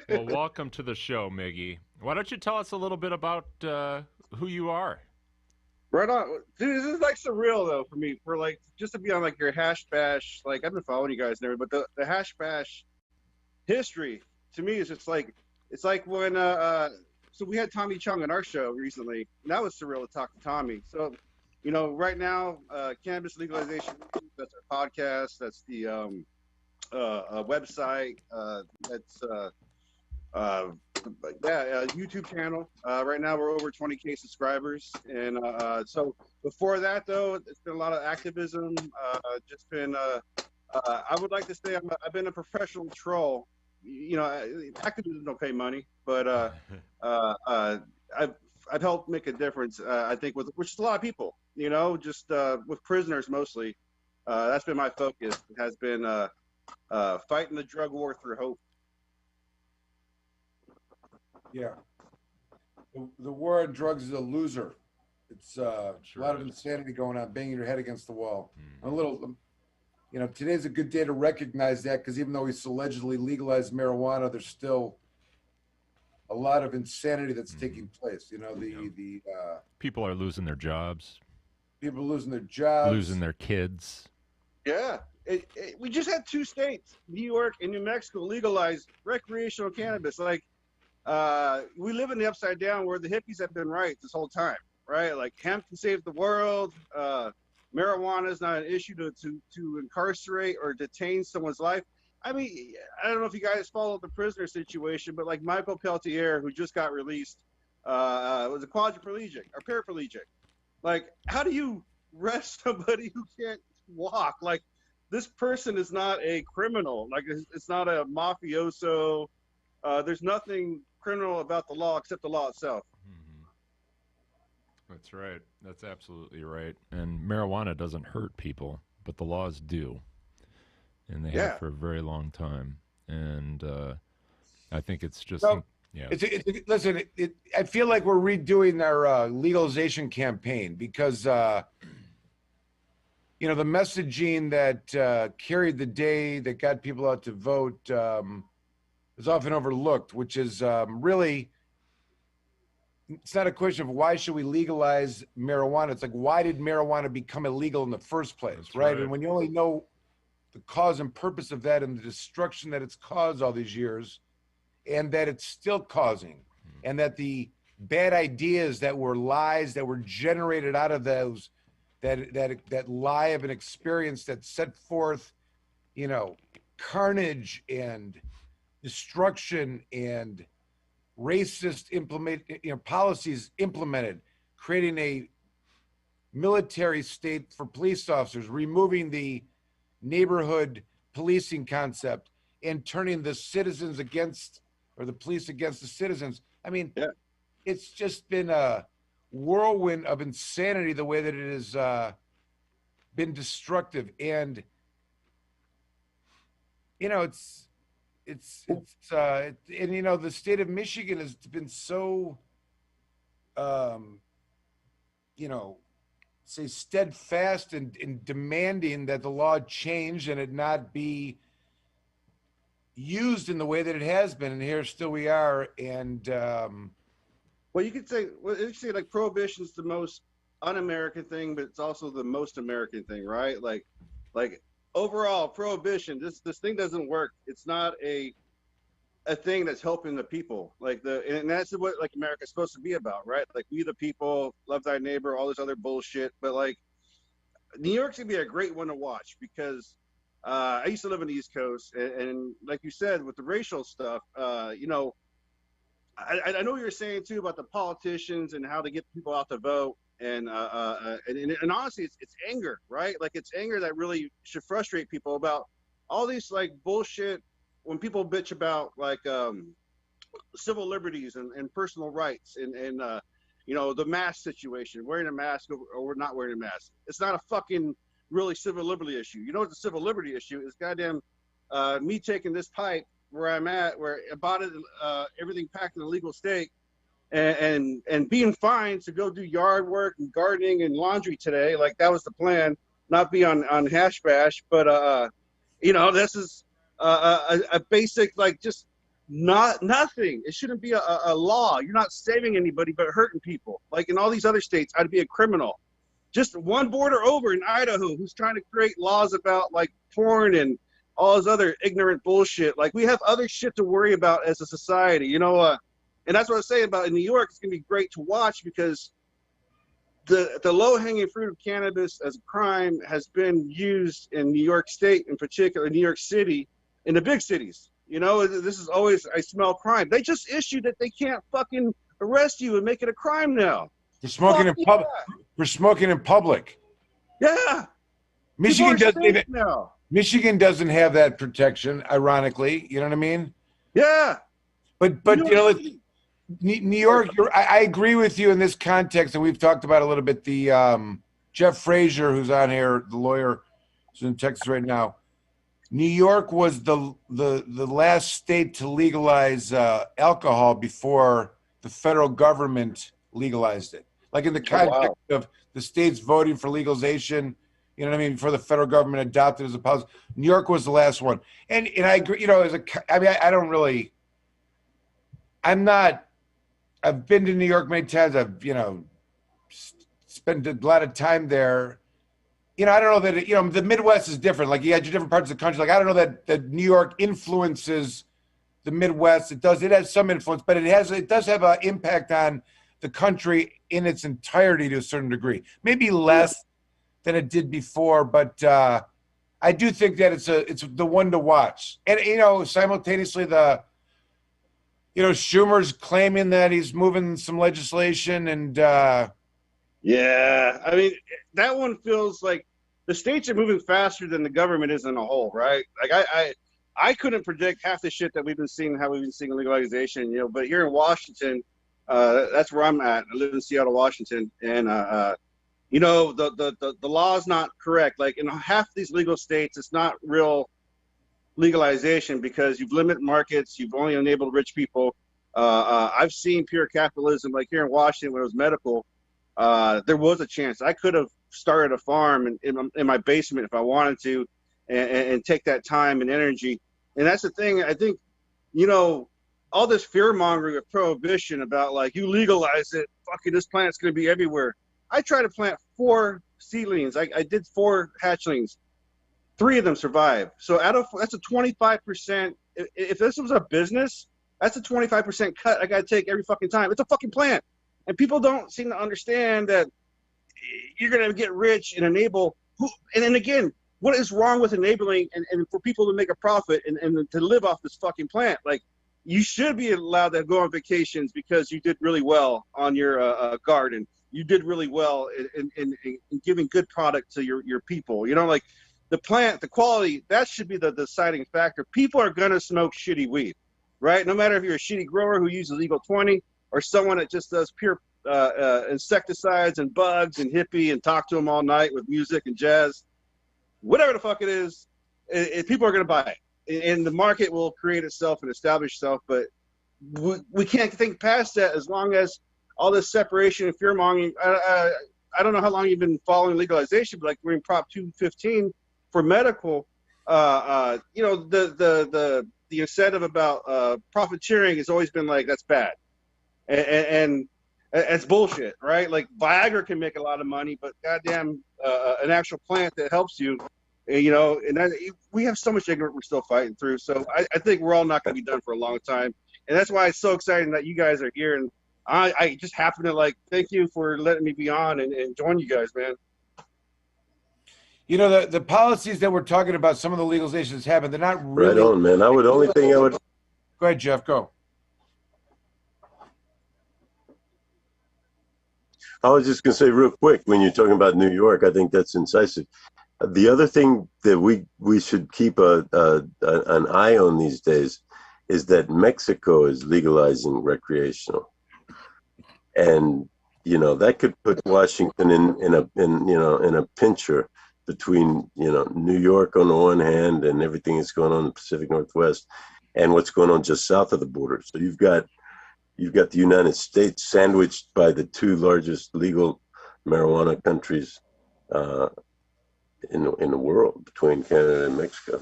Well, welcome to the show, Miggy. Why don't you tell us a little bit about who you are? Right on. Dude, this is like surreal though for me. For like just to be on like your hash bash, like I've been following you guys and everything, but the hash bash history to me is just like it's like when so we had Tommy Chung on our show recently, and that was surreal to talk to Tommy. So, right now, cannabis legalization, that's our podcast, that's the website, that's YouTube channel. Right now we're over 20K subscribers, and so before that though, it's been a lot of activism. Just been I would like to say I've been a professional troll. Activism don't pay money, but I've helped make a difference. I think with which is a lot of people. Just with prisoners mostly. That's been my focus. It has been fighting the drug war through hope. Yeah. The war on drugs is a loser. It's a lot of insanity going on, banging your head against the wall. A little, today's a good day to recognize that because even though he's allegedly legalized marijuana, there's still a lot of insanity that's taking place. You know, People are losing their jobs, People losing their jobs. losing their kids. Yeah. We just had 2 states, New York and New Mexico, legalize recreational cannabis. Like, we live in the upside down where the hippies have been right this whole time, right? Like, hemp can save the world. Marijuana is not an issue to incarcerate or detain someone's life. I mean, I don't know if you guys followed the prisoner situation, but like Michael Peltier, who just got released, was a quadriplegic or paraplegic. Like, how do you arrest somebody who can't walk? Like, this person is not a criminal. Like, it's not a mafioso. There's nothing criminal about the law except the law itself. That's right. That's absolutely right. And marijuana doesn't hurt people, but the laws do. And they have for a very long time. And I think it's just, listen, I feel like we're redoing our legalization campaign because, you know, the messaging that carried the day, that got people out to vote, is often overlooked, which is really, it's not a question of why should we legalize marijuana. It's like, why did marijuana become illegal in the first place, right? And when you only know the cause and purpose of that and the destruction that it's caused all these years, and that it's still causing, and that the bad ideas that were lies that were generated out of those, that lie of an experience that set forth, you know, carnage and destruction and racist policies implemented, creating a military state for police officers, removing the neighborhood policing concept and turning the citizens against, or the police against the citizens. I mean, it's just been a whirlwind of insanity the way that it has been destructive. And, you know, and you know, the state of Michigan has been so, you know, say steadfast in demanding that the law change and it not be used in the way that it has been. And here still we are. And well, you could say, like prohibition is the most un-American thing, but it's also the most American thing, right? Like overall prohibition, this thing doesn't work. It's not a thing that's helping the people. And that's what like America's supposed to be about, right? Like, we the people, love thy neighbor, all this other bullshit. But like, New York's gonna be a great one to watch because I used to live on the East Coast, and like you said, with the racial stuff, you know, I know what you're saying too about the politicians and how to get people out to vote. And honestly, it's anger, right? Like, it's anger that really should frustrate people about all these like bullshit. When people bitch about like civil liberties and personal rights and you know, the mask situation, wearing a mask or not wearing a mask, it's not a fucking really civil liberty issue. You know what the civil liberty issue is? Goddamn, me taking this pipe where I'm at, where I bought it, everything packed in a legal state, and being fined to go do yard work and gardening and laundry today. Like, that was the plan, not be on hash bash, but you know, this is a basic, like, just nothing. It shouldn't be a law. You're not saving anybody but hurting people. Like in all these other states, I'd be a criminal. Just one border over in Idaho, who's trying to create laws about like porn and all this other ignorant bullshit. Like, we have other shit to worry about as a society, you know. And that's what I was saying about in New York. It's gonna be great to watch because the low-hanging fruit of cannabis as a crime has been used in New York State, in particular, New York City, in the big cities. You know, this is always, I smell crime. They just issued that they can't fucking arrest you and make it a crime now. For smoking in public. For smoking in public. Yeah. Michigan doesn't have that protection, ironically. You know what I mean? Yeah. But you know, New York, I agree with you in this context, and we've talked about a little bit. The Jeff Frazier, who's on here, the lawyer, who's in Texas right now. New York was the last state to legalize alcohol before the federal government legalized it. Like in the context of the states voting for legalization, you know what I mean, before the federal government adopted it as a policy. New York was the last one. And I agree, you know, I I've been to New York many times. I've, spent a lot of time there. I don't know that, the Midwest is different. Like you got your different parts of the country. Like, I don't know that New York influences the Midwest. It has some influence, but it does have an impact on the country in its entirety to a certain degree.Maybe less than it did before, but I do think that it's the one to watch. And simultaneously Schumer's claiming that he's moving some legislation, and yeah, I mean that one feels like the states are moving faster than the government is in a whole, right? Like I couldn't predict half the shit that we've been seeing legalization, but here in Washington, that's where I'm at. I live in Seattle, Washington, and the law is not correct. Like in half these legal states, it's not real legalization because you've limited markets, you've only enabled rich people. I've seen pure capitalism, like here in Washington when it was medical. There was a chance I could have started a farm in my basement if I wanted to, and take that time and energy. And that's the thing. I think, all this fear mongering of prohibition about like you legalize it, fucking this plant's going to be everywhere. I tried to plant 4 seedlings. I did 4 hatchlings. 3 of them survived. So that's a 25%. If this was a business, that's a 25% cut I got to take every fucking time. It's a fucking plant. And people don't seem to understand that you're going to get rich and enable. And then again, what is wrong with enabling and for people to make a profit and to live off this fucking plant? Like, you should be allowed to go on vacations because you did really well on your garden. You did really well in giving good product to your people. Like the plant, the quality, that should be the deciding factor. People are going to smoke shitty weed, right? No matter if you're a shitty grower who uses legal 20 or someone that just does pure insecticides and bugs and hippie and talk to them all night with music and jazz, whatever the fuck it is, people are going to buy it. And the market will create itself and establish itself, but we can't think past that as long as all this separation and fear mongering. I don't know how long you've been following legalization, but like we're in Prop 215 for medical. The incentive about profiteering has always been like that's bad, and it's bullshit, right? Like Viagra can make a lot of money, but goddamn, an actual plant that helps you. We have so much ignorance we're still fighting through. So I think we're all not going to be done for a long time. And that's why it's so exciting that you guys are here. And I just happen to thank you for letting me be on and join you guys, man. The policies that we're talking about, some of the legalizations happen, they're not really. Right on, man. Go ahead, Jeff, go. I was just going to say real quick, when you're talking about New York, I think that's incisive. The other thing that we should keep an eye on these days is that Mexico is legalizing recreational, and that could put Washington in a pincher between New York on the one hand and everything that's going on in the Pacific Northwest, and what's going on just south of the border. So you've got the United States sandwiched by the 2 largest legal marijuana countries in the world, between Canada and Mexico.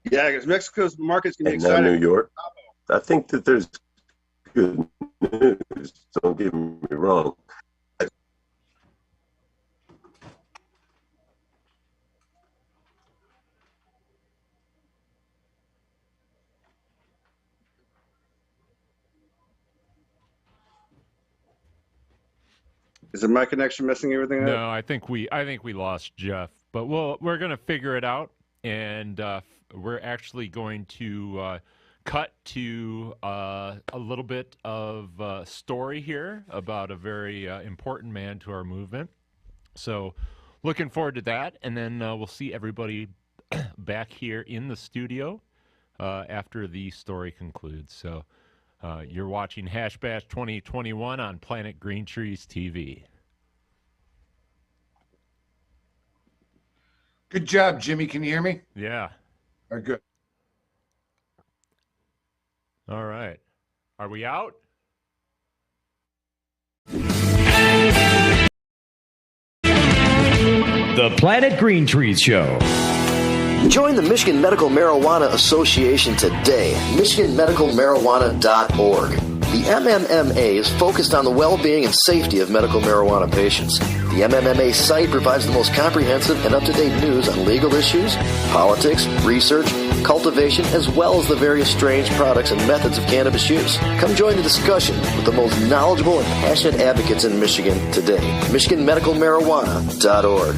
Yeah, because Mexico's market's going to be exciting. And now exciting. New York. I think that there's good news. Don't get me wrong. Is the my connection messing everything up? No, I think we lost Jeff, but we're gonna figure it out, and we're actually going to cut to a little bit of story here about a very important man to our movement. So, looking forward to that, and then we'll see everybody back here in the studio after the story concludes. So. You're watching Hash Bash 2021 on Planet Green Trees TV. Good job, Jimmy. Can you hear me? Yeah. All right, good. All right. Are we out? The Planet Green Trees Show. Join the Michigan Medical Marijuana Association today. MichiganMedicalMarijuana.org. The MMMA is focused on the well-being and safety of medical marijuana patients. The MMMA site provides the most comprehensive and up-to-date news on legal issues, politics, research, cultivation, as well as the various strange products and methods of cannabis use. Come join the discussion with the most knowledgeable and passionate advocates in Michigan today. MichiganMedicalMarijuana.org.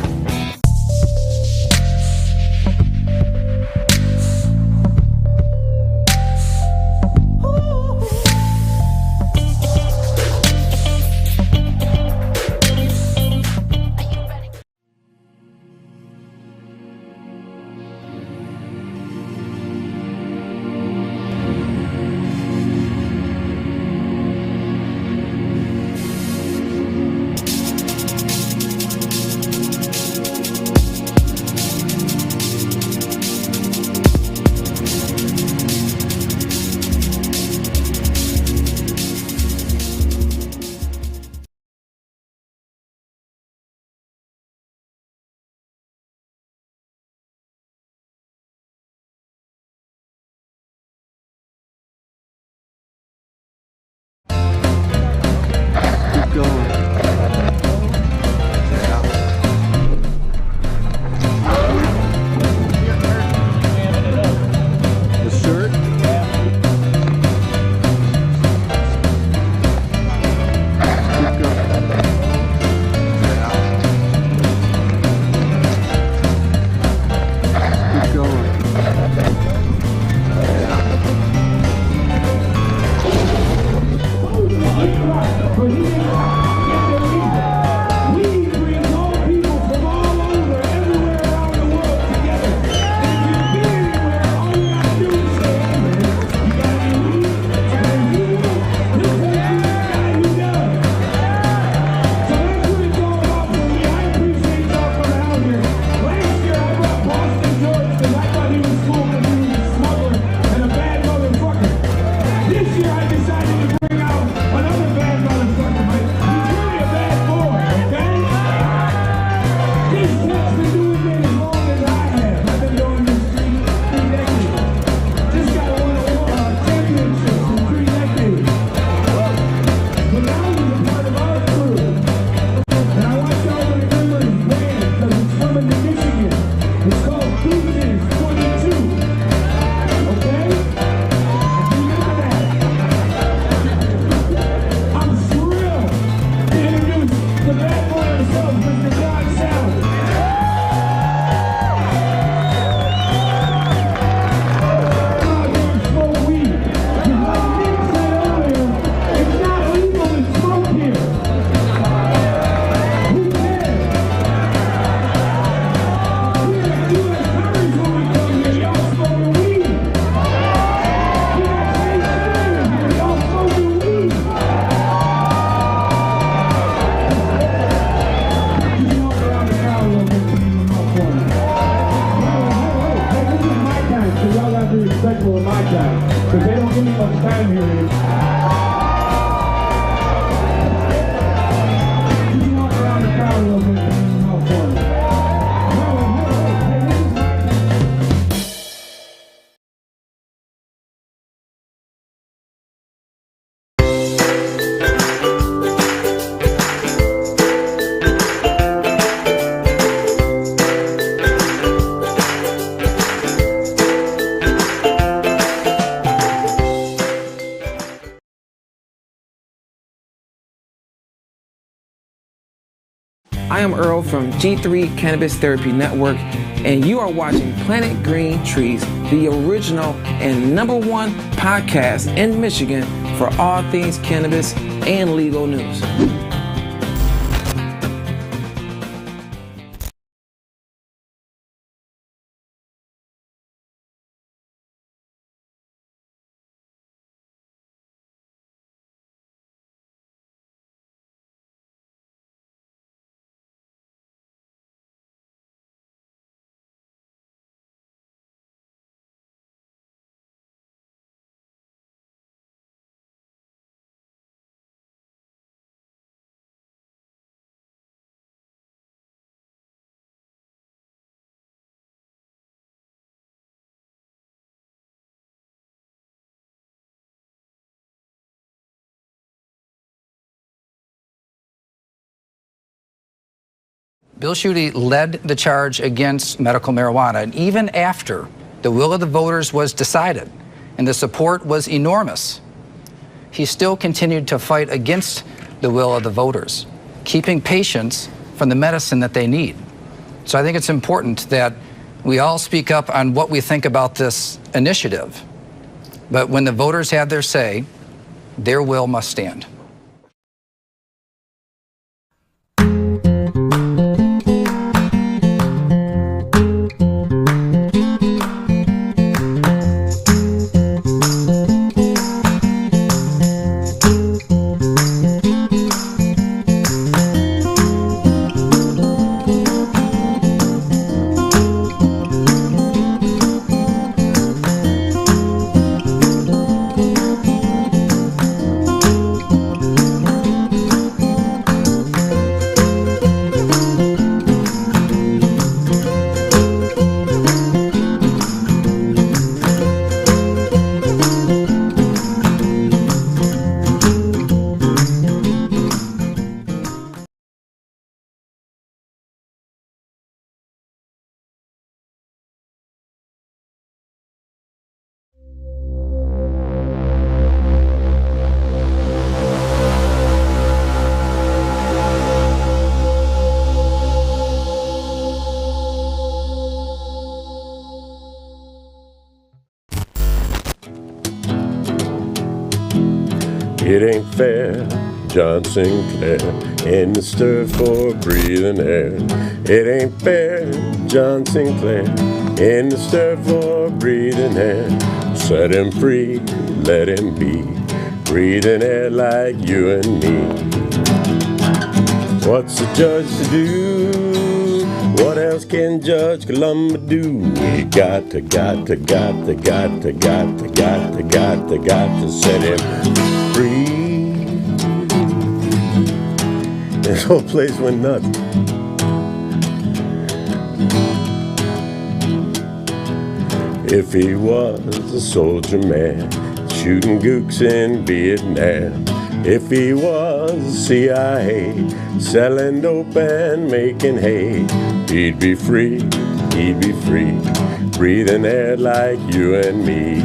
I am Earl from G3 Cannabis Therapy Network, and you are watching Planet Green Trees, the original and #1 podcast in Michigan for all things cannabis and legal news. Bill Schuette led the charge against medical marijuana, and even after the will of the voters was decided and the support was enormous, he still continued to fight against the will of the voters, keeping patients from the medicine that they need. So I think it's important that we all speak up on what we think about this initiative. But when the voters have their say, their will must stand. It ain't fair, John Sinclair, in the stir for breathing air. It ain't fair, John Sinclair, in the stir for breathing air. Set him free, let him be, breathing air like you and me. What's the judge to do? What else can Judge Columba do? We got to set him free. This whole place went nuts. If he was a soldier man, shooting gooks in Vietnam. If he was CIA, selling dope and making hay, he'd be free, breathing air like you and me.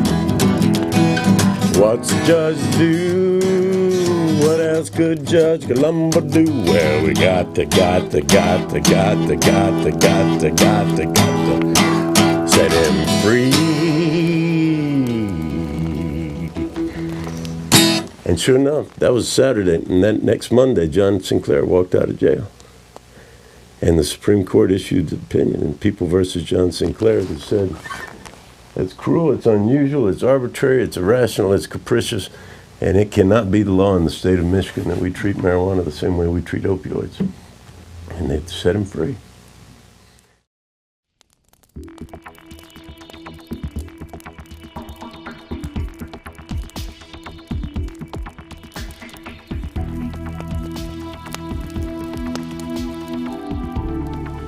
What's the judge do? What else could Judge Columba do? Well, we got to set him free. And sure enough, that was Saturday, and that next Monday, John Sinclair walked out of jail. And the Supreme Court issued an opinion in People versus John Sinclair that said, it's cruel, it's unusual, it's arbitrary, it's irrational, it's capricious, and it cannot be the law in the state of Michigan that we treat marijuana the same way we treat opioids. And they set him free.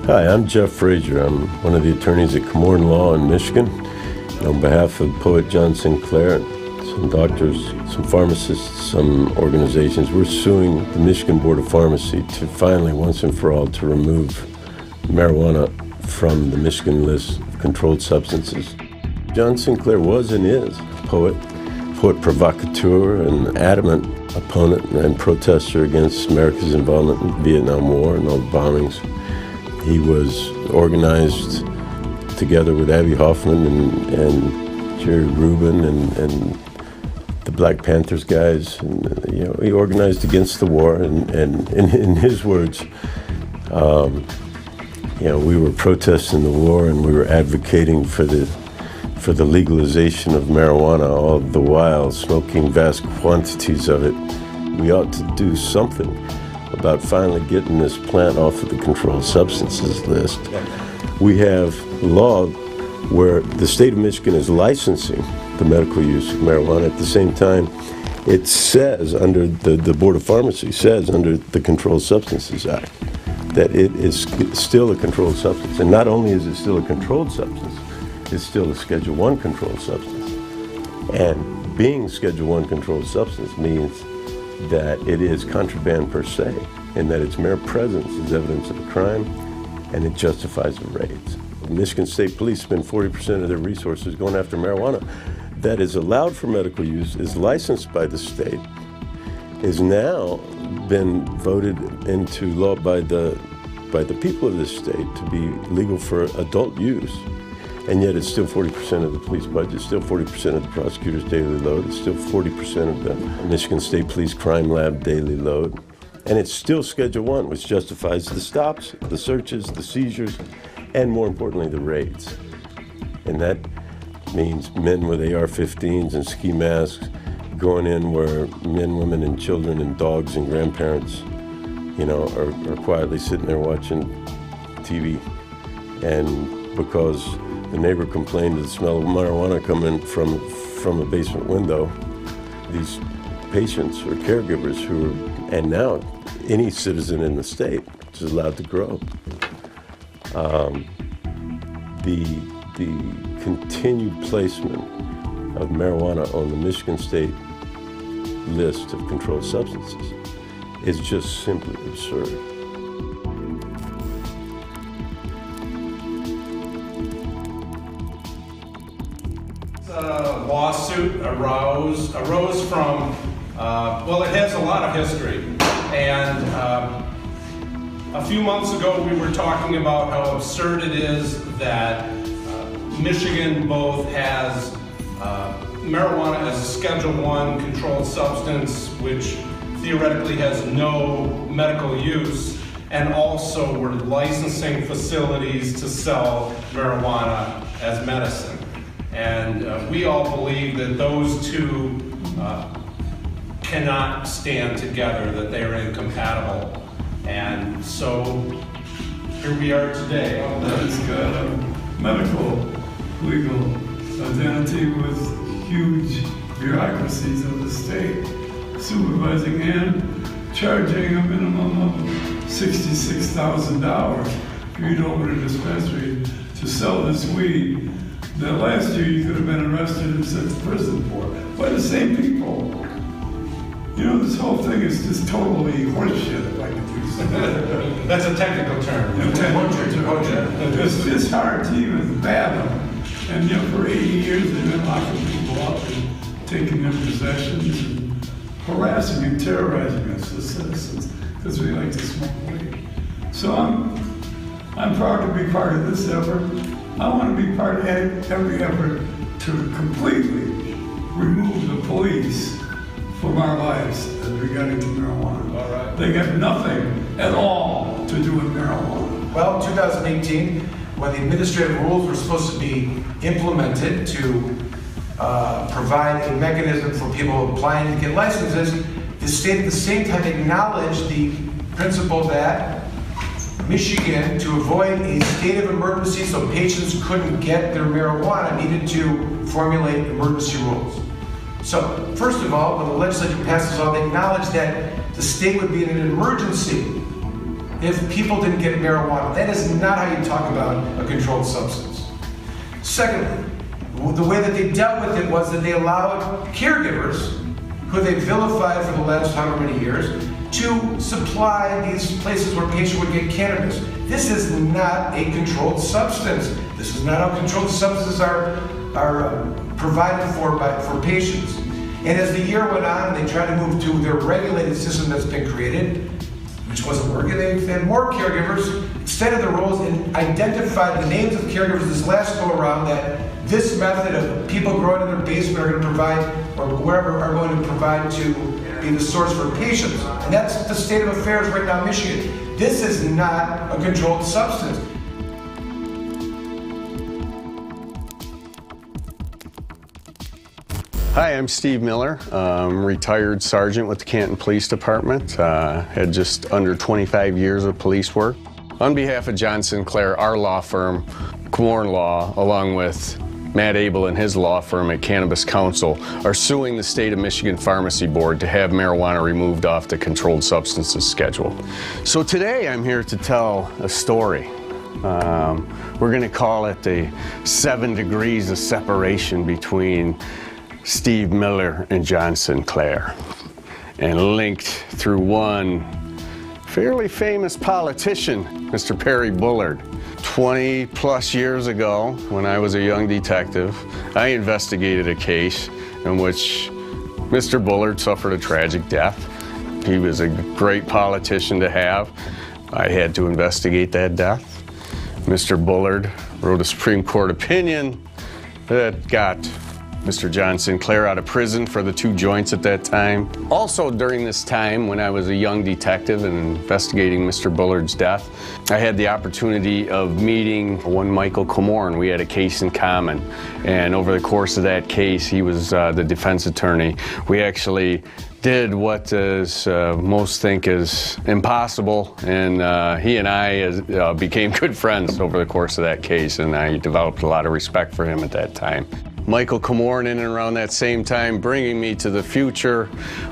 Hi, I'm Jeff Frazier. I'm one of the attorneys at Komorn Law in Michigan. And on behalf of poet John Sinclair, some doctors, some pharmacists, some organizations, we're suing the Michigan Board of Pharmacy to finally, once and for all, to remove marijuana from the Michigan list of controlled substances. John Sinclair was and is a poet provocateur, an adamant opponent and protester against America's involvement in the Vietnam War and all the bombings. He was organized together with Abby Hoffman and Jerry Rubin and the Black Panthers guys. And, he organized against the war. And in his words, we were protesting the war and we were advocating for the legalization of marijuana, all the while smoking vast quantities of it. We ought to do something about finally getting this plant off of the controlled substances list. We have law where the state of Michigan is licensing the medical use of marijuana. At the same time, it says under the Board of Pharmacy says under the Controlled Substances Act that it is still a controlled substance. And not only is it still a controlled substance, it's still a Schedule I controlled substance. And being Schedule I controlled substance means that it is contraband per se, and that its mere presence is evidence of a crime, and it justifies the raids. Michigan State Police spend 40% of their resources going after marijuana that is allowed for medical use, is licensed by the state, is now been voted into law by the people of this state to be legal for adult use. And yet it's still 40% of the police budget, still 40% of the prosecutor's daily load, it's still 40% of the Michigan State Police Crime Lab daily load. And it's still Schedule 1, which justifies the stops, the searches, the seizures, and more importantly, the raids. And that means men with AR-15s and ski masks going in where men, women, and children and dogs and grandparents, you know, are quietly sitting there watching TV. And because the neighbor complained of the smell of marijuana coming from a basement window, these patients or caregivers who are, and now any citizen in the state is allowed to grow. The continued placement of marijuana on the Michigan State list of controlled substances is just simply absurd. Lawsuit arose from, well, it has a lot of history. And a few months ago, we were talking about how absurd it is that Michigan both has marijuana as a Schedule I controlled substance, which theoretically has no medical use, and also we're licensing facilities to sell marijuana as medicine. And we all believe that those two cannot stand together, that they are incompatible. And so here we are today. It's got a medical legal identity with huge bureaucracies of the state supervising and charging a minimum of $66,000 for you to open a dispensary to sell this weed that last year you could have been arrested and sent to prison for by the same people. You know, this whole thing is just totally horseshit, if I can use that. That's a technical term. It's hard to even fathom. And you know, for 80 years they've been locking people up and taking their possessions and harassing and terrorizing us as citizens because we like to smoke weed. So I'm proud to be part of this effort. I want to be part of every effort to completely remove the police from our lives as regarding to marijuana. All right. They got nothing at all to do with marijuana. Well, in 2018, when the administrative rules were supposed to be implemented to provide a mechanism for people applying to get licenses, the state at the same time acknowledged the principle that Michigan, to avoid a state of emergency so patients couldn't get their marijuana, needed to formulate emergency rules. So, first of all, when the legislature passed this law, they acknowledged that the state would be in an emergency if people didn't get marijuana. That is not how you talk about a controlled substance. Secondly, the way that they dealt with it was that they allowed caregivers, who they vilified for the last however many years, to supply these places where patients would get cannabis. This is not a controlled substance. This is not how controlled substances are provided for patients. And as the year went on, they tried to move to their regulated system that's been created, which wasn't working. They had more caregivers, extended the rules, and identified the names of caregivers this last go around that this method of people growing in their basement are going to provide, or wherever are going to provide to be the source for patients. And that's the state of affairs right now in Michigan. This is not a controlled substance. Hi, I'm Steve Miller. I'm retired sergeant with the Canton Police Department. Had just under 25 years of police work. On behalf of John Sinclair, our law firm, Komorn Law, along with Matt Abel and his law firm at Cannabis Council, are suing the State of Michigan Pharmacy Board to have marijuana removed off the controlled substances schedule. So today I'm here to tell a story. We're going to call it the 7 degrees of separation between Steve Miller and John Sinclair, and linked through one fairly famous politician, Mr. Perry Bullard. 20 plus years ago, when I was a young detective, I investigated a case in which Mr. Bullard suffered a tragic death. He was a great politician to have. I had to investigate that death. Mr. Bullard wrote a Supreme Court opinion that got Mr. John Sinclair out of prison for the 2 joints at that time. Also during this time, when I was a young detective and investigating Mr. Bullard's death, I had the opportunity of meeting one Michael Komorn. We had a case in common, and over the course of that case, he was the defense attorney. We actually did what most think is impossible, and he and I became good friends over the course of that case, and I developed a lot of respect for him at that time. Michael Komorn, in and around that same time, bringing me to the future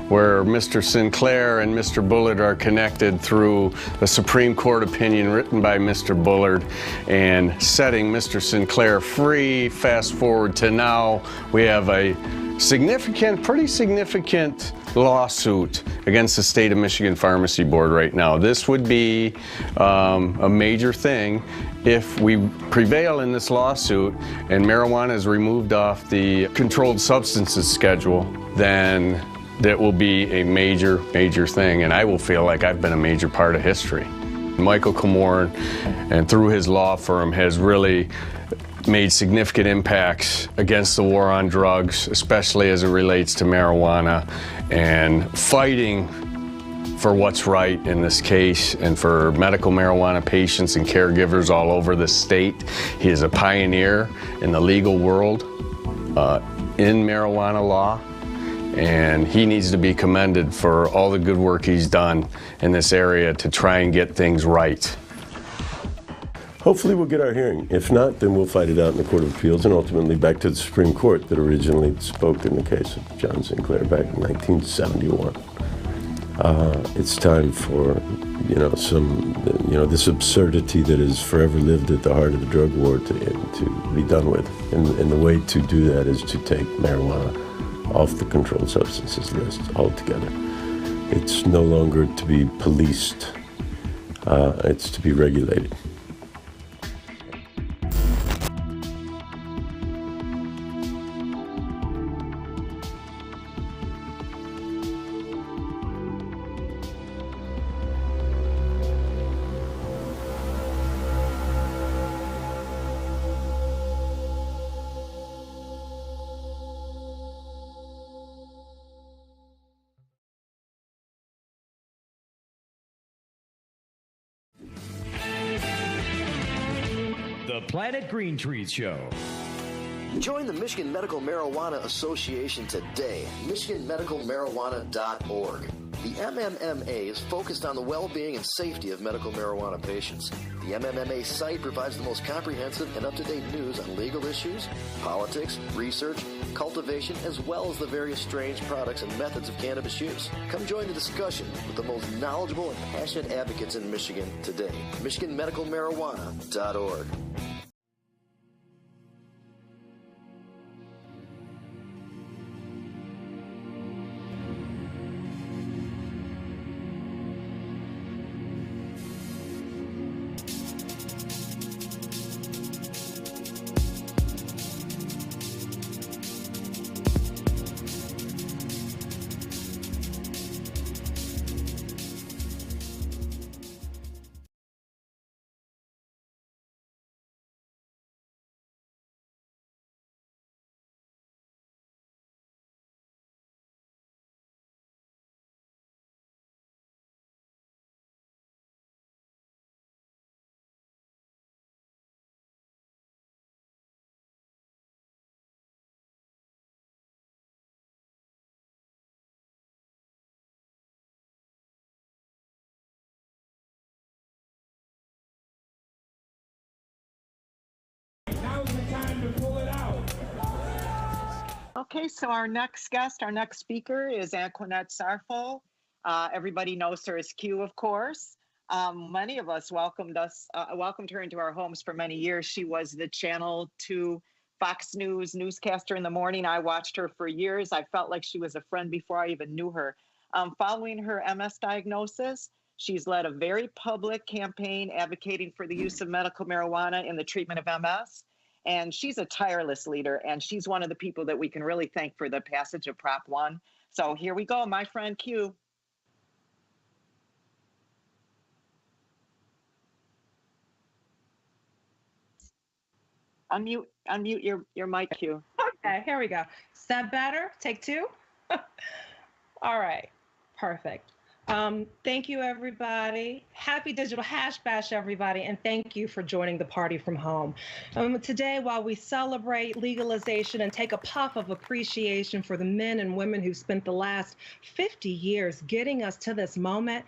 where Mr. Sinclair and Mr. Bullard are connected through a Supreme Court opinion written by Mr. Bullard and setting Mr. Sinclair free. Fast forward to now, we have a pretty significant lawsuit against the state of Michigan Pharmacy Board right now. This would be a major thing. If we prevail in this lawsuit and marijuana is removed off the controlled substances schedule, then that will be a major, major thing, and I will feel like I've been a major part of history. Michael Komorn, and through his law firm, has really made significant impacts against the war on drugs, especially as it relates to marijuana, and fighting for what's right in this case and for medical marijuana patients and caregivers all over the state. He is a pioneer in the legal world in marijuana law, and he needs to be commended for all the good work he's done in this area to try and get things right. Hopefully we'll get our hearing. If not, then we'll fight it out in the Court of Appeals and ultimately back to the Supreme Court that originally spoke in the case of John Sinclair back in 1971. It's time for, this absurdity that has forever lived at the heart of the drug war to be done with. And the way to do that is to take marijuana off the controlled substances list altogether. It's no longer to be policed. It's to be regulated. The Planet Green Trees Show. Join the Michigan Medical Marijuana Association today, michiganmedicalmarijuana.org. The MMMA is focused on the well-being and safety of medical marijuana patients. The MMMA site provides the most comprehensive and up-to-date news on legal issues, politics, research, cultivation, as well as the various strange products and methods of cannabis use. Come join the discussion with the most knowledgeable and passionate advocates in Michigan today, michiganmedicalmarijuana.org. Okay, so our next guest, our next speaker is Anquinette Sarfo. Everybody knows her as Q, of course. Many of us welcomed her into our homes for many years. She was the Channel 2 Fox News newscaster in the morning. I watched her for years. I felt like she was a friend before I even knew her. Following her MS diagnosis, She's led a very public campaign advocating for the use of medical marijuana in the treatment of MS. And she's a tireless leader, and she's one of the people that we can really thank for the passage of Prop 1. So here we go, my friend Q. Unmute your mic, Q. Okay, here we go. Is that better? Take two? All right, perfect. Thank you, everybody. Happy Digital Hash Bash, everybody, and thank you for joining the party from home. Today, while we celebrate legalization and take a puff of appreciation for the men and women who spent the last 50 years getting us to this moment,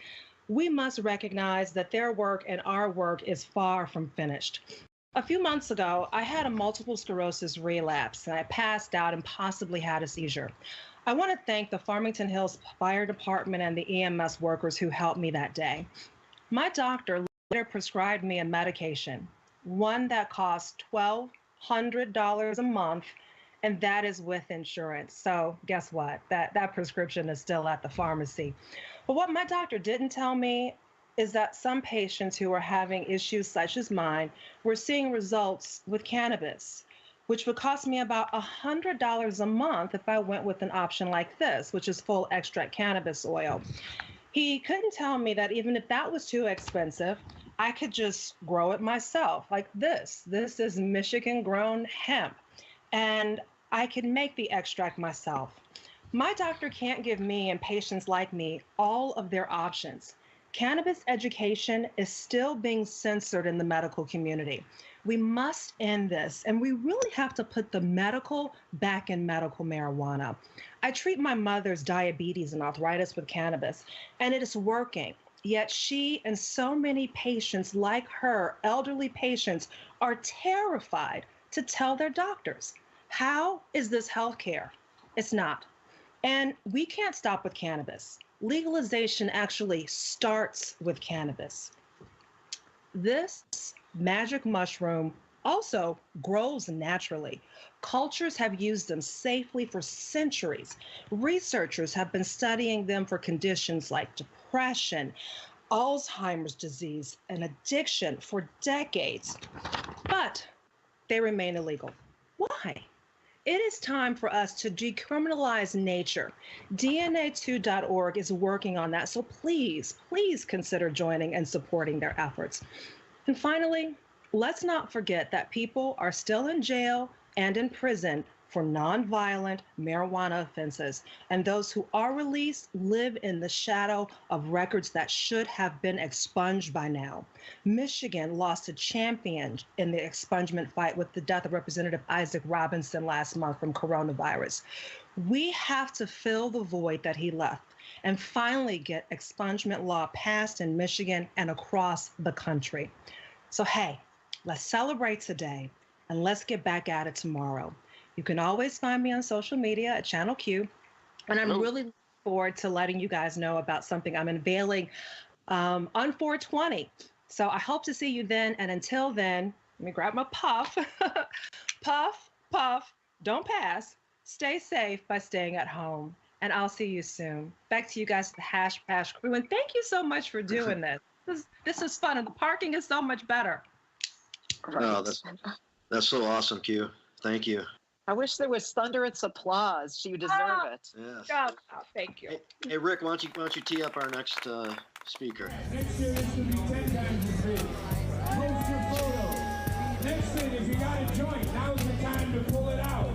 we must recognize that their work and our work is far from finished. A few months ago, I had a multiple sclerosis relapse, and I passed out and possibly had a seizure. I want to thank the Farmington Hills Fire Department and the EMS workers who helped me that day. My doctor later prescribed me a medication, one that costs $1,200 a month, and that is with insurance. So guess what? That prescription is still at the pharmacy. But what my doctor didn't tell me is that some patients who are having issues such as mine were seeing results with cannabis, which would cost me about $100 a month if I went with an option like this, which is full extract cannabis oil. He couldn't tell me that even if that was too expensive, I could just grow it myself like this. This is Michigan grown hemp, and I can make the extract myself. My doctor can't give me and patients like me all of their options. Cannabis education is still being censored in the medical community. We must end this, and we really have to put the medical back in medical marijuana. I treat my mother's diabetes and arthritis with cannabis, and it is working. Yet she and so many patients like her, elderly patients, are terrified to tell their doctors. How is this healthcare? It's not. And we can't stop with cannabis. Legalization actually starts with cannabis. This magic mushroom also grows naturally. Cultures have used them safely for centuries. Researchers have been studying them for conditions like depression, Alzheimer's disease, and addiction for decades. But they remain illegal. Why? It is time for us to decriminalize nature. DNA2.org is working on that, so please, please consider joining and supporting their efforts. And finally, let's not forget that people are still in jail and in prison for nonviolent marijuana offenses, and those who are released live in the shadow of records that should have been expunged by now. Michigan lost a champion in the expungement fight with the death of Representative Isaac Robinson last month from coronavirus. We have to fill the void that he left and finally get expungement law passed in Michigan and across the country. So hey, let's celebrate today and let's get back at it tomorrow. You can always find me on social media at Channel Q, and I'm really looking forward to letting you guys know about something I'm unveiling on 420. So I hope to see you then, and until then, let me grab my puff. Puff, puff, don't pass. Stay safe by staying at home, and I'll see you soon. Back to you guys, the Hash Bash crew, and thank you so much for doing this. This is fun, and the parking is so much better. No, that's so awesome, Q. Thank you. I wish there was thunderous applause. You deserve it. Yes. Oh, thank you. Hey, Rick, why don't you tee up our next speaker? Next year, this will be 10 times as big. Post your photo. Next thing, if you got a joint, now's the time to pull it out.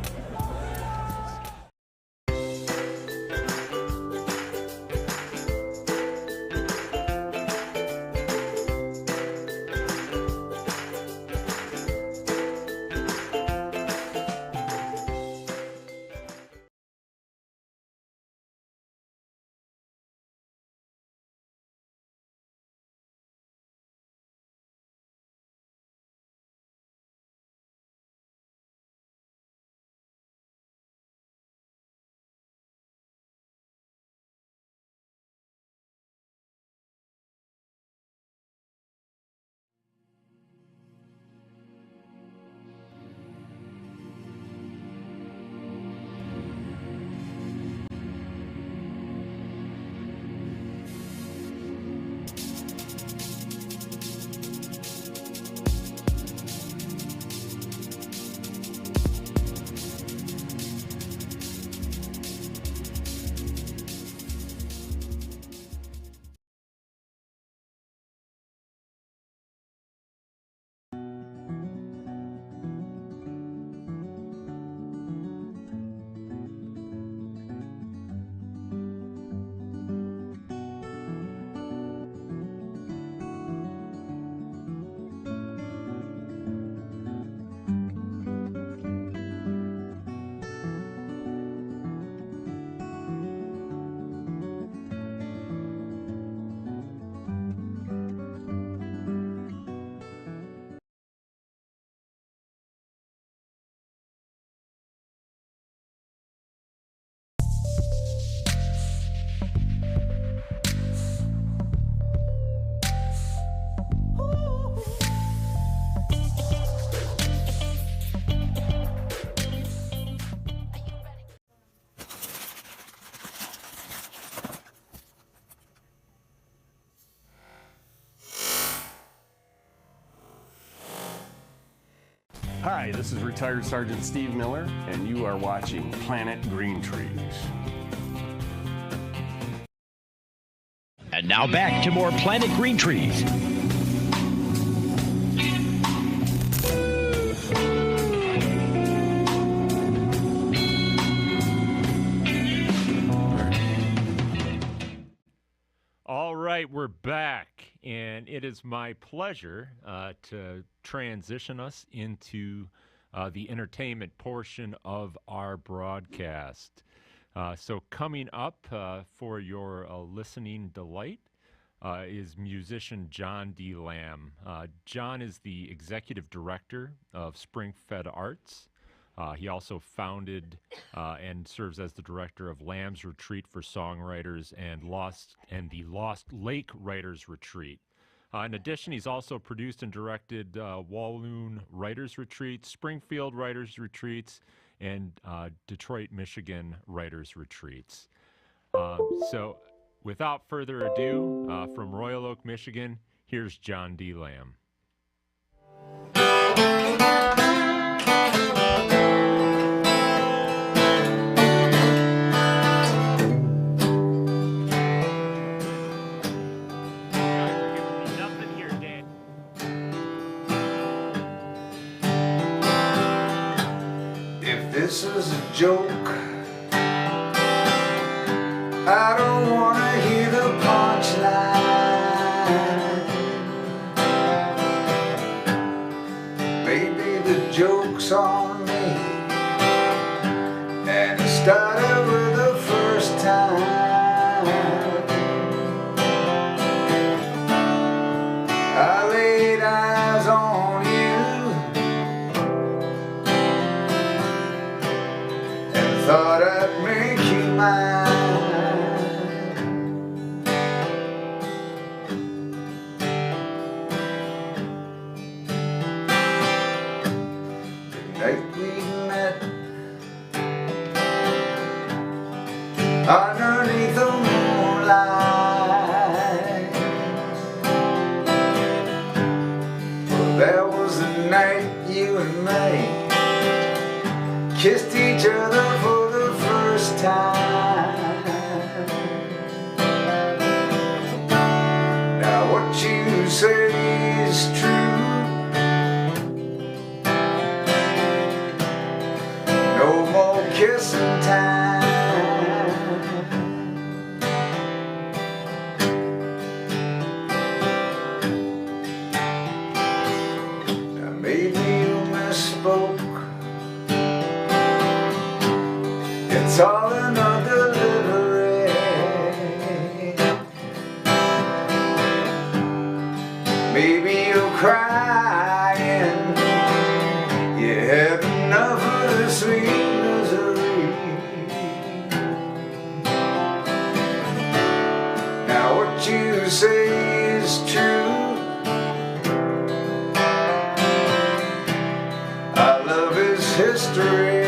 Hi, this is retired Sergeant Steve Miller, and you are watching Planet Green Trees. And now back to more Planet Green Trees. All right, we're back, and it is my pleasure to transition us into the entertainment portion of our broadcast. So coming up for your listening delight is musician John D. Lamb. John is the executive director of Spring-Fed Arts. He also founded and serves as the director of Lamb's Retreat for Songwriters and the Lost Lake Writers Retreat. In addition, he's also produced and directed Walloon Writers Retreats, Springfield Writers Retreats, and Detroit, Michigan Writers Retreats. So without further ado, from Royal Oak, Michigan, here's John D. Lamb. This is a joke. I don't want to hear the punchline. Maybe the joke's on me, and it started with the first time I laid eyes on you. Thought I'd make you mine. The night we met underneath the moonlight, well, that was the night you and me kissed each other for the first time. Now what you say is true. No more kissing time. Now maybe you misspoke. It's all in a delivery. Maybe you're crying. You had enough of the sweet misery. Now what you say is true. Our love is history.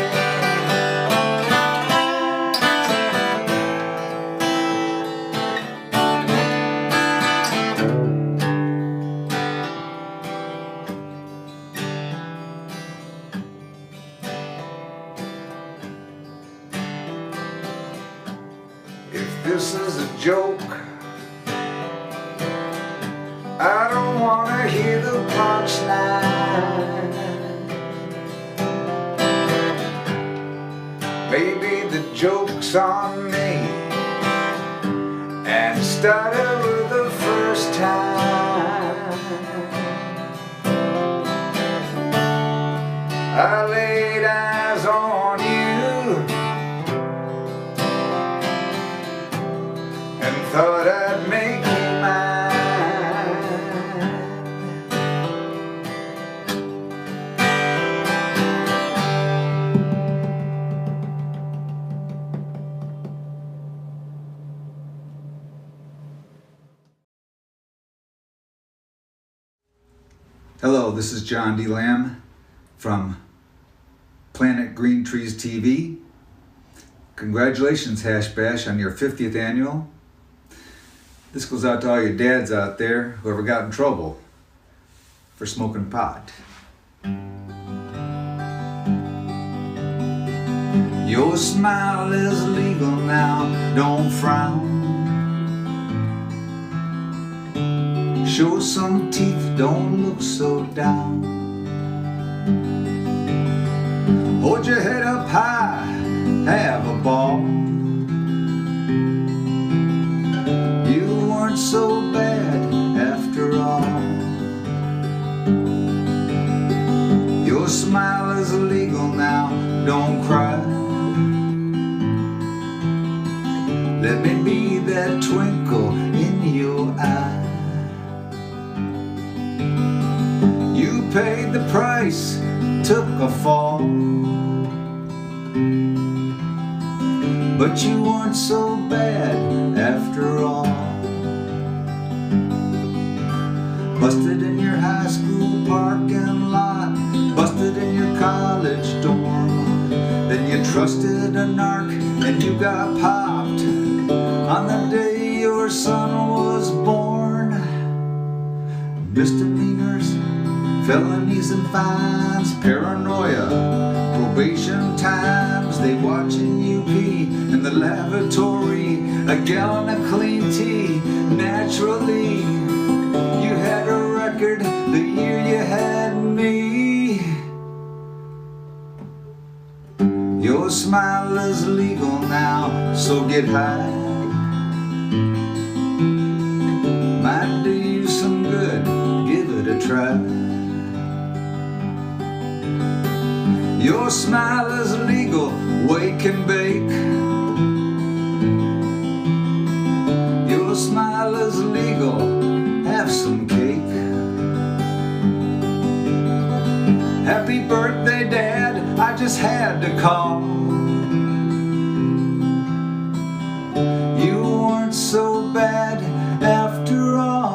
This is a joke. I don't want to hear the punchline. Maybe the joke's on me, and it started with the first time I laid eyes on you. Thought I'd make you mine. Hello, this is John D. Lamb from Planet Green Trees TV. Congratulations, Hash Bash, on your 50th annual. This goes out to all your dads out there who ever got in trouble for smoking pot. Your smile is legal now, don't frown. Show some teeth, don't look so down. Hold your head up high, have a ball. You weren't so bad after all. Your smile is illegal now, don't cry. Let me be that twinkle in your eye. You paid the price, took a fall, but you weren't so bad after all. Busted in your high school parking lot, busted in your college dorm. Then you trusted a narc and you got popped on the day your son was born. Misdemeanors, felonies and fines, paranoia, probation times. They watching you pee in the lavatory, a gallon of clean tea. Naturally, you had a record the year you had me. Your smile is legal now, so get high. Might do you some good, give it a try. Your smile is legal, wake and bake. Your smile is legal, have some cake. Happy birthday, Dad, I just had to call. You weren't so bad after all.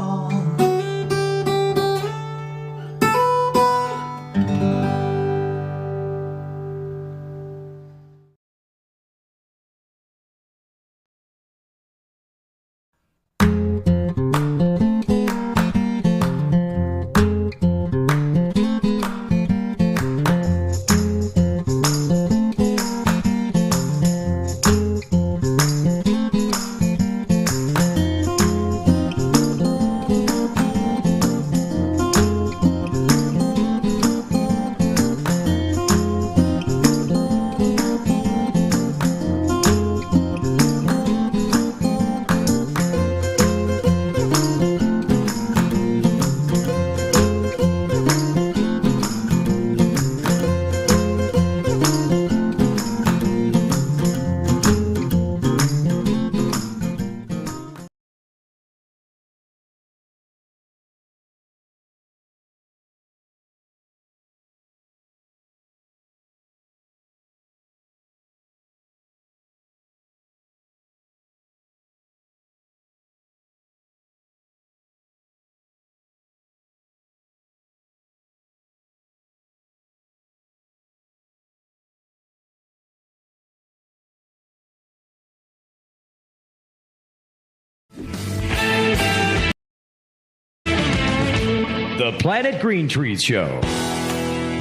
The Planet Green Trees Show.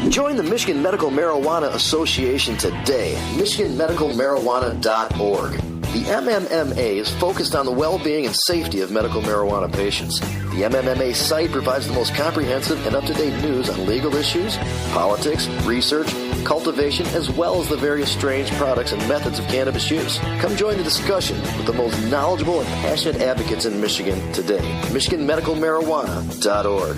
Join the Michigan Medical Marijuana Association today. MichiganMedicalMarijuana.org. The MMMA is focused on the well-being and safety of medical marijuana patients. The MMMA site provides the most comprehensive and up-to-date news on legal issues, politics, research, cultivation, as well as the various strange products and methods of cannabis use. Come join the discussion with the most knowledgeable and passionate advocates in Michigan today. MichiganMedicalMarijuana.org.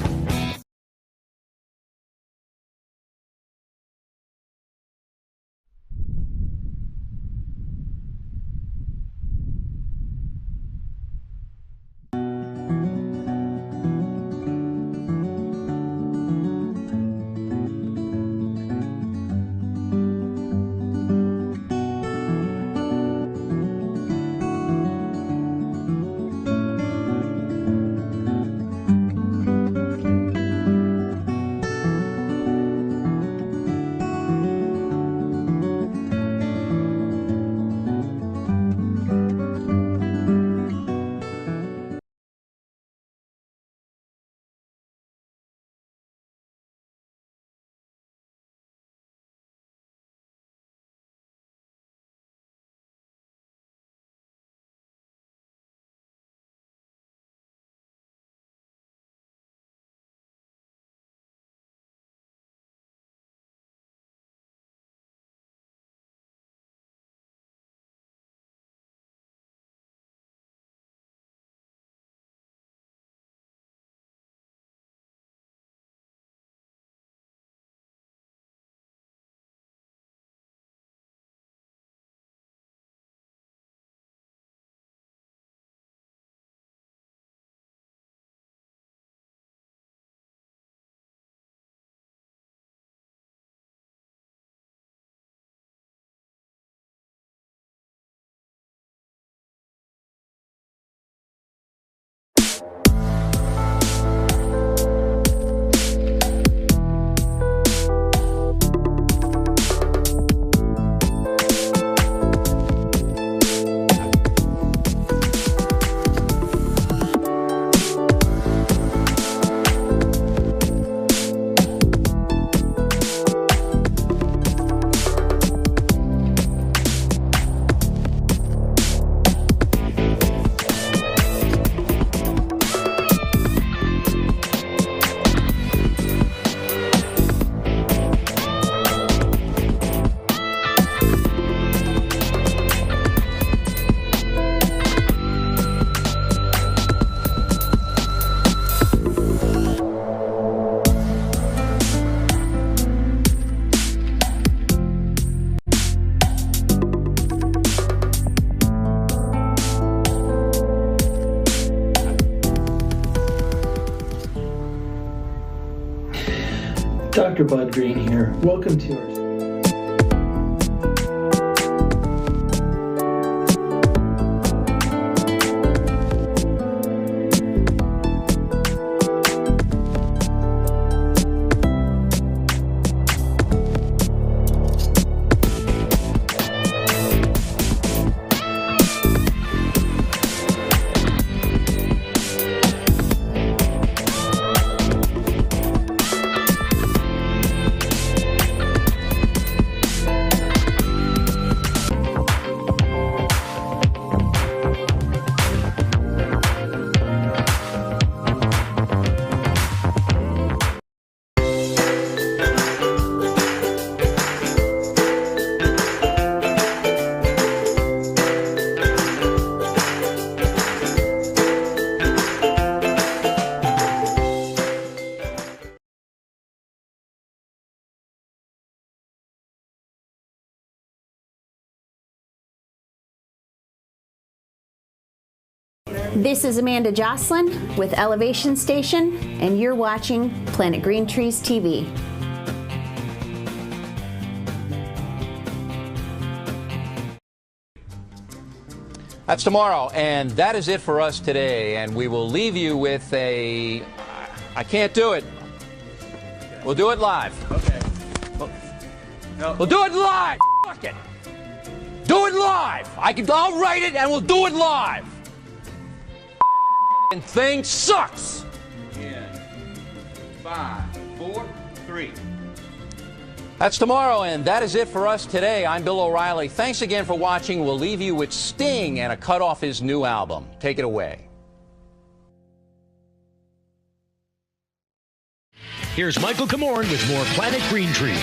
Dr. Bud Green here. Welcome to our This is Amanda Joslyn with Elevation Station, and you're watching Planet Green Trees TV. That's tomorrow, and that is it for us today. And we will leave you with a... I can't do it. We'll do it live. Okay. We'll do it live. Fuck it. Do it live. I'll write it, and we'll do it live. And thing sucks. In 5, 4, 3. That's tomorrow, and that is it for us today. I'm Bill O'Reilly. Thanks again for watching. We'll leave you with Sting and a cut off his new album. Take it away. Here's Michael Komorn with more Planet Green Trees.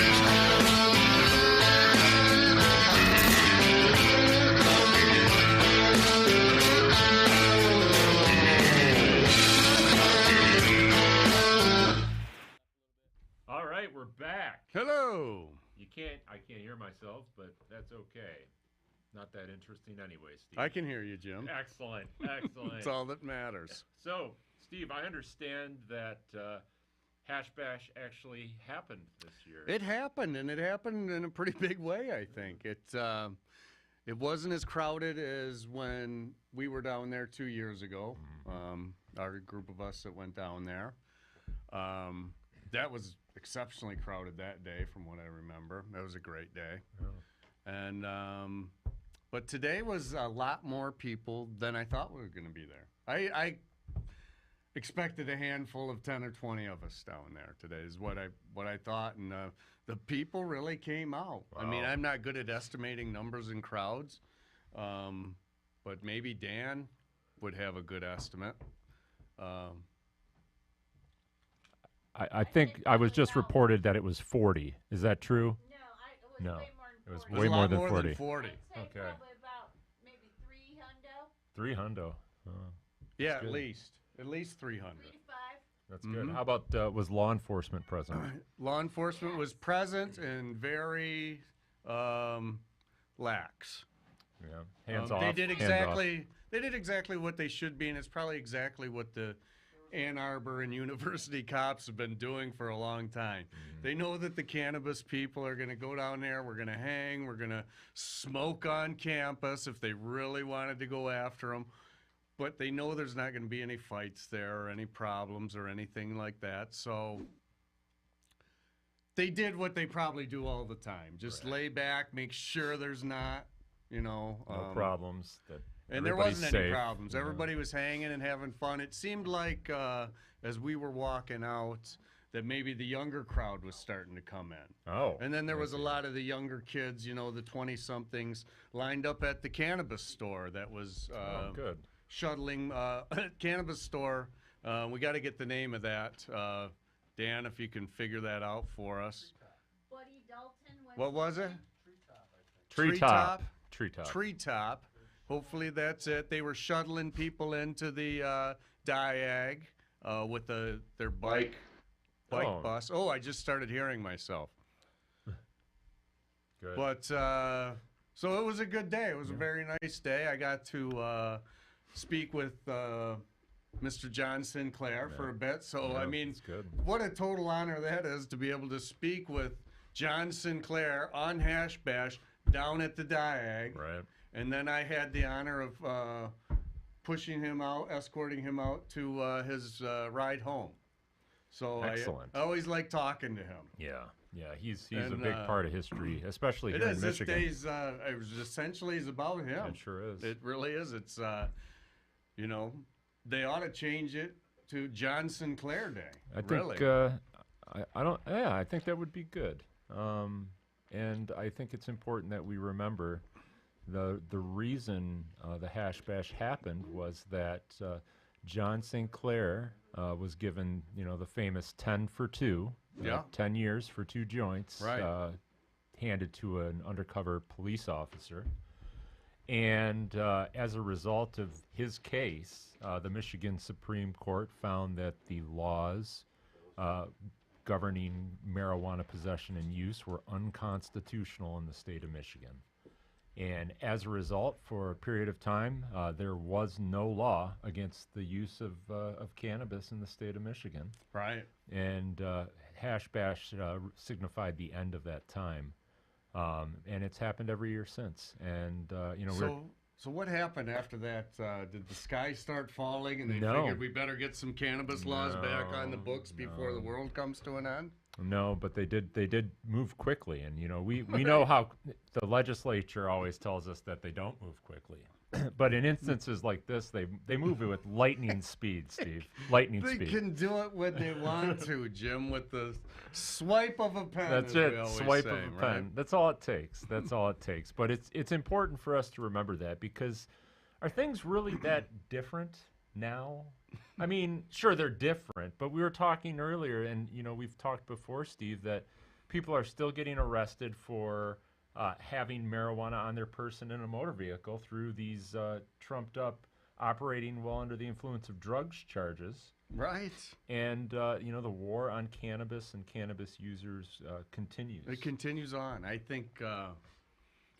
All right, we're back. Hello. I can't hear myself, but that's okay. Not that interesting anyway, Steve. I can hear you, Jim. Excellent, excellent. That's all that matters. So, Steve, I understand that Hash Bash actually happened this year. It happened, and it happened in a pretty big way, I think. It wasn't as crowded as when we were down there 2 years ago, our group of us that went down there. That was exceptionally crowded that day, from what I remember. That was a great day. Oh. And but today was a lot more people than I thought were going to be there. I expected a handful of 10 or 20 of us down there today is what I thought, and the people really came out. Wow. I mean, I'm not good at estimating numbers in crowds, but maybe Dan would have a good estimate. I think I was just reported that it was 40. Is that true? No, it was way more than 40. Than 40. I'd say Okay. probably about maybe 300. 300. Yeah, good. at least 300. 3 to 5. That's good. How about was law enforcement present? Law enforcement was present and very lax. Yeah, hands off. They did exactly what they should be, and it's probably exactly what the Ann Arbor and university cops have been doing for a long time. They know that the cannabis people are going to go down there. We're going to hang. We're going to smoke on campus if they really wanted to go after them. But they know there's not going to be any fights there or any problems or anything like that. So they did what they probably do all the time. Just lay back, make sure there's not, no problems. And there wasn't any problems. Everybody was hanging and having fun. It seemed like as we were walking out that maybe the younger crowd was starting to come in. Oh. And then there was a lot of the younger kids, the 20-somethings, lined up at the cannabis store that was good. Shuttling cannabis store. We got to get the name of that. Dan, if you can figure that out for us. Buddy Dalton. What was it? Treetop. Treetop. Hopefully that's it. They were shuttling people into the Diag with their bike bus. Oh, I just started hearing myself. Good. But so it was a good day. It was a very nice day. I got to speak with Mr. John Sinclair for a bit. So, Yeah, I mean, that's good. what a total honor that is to be able to speak with John Sinclair on Hash Bash down at the Diag. Right. And then I had the honor of pushing him out, escorting him out to his ride home. So Excellent. I always like talking to him. Yeah, he's a big part of history, especially it here is. in Michigan. This day's it was essentially is about him. It sure is. It really is. It's you know, they ought to change it to John Sinclair Day. I think really. I don't. Yeah, I think that would be good. And I think it's important that we remember the reason the Hash Bash happened was that John Sinclair was given, the famous 10 for 2, 10 years for 2 joints, right. Handed to an undercover police officer. And as a result of his case, the Michigan Supreme Court found that the laws governing marijuana possession and use were unconstitutional in the state of Michigan. And as a result, for a period of time, there was no law against the use of cannabis in the state of Michigan. Right. And Hash Bash signified the end of that time. And it's happened every year since. And, So what happened after that? Did the sky start falling and they No. figured we better get some cannabis laws back on the books before the world comes to an end? No, but they did move quickly, and we know how the legislature always tells us that they don't move quickly, but in instances like this, they move it with lightning speed, Steve. Lightning They speed. can do it when they want to, Jim, with the swipe of a pen. That's as it. we always Swipe say, of a right? pen. That's all it takes. That's all it takes. But it's important for us to remember that, because are things really that different now? I mean, sure, they're different, but we were talking earlier, and we've talked before, Steve, that people are still getting arrested for having marijuana on their person in a motor vehicle through these trumped up operating while under the influence of drugs charges. Right. And the war on cannabis and cannabis users continues. It continues on. I think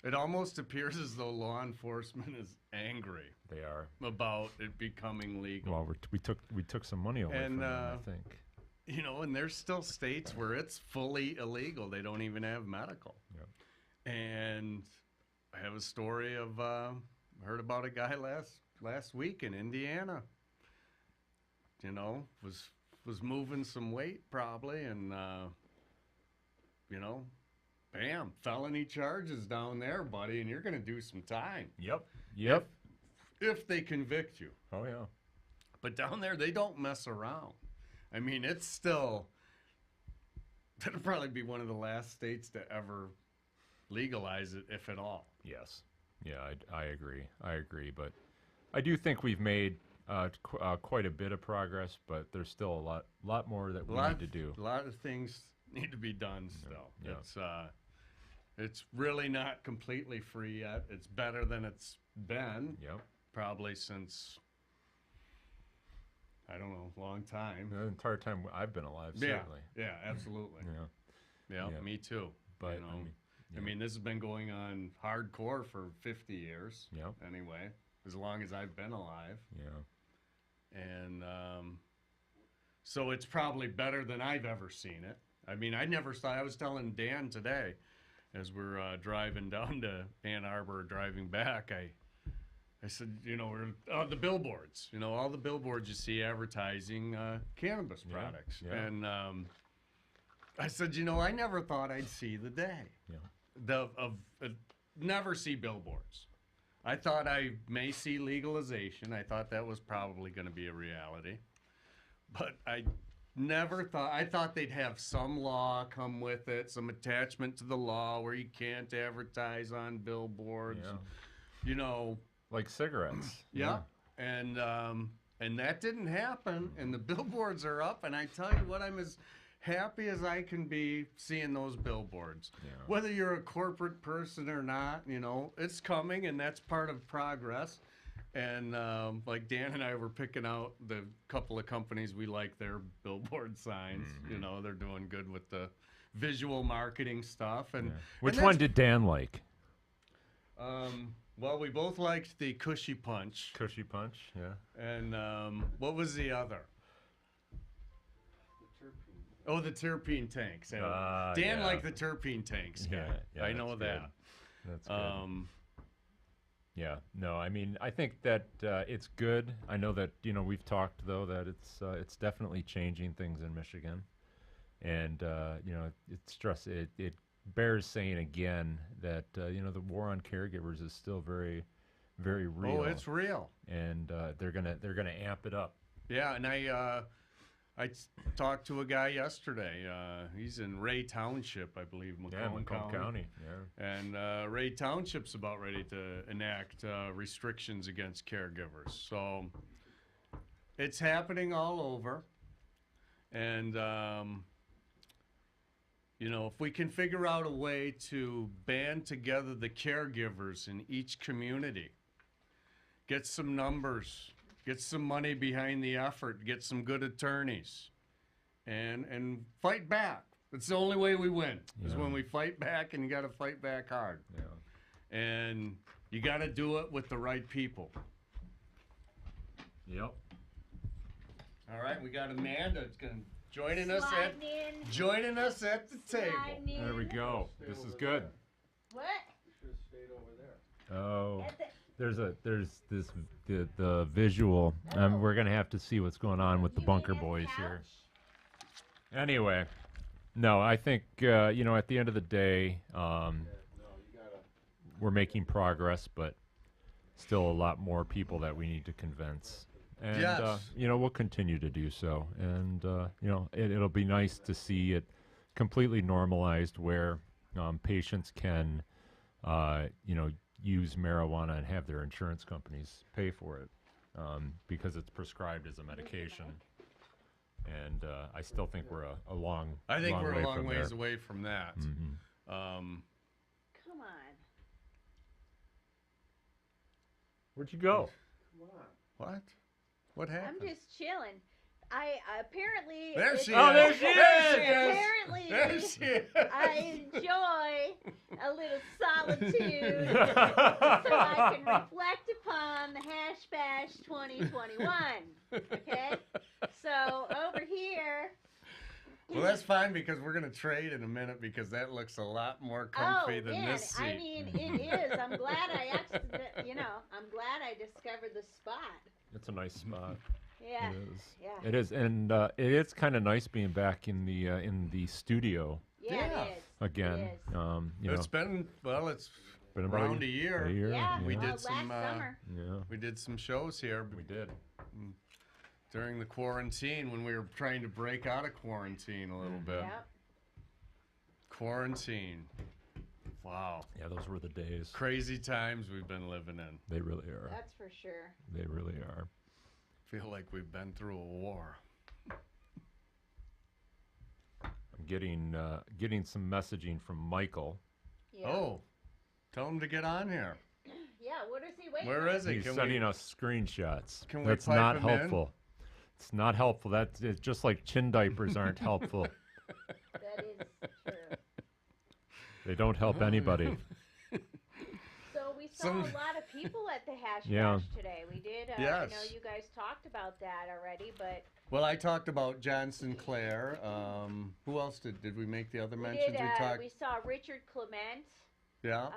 it almost appears as though law enforcement is angry. They are about it becoming legal. Well, we took some money away from them, I think. And there's still states where it's fully illegal. They don't even have medical. Yep. And I have a story of heard about a guy last week in Indiana. Was moving some weight probably, and bam, felony charges down there, buddy, and you're going to do some time. Yep. If they convict you. Oh, yeah. But down there, they don't mess around. I mean, it's still, that'll probably be one of the last states to ever legalize it, if at all. Yes. Yeah, I agree. But I do think we've made quite a bit of progress, but there's still a lot more that we need to do. A lot of things need to be done still. Yeah. It's really not completely free yet. It's better than it's been. Yep. Probably since, I don't know, a long time. The entire time I've been alive, certainly. Yeah, absolutely. Yeah, me too. But I mean, this has been going on hardcore for 50 years. Yep. Anyway, as long as I've been alive. Yeah. And so it's probably better than I've ever seen it. I mean, I never saw. I was telling Dan today, as we're driving down to Ann Arbor, driving back, I said, we're the billboards, all the billboards you see advertising cannabis products. Yeah. And I said, I never thought I'd see the day never see billboards. I thought I may see legalization. I thought that was probably going to be a reality. But I never thought, I thought they'd have some law come with it, some attachment to the law where you can't advertise on billboards. Yeah. Like cigarettes. Yeah. And that didn't happen, and the billboards are up, and I tell you what, I'm as happy as I can be seeing those billboards. Yeah. Whether you're a corporate person or not, it's coming, and that's part of progress. And like Dan and I were picking out the couple of companies we like their billboard signs. Mm-hmm. They're doing good with the visual marketing stuff. And Which one did Dan like? Well, we both liked the Cushy Punch. Cushy Punch, yeah. And what was the other? Oh, the terpene tanks. Dan liked the terpene tanks. Yeah, I know that. That's good. Yeah, no, I mean, I think that it's good. I know that, you know, we've talked, though, that it's definitely changing things in Michigan. And, you know, it bears saying again that, you know, the war on caregivers is still very, very real. Oh, it's real. And they're gonna amp it up. Yeah, and I talked to a guy yesterday. He's in Ray Township, I believe, Macomb County. Yeah. And Ray Township's about ready to enact restrictions against caregivers. So it's happening all over. And, you know, if we can figure out a way to band together the caregivers in each community, get some numbers, get some money behind the effort, get some good attorneys, and fight back. It's the only way we win, is when we fight back, and you got to fight back hard. Yeah. And you got to do it with the right people. Yep. All right, we got Amanda. It's going to joining us at the table. There we go. This is good. What? Should have stayed over there. Oh, there's the visual. We're gonna have to see what's going on with the bunker boys here. Anyway, no, I think you know, at the end of the day, we're making progress, but still a lot more people that we need to convince. And, you know, we'll continue to do so. And, you know, it'll be nice to see it completely normalized where patients can, you know, use marijuana and have their insurance companies pay for it because it's prescribed as a medication. And I still think we're a long I think we're a long ways there. away from that. Mm-hmm. Come on. Where'd you go? Come on. What? What happened? I'm just chilling. I apparently. There she is. Oh, there she is. Apparently, there she is. I enjoy a little solitude so I can reflect upon the Hash Bash 2021. Okay? So over here. Well, that's fine because we're going to trade in a minute because that looks a lot more comfy than this seat. I mean, it is. I'm glad I'm glad I discovered the spot. It's a nice spot. Yeah. It is. Yeah. It is, and it is kind of nice being back in the studio. Yeah, it is. Again. It is. You It's know, been it's been about around a year. Yeah. We did last some. summer. We did some shows here. We did. During the quarantine, when we were trying to break out of quarantine a little bit. Yep. Quarantine. Wow. Yeah, those were the days. Crazy times we've been living in. They really are. That's for sure. They really are. Feel like we've been through a war. I'm getting some messaging from Michael. Yeah. Oh, tell him to get on here. Yeah, what is he waiting Where on? is he? He's sending us screenshots. Can we That's pipe not him in? helpful. It's not helpful. It's just like chin diapers aren't helpful. That is true. They don't help anybody. So we saw a lot of people at the Hash Yeah. Bash today. We did. Yes. I know you guys talked about that already, but Well, I talked about John Sinclair. Who else did we make the other mentions? we saw Richard Clement. Yeah.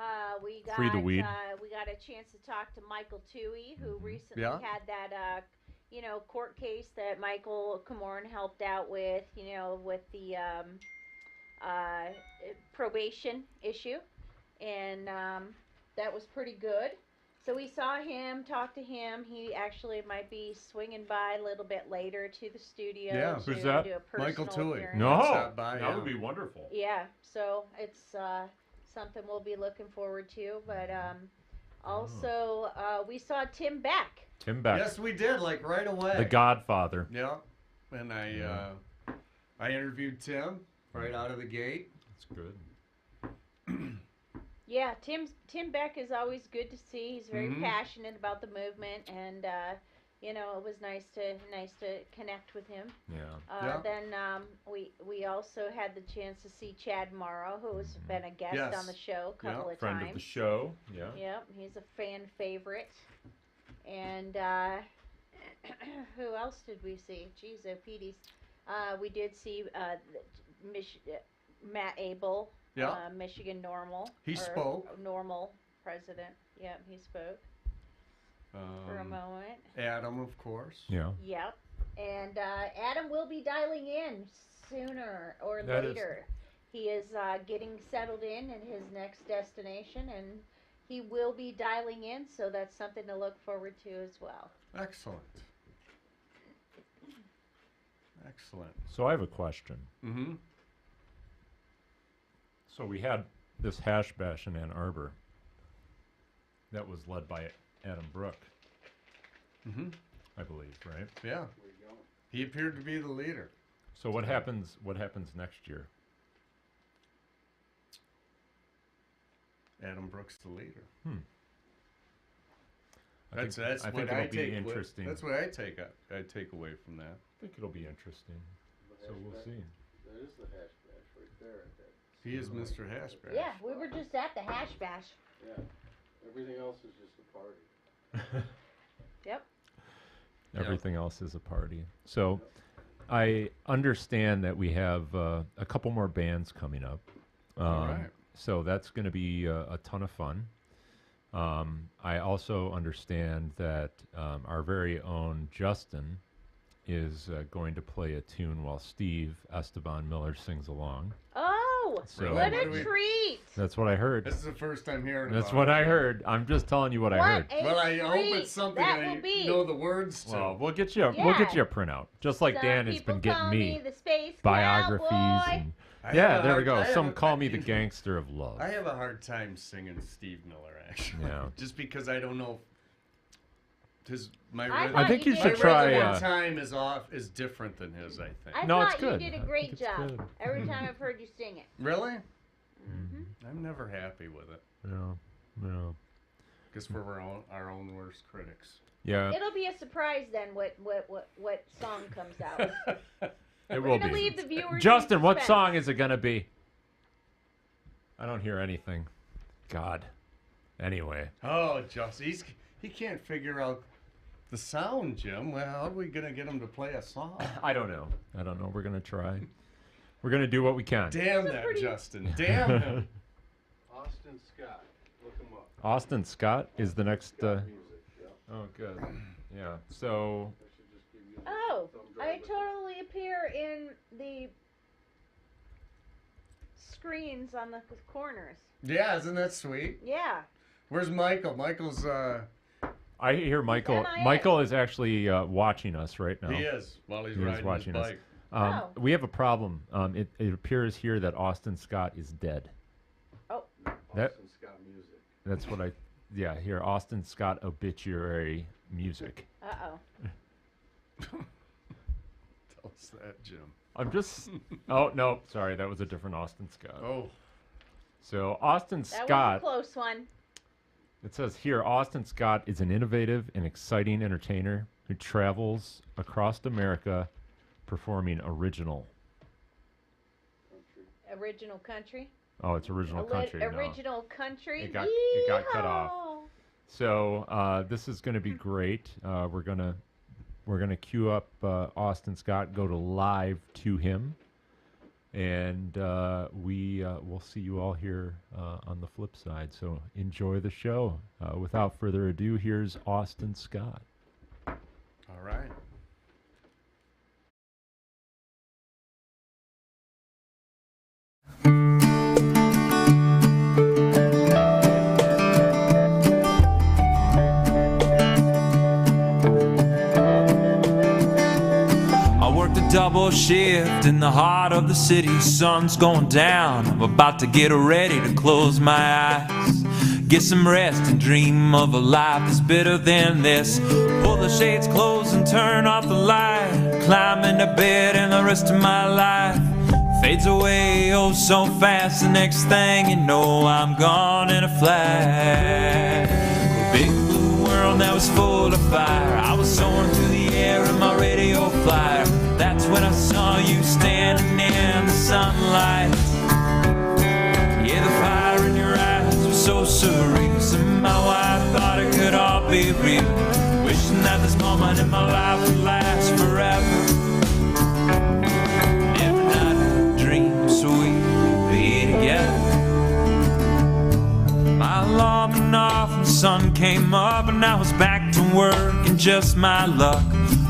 We got Free the weed. we got a chance to talk to Michael Toohey, who recently Yeah. had that court case that Michael Komorn helped out with, with the probation issue, and that was pretty good. So we saw him, talked to him. He actually might be swinging by a little bit later to the studio. Yeah. to Who's that? do a personal Michael Toohey. appearance. No, Stop by, that yeah. would be wonderful. Yeah, so it's something we'll be looking forward to. But also, we saw Tim Beck. Tim Beck, Yes, we did, like right away. the Godfather. Yeah. And I interviewed Tim right out of the gate. That's good. Yeah, Tim Beck is always good to see. He's very passionate about the movement, and you know, it was nice to connect with him. Yeah. Then we also had the chance to see Chad Morrow, who's been a guest on the show a couple of friend times. of the show. Yeah. Yep, he's a fan favorite. And who else did we see? Jeez, Petey's. We did see Matt Abel, Michigan Normal. He spoke. Normal president. Yep, he spoke for a moment. Adam, of course. Yeah. Yep. And Adam will be dialing in sooner or That later. He is getting settled in his next destination, and he will be dialing in, so that's something to look forward to as well. Excellent. Excellent. So I have a question. Mm-hmm. So we had this hash bash in Ann Arbor that was led by Adam Brook, I believe, right? Yeah. He appeared to be the leader. So what happens next year? Adam Brook's the leader. I think it'll be interesting. That's what I take away from that. I think it'll be interesting. So we'll see. That is the hash bash right there. He is Mr. Hash Bash. Yeah, we were just at the hash bash. Yeah. Everything else is just a party. Yep. Everything else is a party. So I understand that we have a couple more bands coming up. All right. So that's going to be a ton of fun. I also understand that our very own Justin is going to play a tune while Steve Esteban Miller sings along. Oh, So- what a treat! That's what I heard. This is the first time hearing That's about what it. I heard. I'm just telling you what I heard. Well, I hope it's something that I will be. know the words to. Well, we'll get you a printout, just like Some Dan has people been getting call me the space biographies cowboy. and I yeah, have a there we hard- go. I Some have a- call me the gangster of love. I have a hard time singing Steve Miller, actually. Yeah. Just because I don't know. I think you should my try. regular time is different than his. I think. I No, it's thought good. you did I a think great it's job good. every time I've heard you sing it. Really? I'm never happy with it. No. Because we're our own worst critics. Yeah. It'll be a surprise then what song comes out. It We're will gonna be. leave the viewers Justin, in what suspense. song is it gonna be? I don't hear anything. God. Anyway. Oh, Justin, he can't figure out the sound, Jim. Well, how are we gonna get him to play a song? I don't know. We're gonna try. We're gonna do what we can. Damn that, Justin. Damn him. Austin Scott. Look him up. Austin Scott is the next. Music, yeah. Oh, good. Yeah. So. Oh, I totally appear in the screens on the corners. Yeah, isn't that sweet? Yeah. Where's Michael? Michael's. I hear Michael. MIA. Michael is actually watching us right now. He is while he's He is riding watching his us. bike. Oh. We have a problem. It appears here that Austin Scott is dead. Oh. That, Austin Scott music. that's what I. Yeah, here Austin Scott obituary music. Uh-oh. Tell us that, Jim. I'm just. Oh no, sorry, that was a different Austin Scott. Oh. So Austin That Scott. was a close one. It says here, Austin Scott is an innovative and exciting entertainer who travels across America performing original. Original country. Oh, it's original country. No. Original country. It got cut off. So this is going to be great. We're gonna queue up Austin Scott, go to live to him, and we'll see you all here on the flip side. So enjoy the show. Without further ado, here's Austin Scott. All right. I worked a double shift in the heart of the city. Sun's going down. I'm about to get ready to close my eyes, get some rest and dream of a life that's better than this. Pull the shades close and turn off the light, climb into bed and the rest of my life fades away oh so fast. The next thing you know, I'm gone in a flash. A big blue world that was full of fire. I was soaring when I saw you standing in the sunlight. Yeah, the fire in your eyes was so surreal. Somehow I thought it could all be real. Wishing that this moment in my life would last forever. Every night I dream so we could be together. My alarm went off and the sun came up, and I was back to work and just my luck.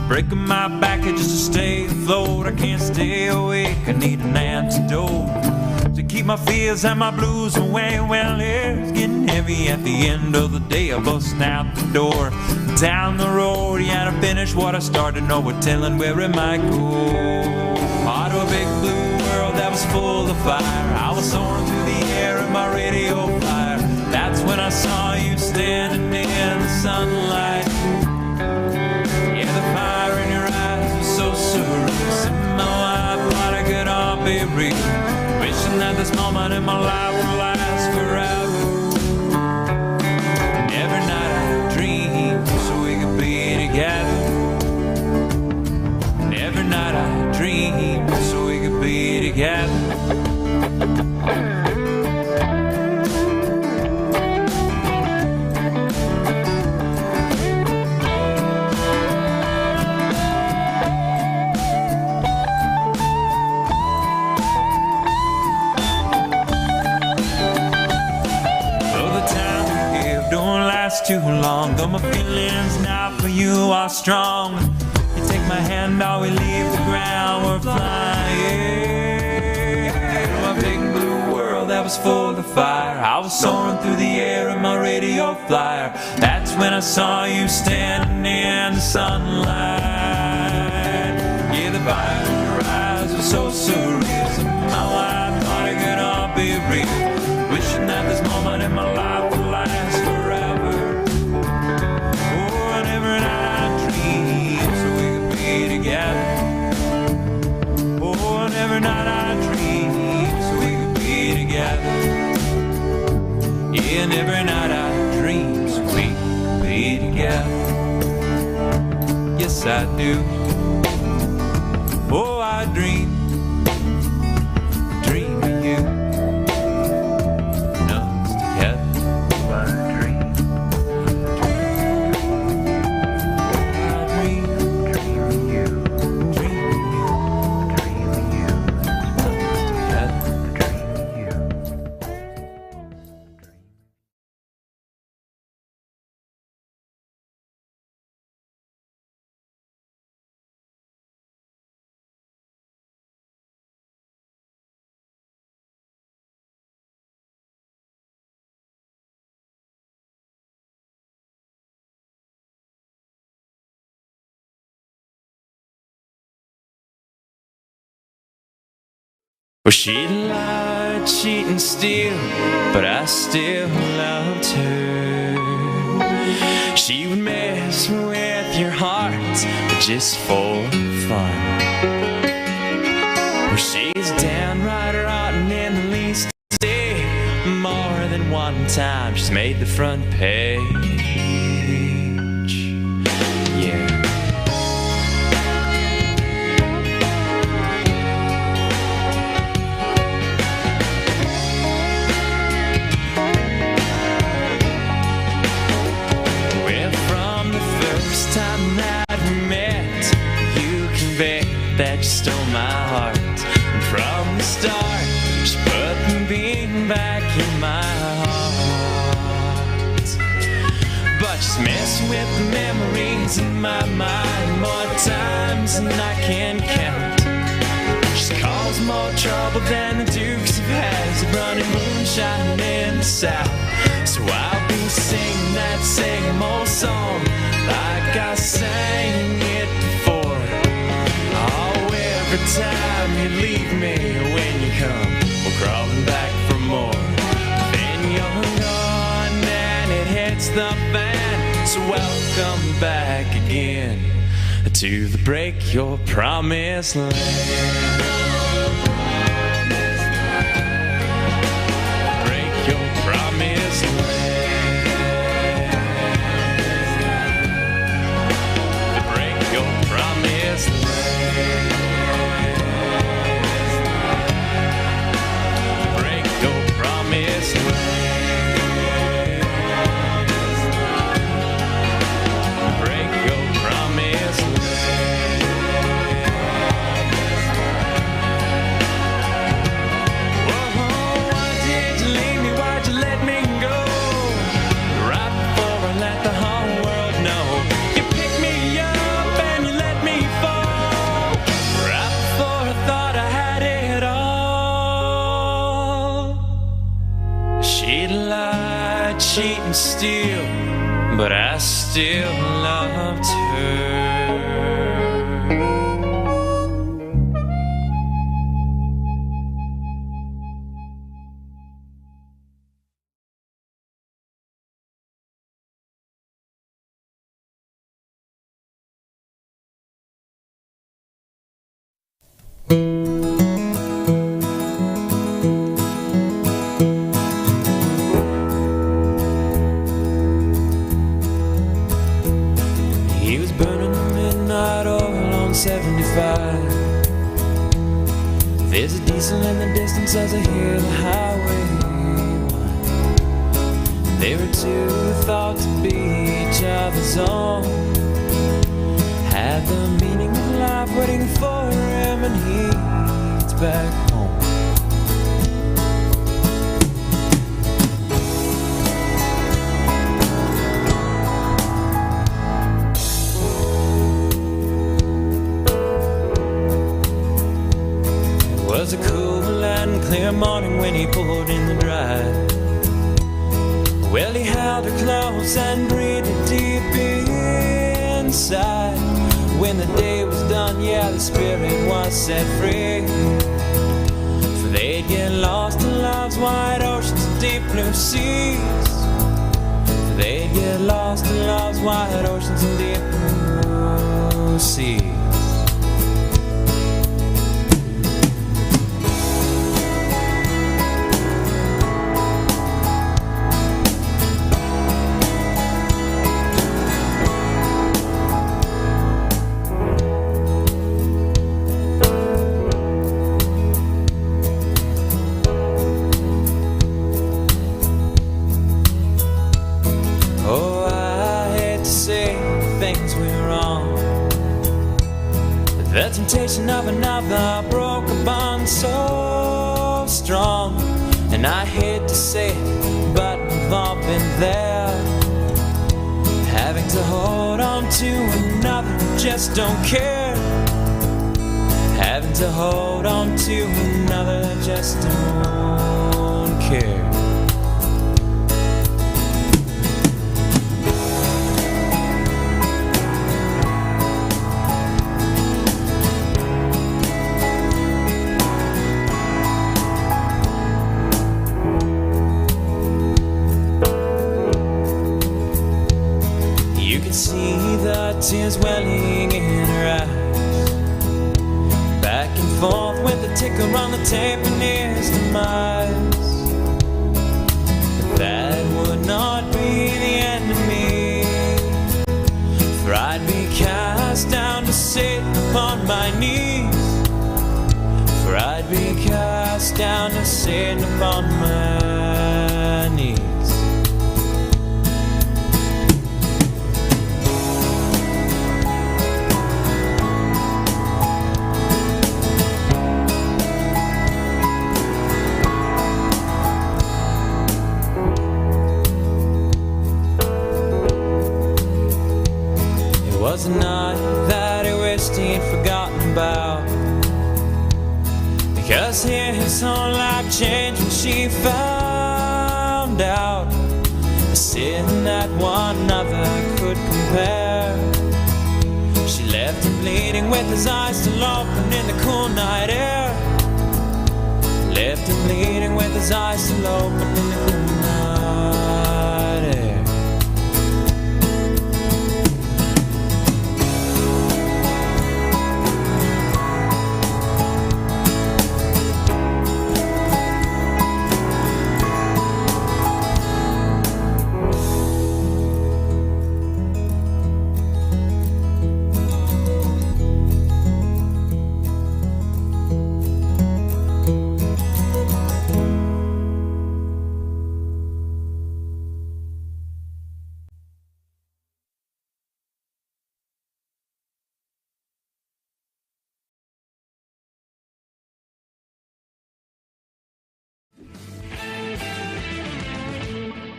Breaking my back just to stay afloat. I can't stay awake, I need an antidote to keep my fears and my blues away. Well, it's getting heavy at the end of the day. I bust out the door, down the road, yeah, to finish what I started. No, we're telling where it might go. Part of a big blue world that was full of fire. I was soaring through the air in my radio flyer. That's when I saw you standing in the sunlight. Yeah, the fire in your eyes was so surreal. Somehow I thought I could all be real. Wishing that this moment in my life would last forever. And every night I dream so we could be together. And every night I dream so we could be together. Too long, though my feelings now for you are strong. You take my hand, now we leave the ground, we're flying. A big blue world that was full of fire. I was soaring through the air in my radio flyer. That's when I saw you standing in the sunlight. Yeah, the fire in your eyes was so surreal. Somehow I thought it could all be real. Wishing that this moment in my life would last forever. Together. Oh, and every night I dream so we could be together. Yeah, and every night I dream so we could be together. Yes, I do. Oh, I dream of you. Us together. I dream. Well, she lied, cheat and steal, but I still loved her. She would mess with your heart, but just for fun. Well, she's downright rotten in the least day. More than one time she's made the front page. Yeah. That you stole my heart, and from the start she put the beam back in my heart. But she's messing with the memories in my mind more times than I can count. She's caused more trouble than the Dukes have had, running moonshine in the south. So I'll be singing that same old song like I sang it before. Every time you leave me, when you come, we're crawling back for more. Then you're gone and it hits the fan. So welcome back again to the break your promised land. Break your promised land. Break your promised land. still loved her. He was burning the midnight oil on 75. There's a diesel in the distance as I hear the highway whine. They were two thought to be each other's own. Had the meaning of life waiting for him, and he's back home. It was a cool and clear morning when he pulled in the drive. Well, he held her close and breathed her deep inside. When the day was done, yeah, the spirit was set free. For they'd get lost in love's wide oceans and deep blue seas. For they'd get lost in love's wide oceans and deep blue seas. The temptation of another broke a bond so strong. And I hate to say it, but we've all been there. Having to hold on to another who just don't care. Having to hold on to another that just don't care. See the tears welling in her eyes. Back and forth with the ticker on the tape and his demise. But that would not be the end of me. For I'd be cast down to sit upon my knees. For I'd be cast down to sit upon my knees. It was a night that he wished he'd forgotten about, because his whole life changed when she found out. A sin that one other could compare. She left him bleeding with his eyes still open in the cool night air. Left him bleeding with his eyes still open in the cool night air.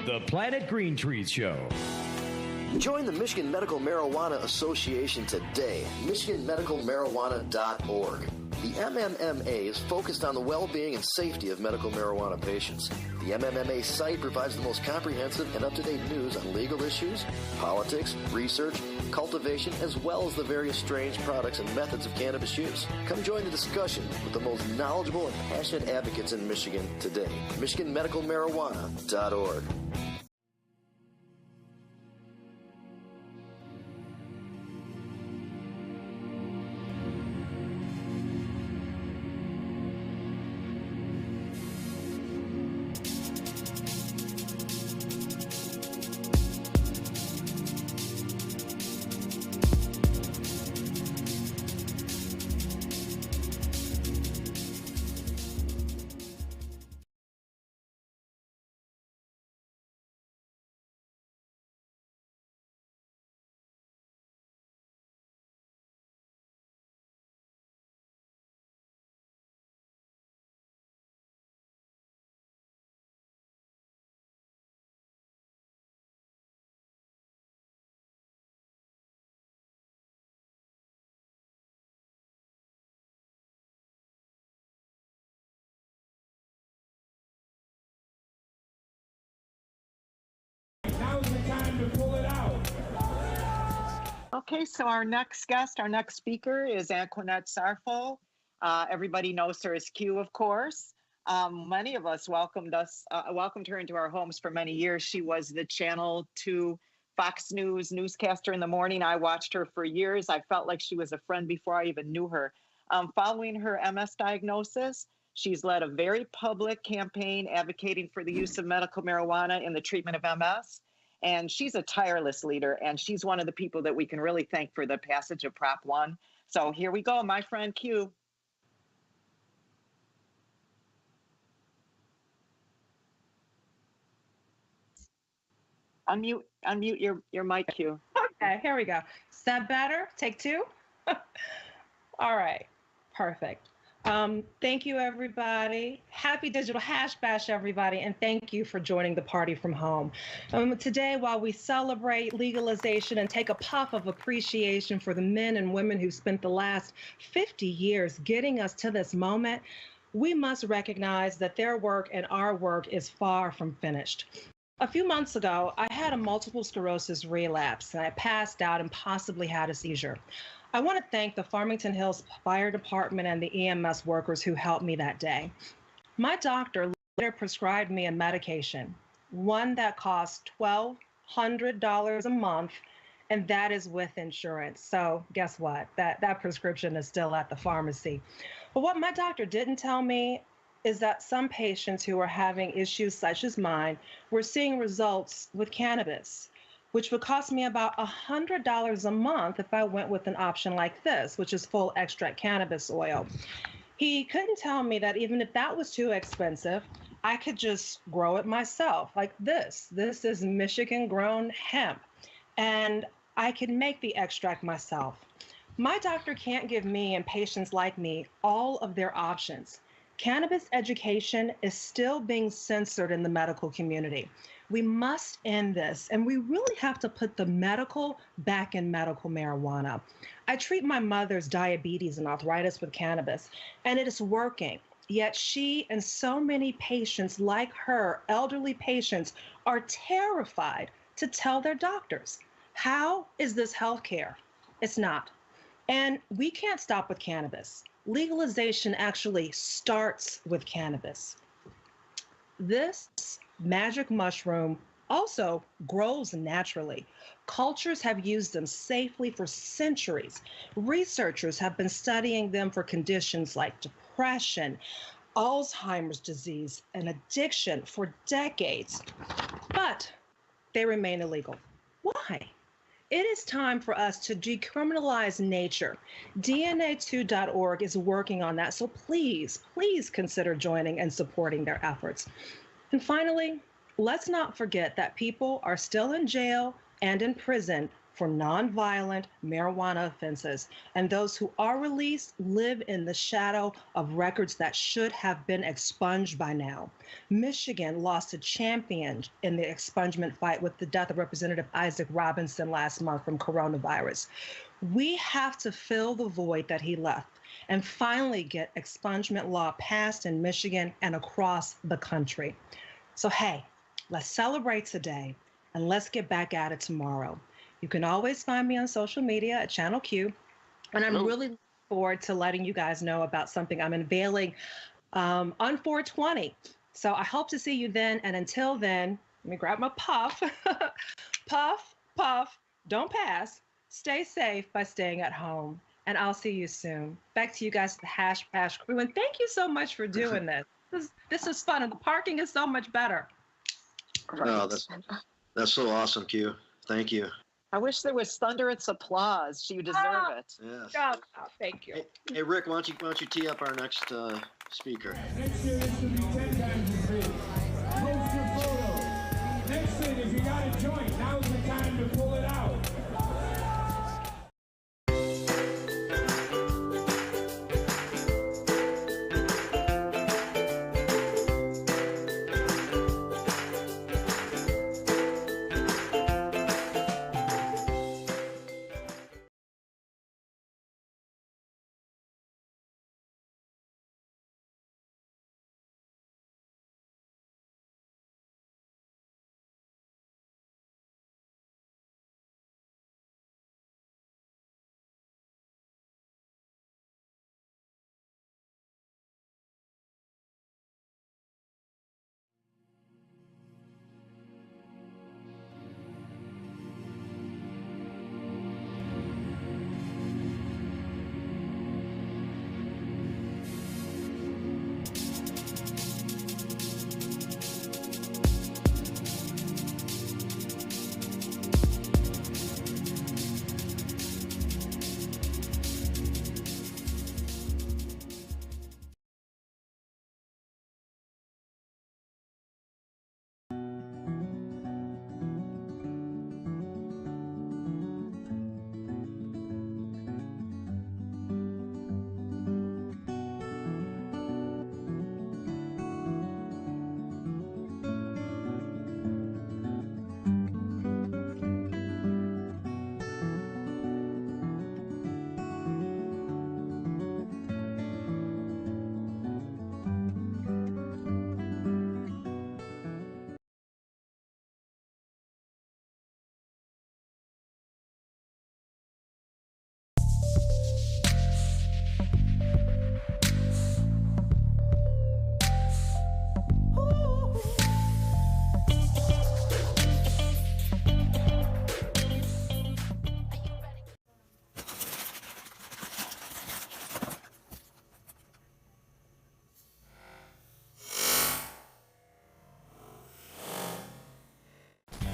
The Planet Green Trees Show. Join the Michigan Medical Marijuana Association today. MichiganMedicalMarijuana.org. The MMMA is focused on the well-being and safety of medical marijuana patients. The MMMA site provides the most comprehensive and up-to-date news on legal issues, politics, research, cultivation, as well as the various strange products and methods of cannabis use. Come join the discussion with the most knowledgeable and passionate advocates in Michigan today. MichiganMedicalMarijuana.org. Now's the time to pull it out. Okay, so our next guest, our next speaker is Antoinette Sarfo. Everybody knows her as Q, of course. Many of us welcomed her into our homes for many years. She was the Channel 2 Fox News newscaster in the morning. I watched her for years. I felt like she was a friend before I even knew her. Following her MS diagnosis, she's led a very public campaign advocating for the use of medical marijuana in the treatment of MS. And she's a tireless leader, and she's one of the people that we can really thank for the passage of Prop 1. So here we go, my friend Q. Unmute your mic, Q. Okay, here we go. Is that better? Take two? All right, perfect. Thank you, everybody. Happy Digital Hash Bash, everybody, and thank you for joining the party from home. Today, while we celebrate legalization and take a puff of appreciation for the men and women who spent the last 50 years getting us to this moment, we must recognize that their work and our work is far from finished. A few months ago, I had a multiple sclerosis relapse, and I passed out and possibly had a seizure. I want to thank the Farmington Hills Fire Department and the EMS workers who helped me that day. My doctor later prescribed me a medication, one that costs $1,200 a month, and that is with insurance. So guess what? That prescription is still at the pharmacy. But what my doctor didn't tell me is that some patients who are having issues such as mine were seeing results with cannabis, which would cost me about $100 a month if I went with an option like this, which is full extract cannabis oil. He couldn't tell me that even if that was too expensive, I could just grow it myself like this. This is Michigan-grown hemp, and I can make the extract myself. My doctor can't give me and patients like me all of their options. Cannabis education is still being censored in the medical community. We must end this, and we really have to put the medical back in medical marijuana. I treat my mother's diabetes and arthritis with cannabis, and it is working. Yet she and so many patients like her, elderly patients, are terrified to tell their doctors. How is this healthcare? It's not. And we can't stop with cannabis. Legalization actually starts with cannabis. This magic mushroom also grows naturally. Cultures have used them safely for centuries. Researchers have been studying them for conditions like depression, Alzheimer's disease, and addiction for decades, but they remain illegal. Why? It is time for us to decriminalize nature. DNA2.org is working on that, so please, please consider joining and supporting their efforts. And finally, let's not forget that people are still in jail and in prison for nonviolent marijuana offenses, and those who are released live in the shadow of records that should have been expunged by now. Michigan lost a champion in the expungement fight with the death of Representative Isaac Robinson last month from coronavirus. We have to fill the void that he left. and finally get expungement law passed in Michigan and across the country. So, hey, let's celebrate today and let's get back at it tomorrow. You can always find me on social media at Channel Q, and I'm really looking forward to letting you guys know about something I'm unveiling on 420. So I hope to see you then, and until then, let me grab my puff. Puff, puff, don't pass. Stay safe by staying at home, and I'll see you soon. Back to you guys, the Hash Bash crew, and thank you so much for doing this. This is fun, and the parking is so much better. No, that's so awesome, Q. Thank you. I wish there was thunderous applause. You deserve it. Yeah. Oh, thank you. Hey, Rick, why don't you tee up our next speaker? Next year, this will be 10 times as big. Post your photo. Next thing, if you got a joint, now's the time to pull it out.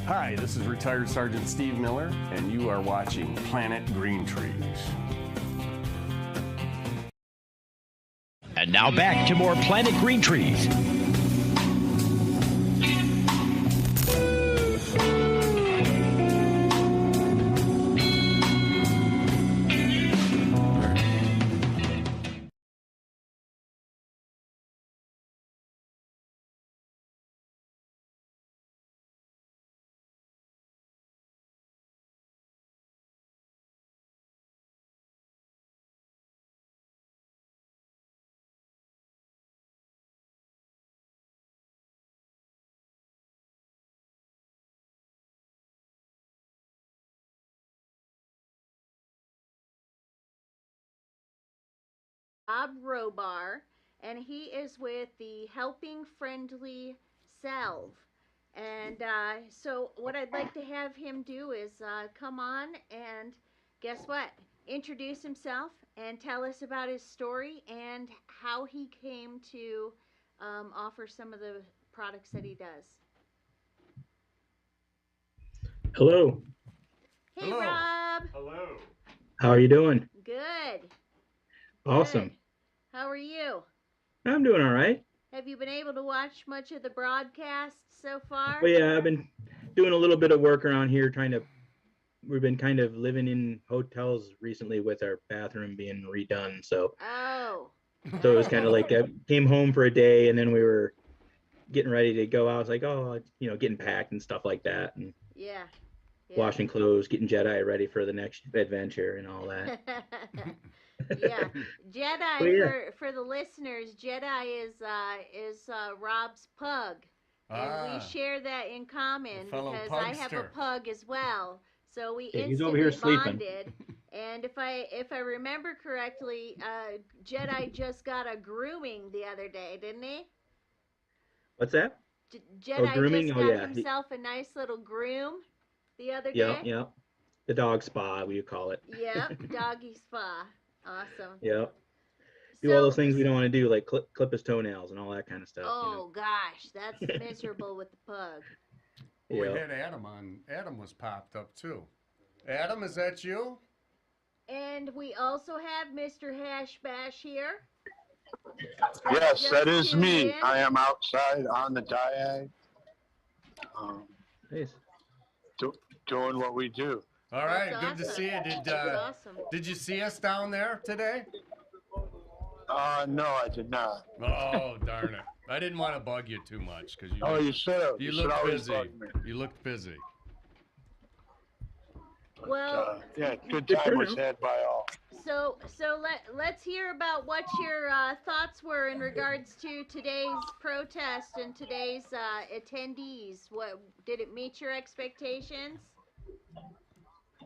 Hi, this is retired Sergeant Steve Miller, and you are watching Planet Green Trees. And now back to more Planet Green Trees. Bob Robar, and he is with the Helping Friendly Salve. And so what I'd like to have him do is come on and guess what? Introduce himself and tell us about his story and how he came to offer some of the products that he does. Hello. Hey, Rob. Hello. How are you doing? Good. Awesome. Good. How are you? I'm doing all right. Have you been able to watch much of the broadcast so far? Well, yeah, I've been doing a little bit of work around here we've been kind of living in hotels recently with our bathroom being redone. So it was kind of like I came home for a day and then we were getting ready to go out. I was like, oh, getting packed and stuff like that. And yeah. washing clothes, getting Jedi ready for the next adventure and all that. Yeah, Jedi Well, yeah. for the listeners. Jedi is Rob's pug, and we share that in common fellow because I have a pugster. pug as well. So we Yeah, he's over here instantly sleeping. bonded. And if I remember correctly, Jedi just got a grooming the other day, didn't he? What's that? Jedi grooming? just Oh, got yeah. himself a nice little groom the other Yep, day. yep. The dog spa, we call it. Yep, doggy spa. Awesome. Yep. Do all those things we don't want to do, like clip his toenails and all that kind of stuff. Oh gosh, that's miserable with the pug. You know? We had Adam on. Adam was popped up too. Adam, is that you? And we also have Mr. Hash Bash here. Yes, Just that is tuned me. in. I am outside on the Diag, Nice. doing what we do. All right, That's good to awesome. see you. Did That's awesome. Did you see us down there today? No, I did not. Oh, darn it! I didn't want to bug you too much because you. Oh, you should have. You You should looked always busy. bug me. You looked busy. Well, Yeah, good time was had by all. so let's hear about what your thoughts were in regards to today's protest and today's attendees. What did it meet your expectations?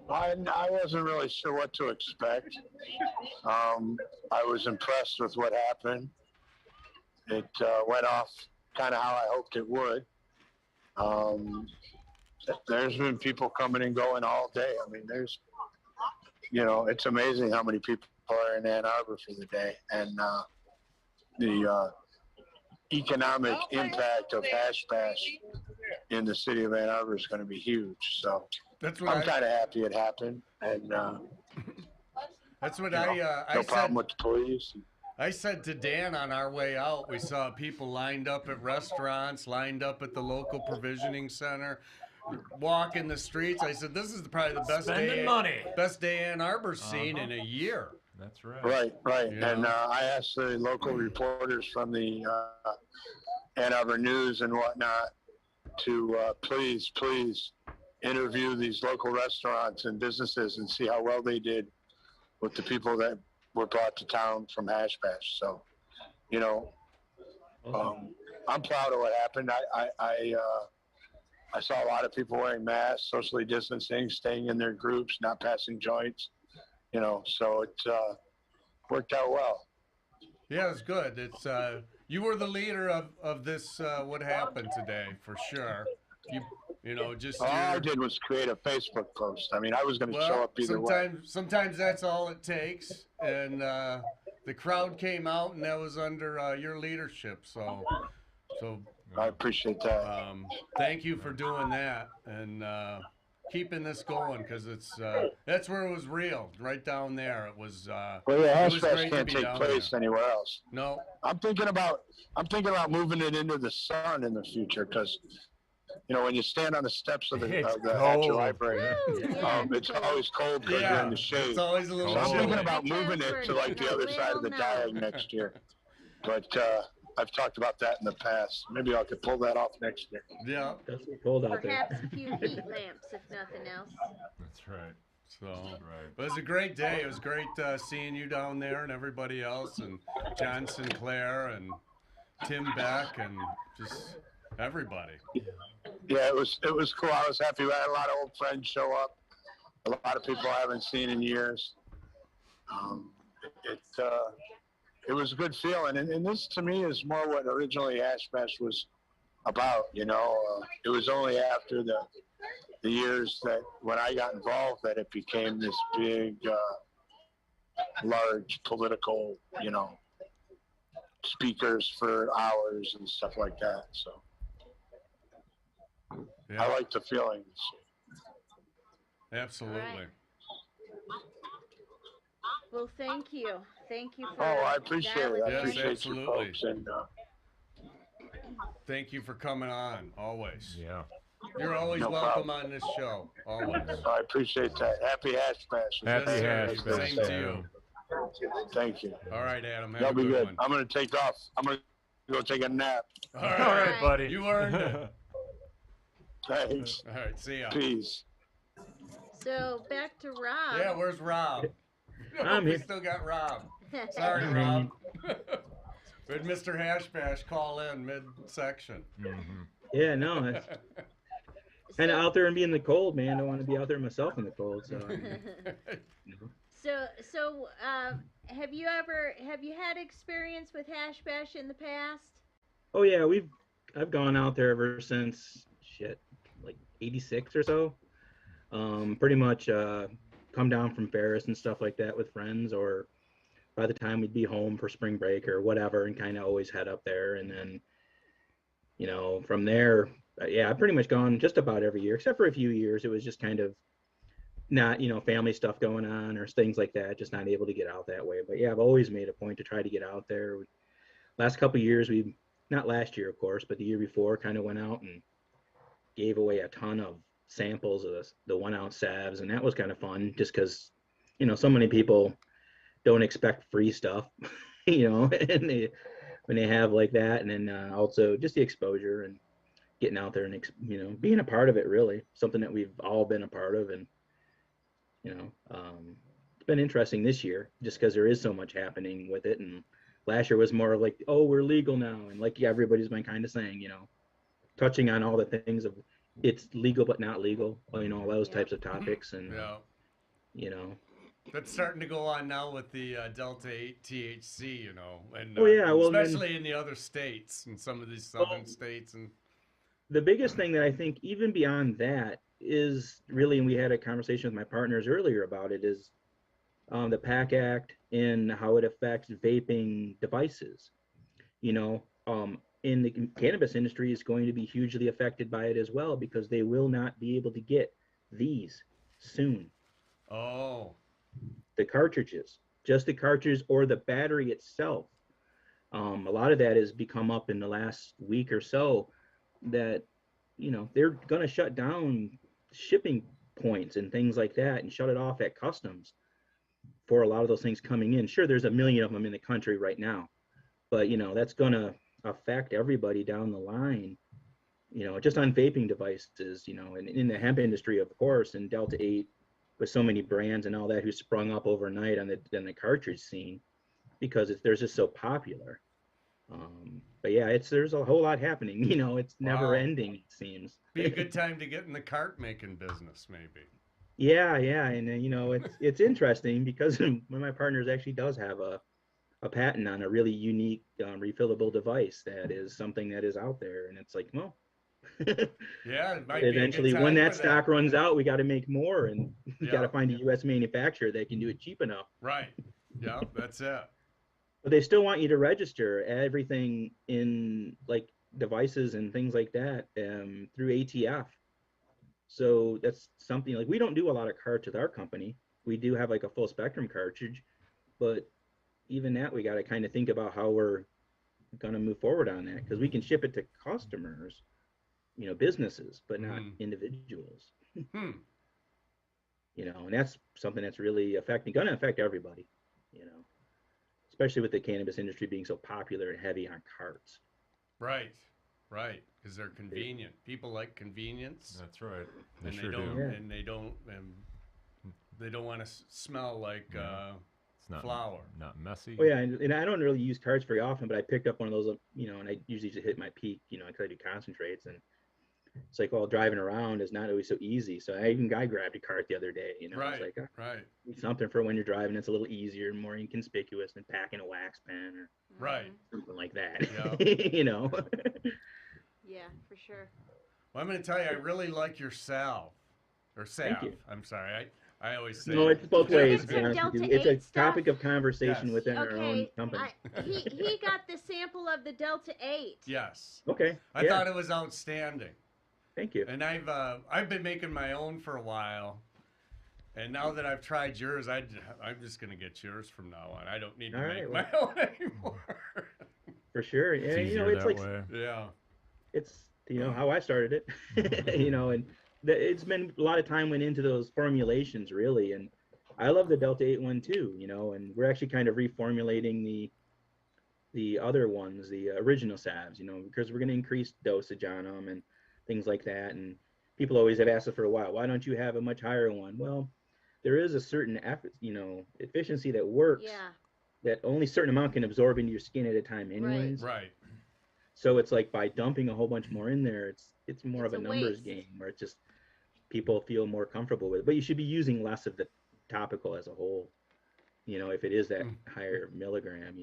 I wasn't really sure what to expect. I was impressed with what happened. It went off kind of how I hoped it would. There's been people coming and going all day. I mean, it's amazing how many people are in Ann Arbor for the day. And the economic impact of Hash Bash in the city of Ann Arbor is going to be huge. So That's I'm kind of happy it happened. And That's what no I problem said. with the police. I said to Dan on our way out, we saw people lined up at restaurants, lined up at the local provisioning center, walking the streets. I said, this is probably the best Spending money. best day Ann Arbor's seen in a year. That's right. Right. Yeah. And I asked the local reporters from the Ann Arbor News and whatnot to please interview these local restaurants and businesses and see how well they did with the people that were brought to town from Hash Bash. So, I'm proud of what happened. I saw a lot of people wearing masks, socially distancing, staying in their groups, not passing joints. So it worked out well. Yeah, it's good. It's you were the leader of this what happened today for sure. Just All I did was create a Facebook post. I mean, I was going to show up either way. Sometimes that's all it takes, and the crowd came out, and that was under your leadership. So I appreciate that. Thank you for doing that and keeping this going because that's where it was real, right down there. It was. Well, yeah, it Hash was Bash great to can't be take down place there. anywhere else. No. I'm thinking about moving it into the sun in the future because, when you stand on the steps of the Hatcher Library, it's always cold because you're in the shade. It's always a little So I'm chilly. thinking about moving it to like the other side of the Diag next year. But I've talked about that in the past. Maybe I could pull that off next year. Yeah. That's cold out there. Perhaps a few heat lamps, if nothing else. That's right. But it was a great day. It was great seeing you down there and everybody else, and John Sinclair and Tim Beck and just everybody. Yeah, it was cool. I was happy. We had a lot of old friends show up. A lot of people I haven't seen in years. It was a good feeling, and this to me is more what originally Hash Bash was about. It was only after the years that when I got involved that it became this big, large political, speakers for hours and stuff like that. So I like the feelings. Absolutely. All right. Well, thank you. Thank you for I appreciate it. I validating. appreciate you absolutely. folks. And Thank you for coming on, always. Yeah. You're always No welcome problem. on this show, always. I appreciate that. Happy Hash Bash. Happy Hash Bash. Same to you. Thank you. All right, Adam. Have That'll a be good. one. I'm going to take off. I'm going to go take a nap. All All right, buddy. You earned it. Thanks. All right, see ya. Peace. So back to Rob. Yeah, where's Rob? I'm we here. still got Rob. Sorry, I'm Rob. We had Mr. Hashbash call in mid-section. Yeah, no, that's kind of out there and be in the cold, man. Don't want to be out there myself in the cold. So, Have you had experience with hash bash in the past? oh yeah, I've gone out there ever since like '86 or so. Pretty much come down from Ferris and stuff like that with friends, or by the time we'd be home for spring break or whatever, and kind of always head up there. And then, from there, yeah, I've pretty much gone just about every year, except for a few years. It was just kind of not, family stuff going on or things like that, just not able to get out that way. But yeah, I've always made a point to try to get out there. Last couple of years, not last year, of course, but the year before, kind of went out and gave away a ton of samples of the 1 ounce salves, and that was kind of fun just because so many people don't expect free stuff and when they have like that. And then also just the exposure and getting out there and being a part of it, really something that we've all been a part of. And it's been interesting this year just because there is so much happening with it. And last year was more like, oh, we're legal now, and like everybody's been kind of saying, touching on all the things of it's legal but not legal, all those types of topics. And that's starting to go on now with the Delta 8 THC, and especially in the other states, and some of these southern states. And the biggest thing that I think, even beyond that, is really, and we had a conversation with my partners earlier about it, is the PAC Act and how it affects vaping devices. In the cannabis industry is going to be hugely affected by it as well, because they will not be able to get these soon. Oh. The cartridges, just the cartridges or the battery itself. A lot of that has become up in the last week or so, that, they're going to shut down shipping points and things like that and shut it off at customs for a lot of those things coming in. Sure, there's a million of them in the country right now, but, that's going to affect everybody down the line, just on vaping devices, and in the hemp industry, of course, and Delta 8 with so many brands and all that who sprung up overnight on the cartridge scene because there's just so popular. But yeah, there's a whole lot happening, it's never ending, it seems. Be a good time to get in the cart making business, maybe. Yeah. And it's interesting because one of my partners actually does have a patent on a really unique refillable device that is something that is out there, and it's like, well, yeah, it might eventually be a good time when that for stock runs out, we got to make more, and we got to find a U.S. manufacturer that can do it cheap enough. Right. Yeah, that's it. But they still want you to register everything in like devices and things like that through ATF. So that's something like, we don't do a lot of carts with our company. We do have like a full spectrum cartridge, but even that, we got to kind of think about how we're going to move forward on that, because we can ship it to customers, businesses, but not individuals. And that's something that's really going to affect everybody, especially with the cannabis industry being so popular and heavy on carts. Right, because they're convenient. People like convenience. That's right. And They sure don't, do. and they don't want to smell like flour. Not messy. Oh yeah, and I don't really use carts very often, but I picked up one of those, and I usually just hit my peak, because I do concentrates, and it's like, well, driving around is not always so easy. So I grabbed a cart the other day, Right, it's like, right. Something for when you're driving, it's a little easier and more inconspicuous than packing a wax pen or something like that. Yeah. Yeah, for sure. Well, I'm going to tell you, I really like your salve. Or salve. Thank you. I'm sorry. I always say no, it's both ways. It's To be a honest with you. Delta It's a 8 stuff? topic of conversation within our own company. He got the sample of the Delta 8. Yes. Okay. I thought it was outstanding. Thank you. And I've been making my own for a while, and now that I've tried yours, I'm just going to get yours from now on. I don't need to make my own anymore. For sure. Yeah, it's like it's how I started it. And it's been a lot of time went into those formulations, really, and I love the Delta 8 one too. And we're actually kind of reformulating the other ones, the original salves, because we're going to increase dosage on them and things like that. And people always have asked us for a while, why don't you have a much higher one? Well, there is a certain efficiency that works. Yeah. That only a certain amount can absorb into your skin at a time, anyways. Right. So it's like by dumping a whole bunch more in there, it's more It's of a a numbers waste. game where it's just people feel more comfortable with it. But you should be using less of the topical as a whole. If it is that higher milligram,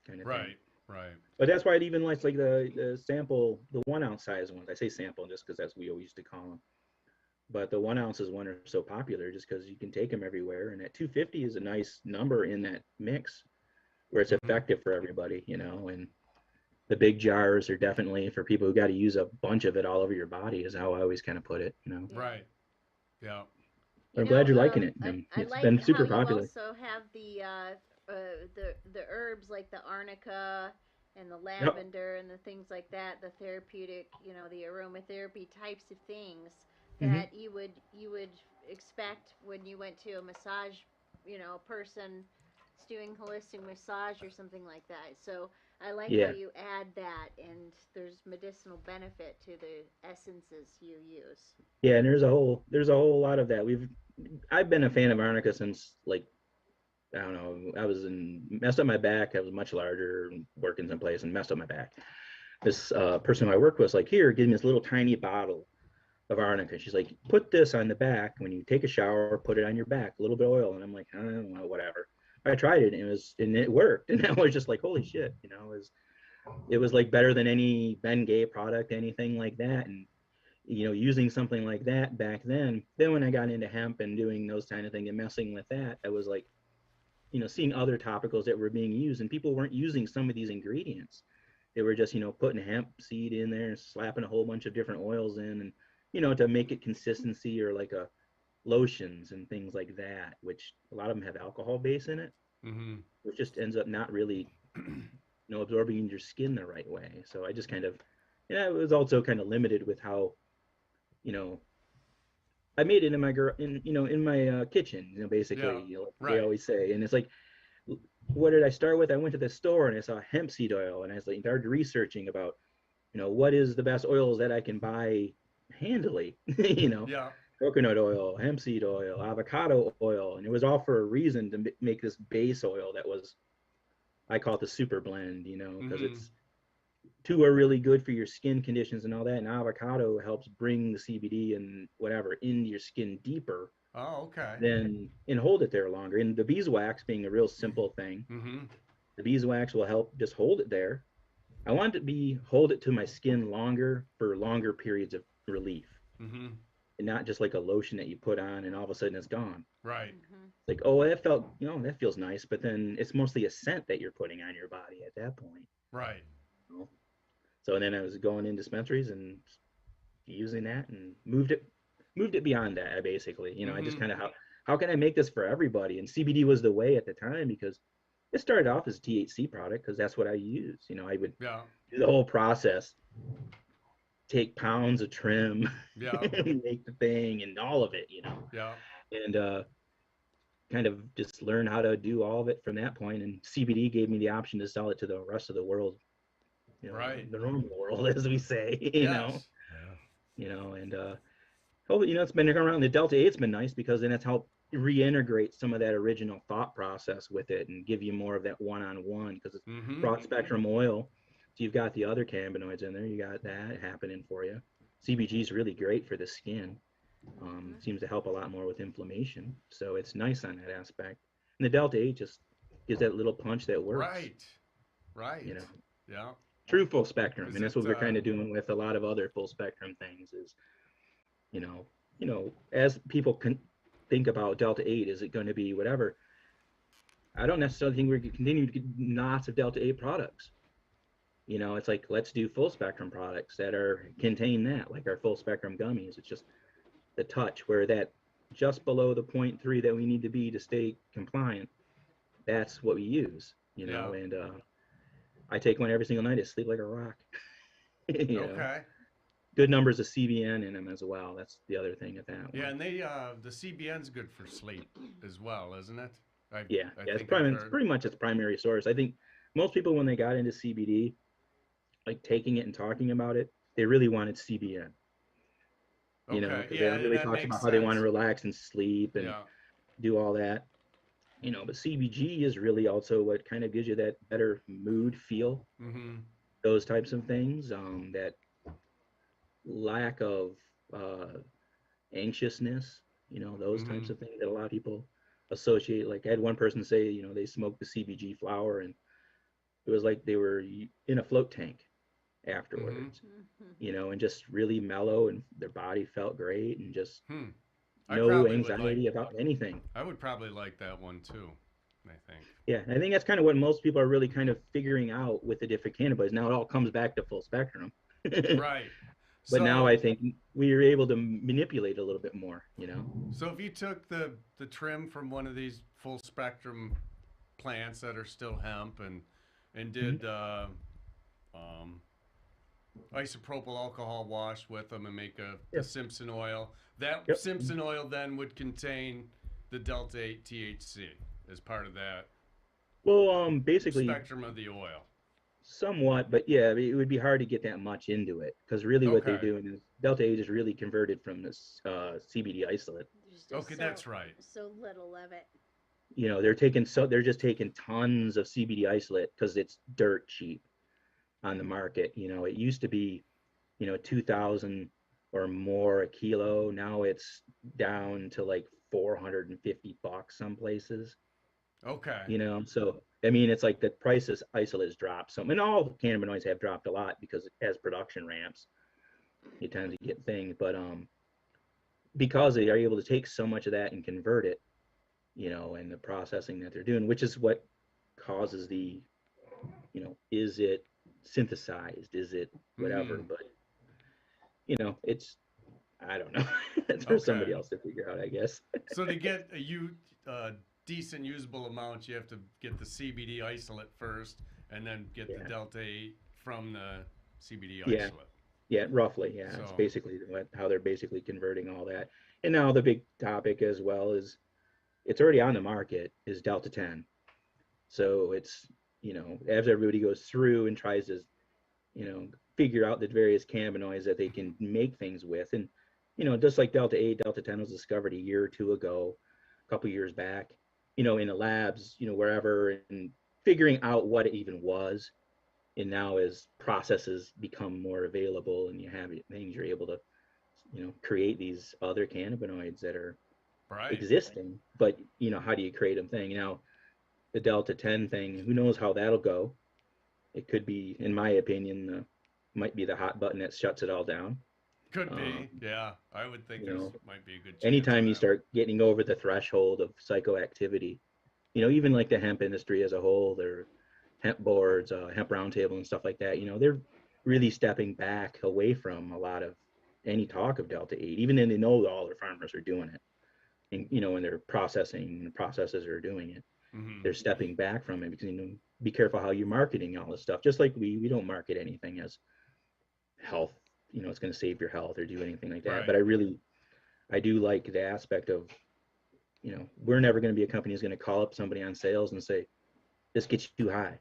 kind of thing. Right. But that's why it even likes like the sample, the 1 ounce size ones. I say sample just because that's what we always used to call them. But the 1 ounces one are so popular just because you can take them everywhere, and that 250 is a nice number in that mix, where it's effective for everybody, and the big jars are definitely for people who got to use a bunch of it all over your body, is how I always kind of put it, Right. Yeah. I'm glad you're liking it. I It's like been super how popular. you also have the herbs like the arnica and the lavender and the things like that, the therapeutic, the aromatherapy types of things that you would expect when you went to a massage, person doing holistic massage or something like that. So I like how you add that, and there's medicinal benefit to the essences you use. Yeah, and there's a whole lot of that. I've been a fan of arnica since, like, I don't know, messed up my back. I was much larger, working someplace, and messed up my back. This person I worked with was like, here, give me this little tiny bottle of arnica. She's like, put this on the back when you take a shower, put it on your back, a little bit of oil. And I'm like, I don't know, whatever. I tried it, and it worked. And I was just like, holy shit, it was like better than any Ben Gay product, anything like that. And using something like that back then when I got into hemp and doing those kind of things and messing with that, I was like, seeing other topicals that were being used, and people weren't using some of these ingredients. They were just, putting hemp seed in there and slapping a whole bunch of different oils in, and, to make it consistency, or like lotions and things like that, which a lot of them have alcohol base in it, which just ends up not really, absorbing in your skin the right way. So I just kind of, it was also kind of limited with how, I made it in my kitchen, basically, they always say. And it's like, what did I start with? I went to the store and I saw hemp seed oil, and I started researching about, what is the best oils that I can buy handily, coconut oil, hemp seed oil, avocado oil. And it was all for a reason to make this base oil that was, I call it the super blend, because it's, two are really good for your skin conditions and all that, and avocado helps bring the CBD and whatever into your skin deeper. Oh, okay. And hold it there longer. And the beeswax being a real simple thing, the beeswax will help just hold it there. I want it to hold it to my skin longer for longer periods of relief, and not just like a lotion that you put on and all of a sudden it's gone. Right. It's like, oh, that felt, that feels nice, but then it's mostly a scent that you're putting on your body at that point. Right. So then I was going in dispensaries and using that, and moved it beyond that, basically. I just kind of, how can I make this for everybody? And CBD was the way at the time, because it started off as a THC product, because that's what I used. I would do the whole process, take pounds of trim, make the thing, and all of it, and kind of just learn how to do all of it from that point. And CBD gave me the option to sell it to the rest of the world, the normal world, as we say, and hopefully, it's been around. The Delta 8's been nice, because then it's helped reintegrate some of that original thought process with it and give you more of that one-on-one, because it's broad spectrum oil. So you've got the other cannabinoids in there, you got that happening for you. CBG is really great for the skin. Seems to help a lot more with inflammation, so it's nice on that aspect. And the Delta 8 just gives that little punch that works. Right. Yeah. True full spectrum, and that's what we're kind of doing with a lot of other full spectrum things. Is as people can think about Delta 8, is it going to be whatever? I don't necessarily think we're going to continue to get lots of Delta 8 products. It's like, let's do full spectrum products that contain that, like our full spectrum gummies. It's just the touch where that just below the 0.3 that we need to be to stay compliant. That's what we use, and I take one every single night. I sleep like a rock. Okay. Good numbers of CBN in them as well. That's the other thing at that one. Yeah, and the CBN's good for sleep as well, isn't it? It's pretty much its primary source. I think most people, when they got into CBD, like taking it and talking about it, they really wanted CBN. Because they really talked about how they want to relax and sleep, and do all that, you know. But CBG is really also what kind of gives you that better mood feel. Mm-hmm. Those types of things, that lack of anxiousness, you know, those types of things that a lot of people associate. Like I had one person say, you know, they smoked the CBG flower and it was like they were in a float tank afterwards, you know, and just really mellow, and their body felt great, and just no anxiety about anything. I would probably like that one too, I think. Yeah, I think that's kind of what most people are really kind of figuring out with the different cannabis. Now it all comes back to full spectrum. Right. But now I think we are able to manipulate a little bit more, you know. So if you took the trim from one of these full spectrum plants that are still hemp and did isopropyl alcohol wash with them and make a Simpson oil, that Simpson oil then would contain the Delta 8 THC as part of that. Well, basically spectrum of the oil. Somewhat, but yeah, it would be hard to get that much into it, because really what they're doing is Delta 8 is really converted from this CBD isolate. Okay, that's right. So little of it. You know, they're just taking tons of CBD isolate because it's dirt cheap on the market. You know, it used to be, you know, 2,000 or more a kilo. Now it's down to like $450 some places. Okay. You know, so I mean, it's like the prices isolates dropped some, and all cannabinoids have dropped a lot because as production ramps, you tend to get things. But because they are able to take so much of that and convert it, you know, and the processing that they're doing, which is what causes the, you know, is it synthesized, is it whatever? But you know, it's, I don't know. It's for somebody else to figure out, I guess. So to get a decent usable amount, you have to get the CBD isolate first, and then get the Delta 8 from the CBD isolate. Yeah, roughly. Yeah, so it's basically how they're basically converting all that. And now the big topic as well is, it's already on the market, is Delta 10. So it's, you know, as everybody goes through and tries to, you know, figure out the various cannabinoids that they can make things with, and you know, just like Delta 8, Delta 10 was discovered a year or two ago, a couple years back, you know, in the labs, you know, wherever, and figuring out what it even was. And now as processes become more available and you have things, you're able to, you know, create these other cannabinoids that are existing, but you know, how do you create them thing? Now, the Delta 10 thing, who knows how that'll go? It could be, in my opinion, might be the hot button that shuts it all down. Could be, yeah. I would think there might be a good chance. Anytime you start getting over the threshold of psychoactivity, you know, even like the hemp industry as a whole, their hemp boards, hemp roundtable and stuff like that, you know, they're really stepping back away from a lot of any talk of Delta 8, even then they know that all their farmers are doing it. And, you know, when they're processing, the processors are doing it, they're stepping back from it because, you know, be careful how you're marketing all this stuff. Just like we don't market anything as health, you know, it's going to save your health or do anything like that. But I do like the aspect of, you know, we're never going to be a company who's going to call up somebody on sales and say, this gets you too high.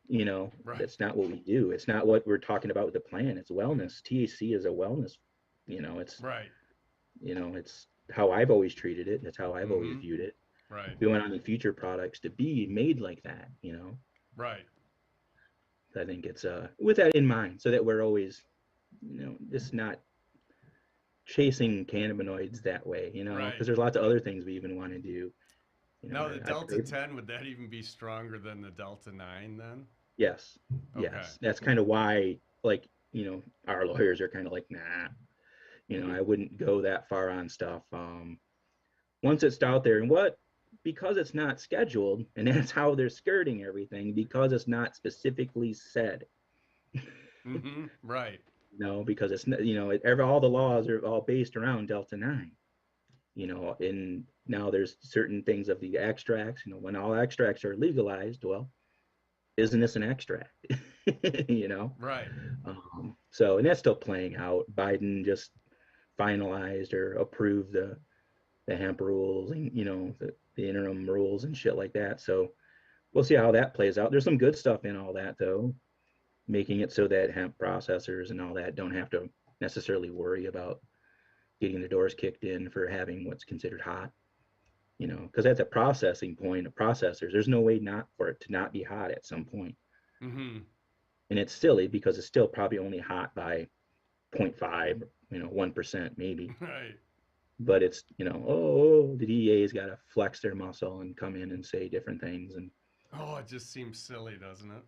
You know, that's not what we do. It's not what we're talking about with the plan. It's wellness. THC is a wellness, you know, it's, you know, it's how I've always treated it. That's how I've always viewed it. We want on the future products to be made like that, you know? I think it's with that in mind, so that we're always, you know, just not chasing cannabinoids that way, you know, because there's lots of other things we even want to do. You know, now the Delta 10, would that even be stronger than the Delta 9 then? Yes. Yes. That's kind of why, like, you know, our lawyers are kind of like, nah, you know, I wouldn't go that far on stuff. Once it's out there, and because it's not scheduled, and that's how they're skirting everything, because it's not specifically said. No, because it's, you know, all the laws are all based around Delta 9, you know, and now there's certain things of the extracts, you know, when all extracts are legalized, well, isn't this an extract? You know? So, and that's still playing out. Biden just finalized or approved the hemp rules and, you know, the interim rules and shit like that. So we'll see how that plays out. There's some good stuff in all that, though, making it so that hemp processors and all that don't have to necessarily worry about getting the doors kicked in for having what's considered hot. you know, because at the processing point of processors, there's no way not for it to not be hot at some point. Mm-hmm. And it's silly because it's still probably only hot by 0.5, you know, 1% maybe. Right. But it's, you know, oh, the DEA's got to flex their muscle and come in and say different things. And Oh, it just seems silly, doesn't it?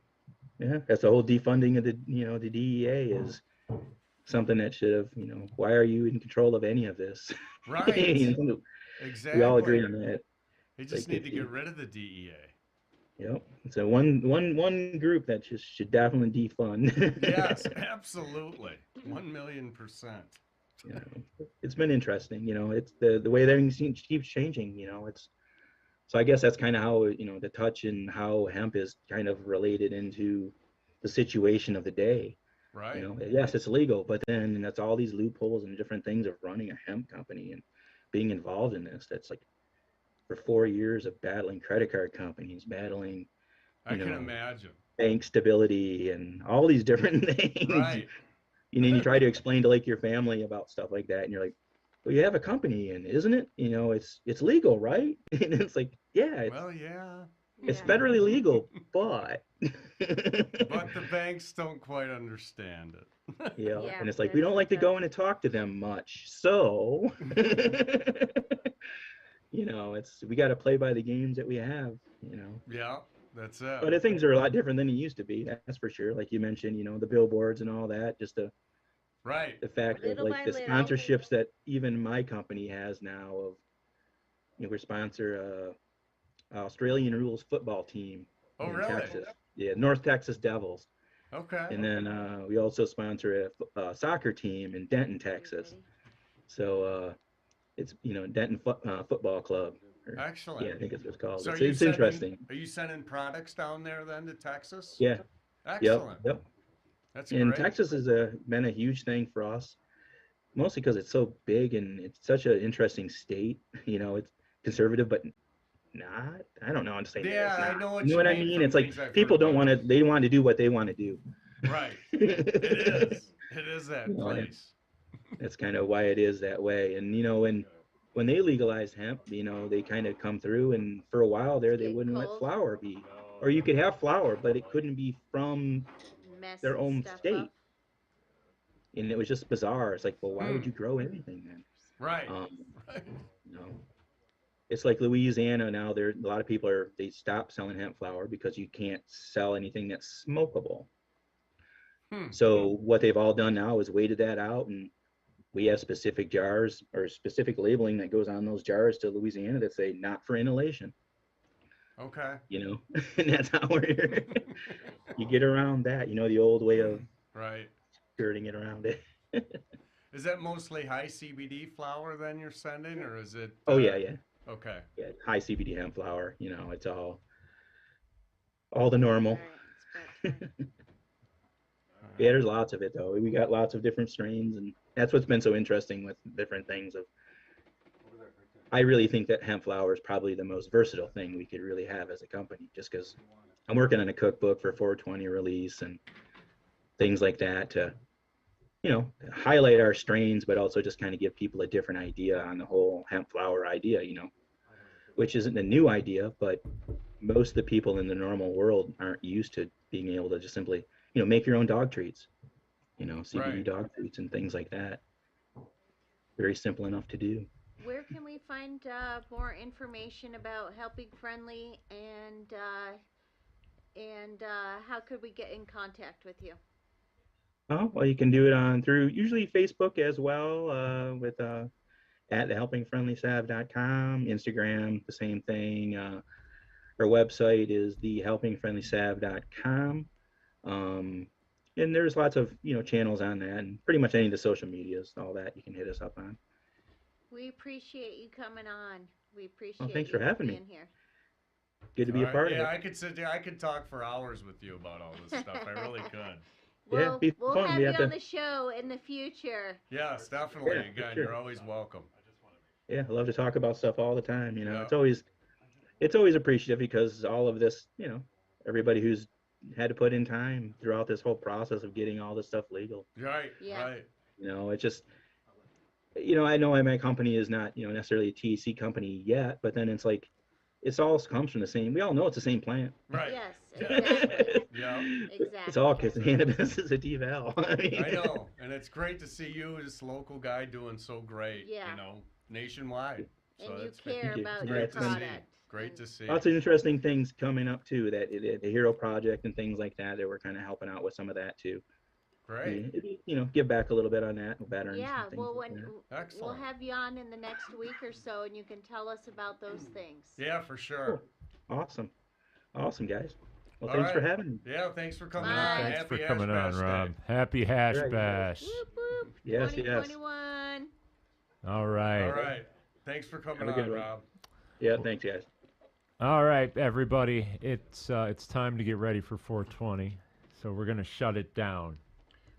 yeah, that's the whole defunding of the, you know, the DEA is something that should have, you know, why are you in control of any of this? Right. You know, Exactly. we all agree on that. They just Like, need to if get you- rid of the DEA. Yep. It's a one group that just should definitely defund. Yes, absolutely. 1,000,000%. You know, it's been interesting, you know, it's the way everything keeps changing, you know, it's, so I guess that's kind of how, you know, the touch and how hemp is kind of related into the situation of the day. Right. You know, yes, it's legal, but then that's all these loopholes and different things of running a hemp company and being involved in this. That's like for 4 years of battling credit card companies, battling, I can imagine. bank stability and all these different things. Right. You know, you try to explain to like your family about stuff like that, and you're like, well, you have a company, and isn't it? You know, it's legal, right? And it's like, yeah, it's, Well, yeah. it's federally legal, but But the banks don't quite understand it. yeah, and it's like we don't like to go in and talk to them much, so you know, it's we got to play by the games that we have, you know. Yeah, that's it. But things are a lot different than it used to be. That's for sure. Like you mentioned, you know, the billboards and all that. Just the fact of Little like by the little. sponsorships that even my company has now. Of you know, we sponsor Australian rules football team Oh, in really? Texas. Yeah, North Texas Devils. Okay. And then we also sponsor a soccer team in Denton, Texas. So it's, you know, Denton Football Club. Or, Excellent. yeah, I think it's what it's called. So It's interesting. Are you sending products down there then to Texas? Yeah. Excellent. Yep. That's And great. Texas has been a huge thing for us, mostly because it's so big and it's such an interesting state. You know, it's conservative, but not. I don't know how to say that. Yeah, It's I not. know what You know you what I mean mean? from It's like things I've people heard don't about want to. They want to do what they want to do. Right. It is. It is that You know, and place. that's kind of why it is that way. And you know, when they legalized hemp, you know, they kind of come through, and for a while there, they wouldn't let flower be, or you could have flower, but it couldn't be from their own state. And it was just bizarre. It's like, well, why would you grow anything then? Right. You know, it's like Louisiana now. There, a lot of people they stopped selling hemp flower because you can't sell anything that's smokable. So what they've all done now is waited that out, and we have specific jars or specific labeling that goes on those jars to Louisiana that say not for inhalation. Okay. You know, and that's how you get around that. You know, the old way of Right. skirting it around it. Is that mostly high CBD flower then you're sending, or is it? Oh yeah. Okay. Yeah, high CBD hemp flower. You know, it's all the normal. Yeah, there's lots of it though. We got lots of different strains, and that's what's been so interesting with different things. I really think that hemp flower is probably the most versatile thing we could really have as a company, just because I'm working on a cookbook for 420 release and things like that to, you know, highlight our strains, but also just kind of give people a different idea on the whole hemp flower idea, you know, which isn't a new idea, but most of the people in the normal world aren't used to being able to just simply, you know, make your own dog treats, you know, CBD dog treats and things like that. Very simple enough to do. Where can we find more information about Helping Friendly, and how could we get in contact with you? Oh, well, you can do it on through usually Facebook as well, with at thehelpingfriendlysalve.com, Instagram, the same thing. Our website is thehelpingfriendlysalve.com. And there's lots of, you know, channels on that, and pretty much any of the social medias, all that you can hit us up on. We appreciate you coming on. We appreciate thanks you for having me. being here. Good to be a part of it. Yeah, I could sit there. I could talk for hours with you about all this stuff. I really could. We'll, be we'll fun. have We you have on to- the show in the future. Yes, definitely. Yeah, for Again, sure. you're always welcome. Yeah, I love to talk about stuff all the time. You know, Yeah. it's always appreciative because all of this, you know, everybody who's had to put in time throughout this whole process of getting all this stuff legal. Right. Yeah. Right. You know, it's just I know my company is not, necessarily a THC company yet, but then it's like, it all comes from the same. We all know it's the same plant. Right. Yes, exactly. Yeah. Exactly. It's all cannabis is a deval. I know, and it's great to see you, this local guy, doing so great. Yeah. Nationwide. And So you it's care about your great to see. product. Great to see. Lots of interesting things coming up too. That the Hero Project and things like that. That we're kind of helping out with some of that too. Great. Give back a little bit on that, veterans. Yeah, and things well, like when that. we'll have you on in the next week or so, and you can tell us about those things. Yeah, for sure. Cool. Awesome, guys. Well, All thanks for right. having me. Yeah, thanks for coming Bye. on. Thanks Happy for coming Hash on, Bash Rob. Day. Happy Hash Right. Bash. Whoop, whoop. Yes, 2021. All right. All right. Thanks for coming Have a good on, one. Rob. Yeah, thanks, guys. All right, everybody. It's time to get ready for 420. So we're gonna shut it down.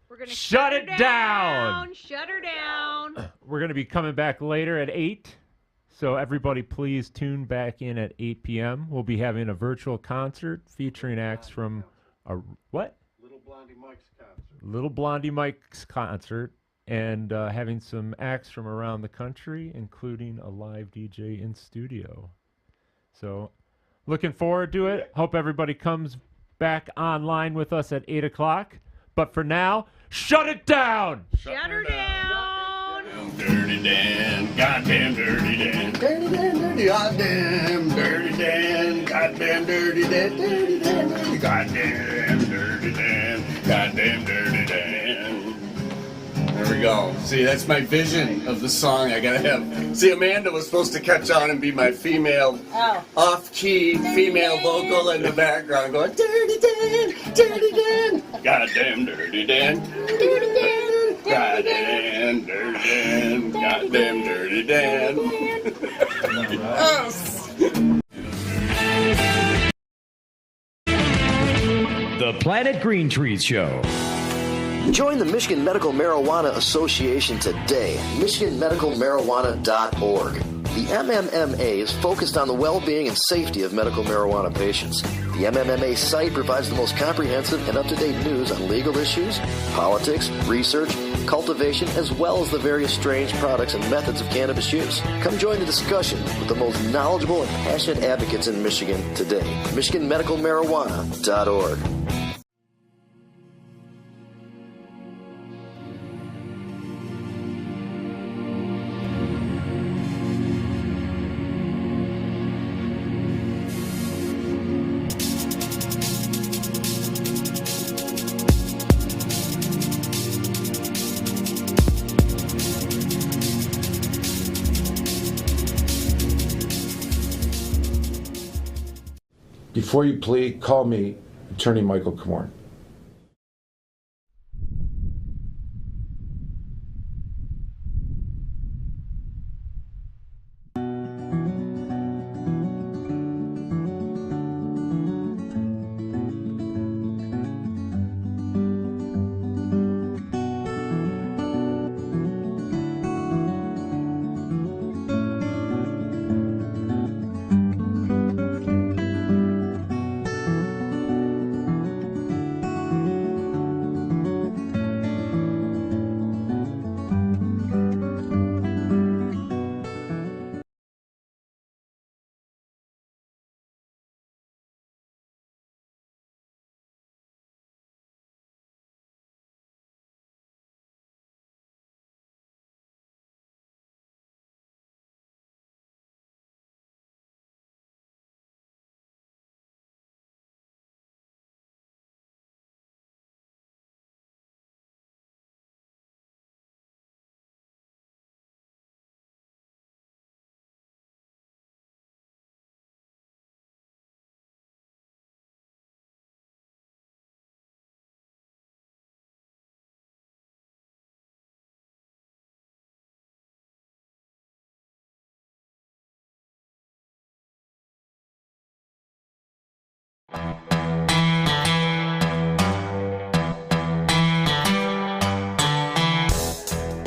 We're gonna Shut it down! Shut her down. We're gonna be coming back later at 8. So everybody, please tune back in at 8 p.m. We'll be having a virtual concert featuring acts from what? Little Blondie Mike's concert. Little Blondie Mike's concert, and having some acts from around the country, including a live DJ in studio. So looking forward to it. Hope everybody comes back online with us at 8 o'clock. But for now, shut it down! Shut her down. Dirty Dan, goddamn Dirty Dan. Dirty Dan, dirty, goddamn Dirty Dan. Goddamn Dirty Dan, Dirty Dan, dirty, goddamn Dirty Dan. Goddamn Dirty Dan. There we go. See, that's my vision of the song I gotta have. See, Amanda was supposed to catch on and be my female, off-key female vocal in the background going, Dirty Dan, Dirty Dan. Goddamn Dirty Dan. Dirty Dan. Goddamn Dirty Dan. Goddamn Dirty Dan. Yes. The Planet Green Trees Show. Join the Michigan Medical Marijuana Association today, michiganmedicalmarijuana.org. The MMMA is focused on the well-being and safety of medical marijuana patients. The MMMA site provides the most comprehensive and up-to-date news on legal issues, politics, research, cultivation, as well as the various strange products and methods of cannabis use. Come join the discussion with the most knowledgeable and passionate advocates in Michigan today, michiganmedicalmarijuana.org. Before you plead, call me Attorney Michael Komorn.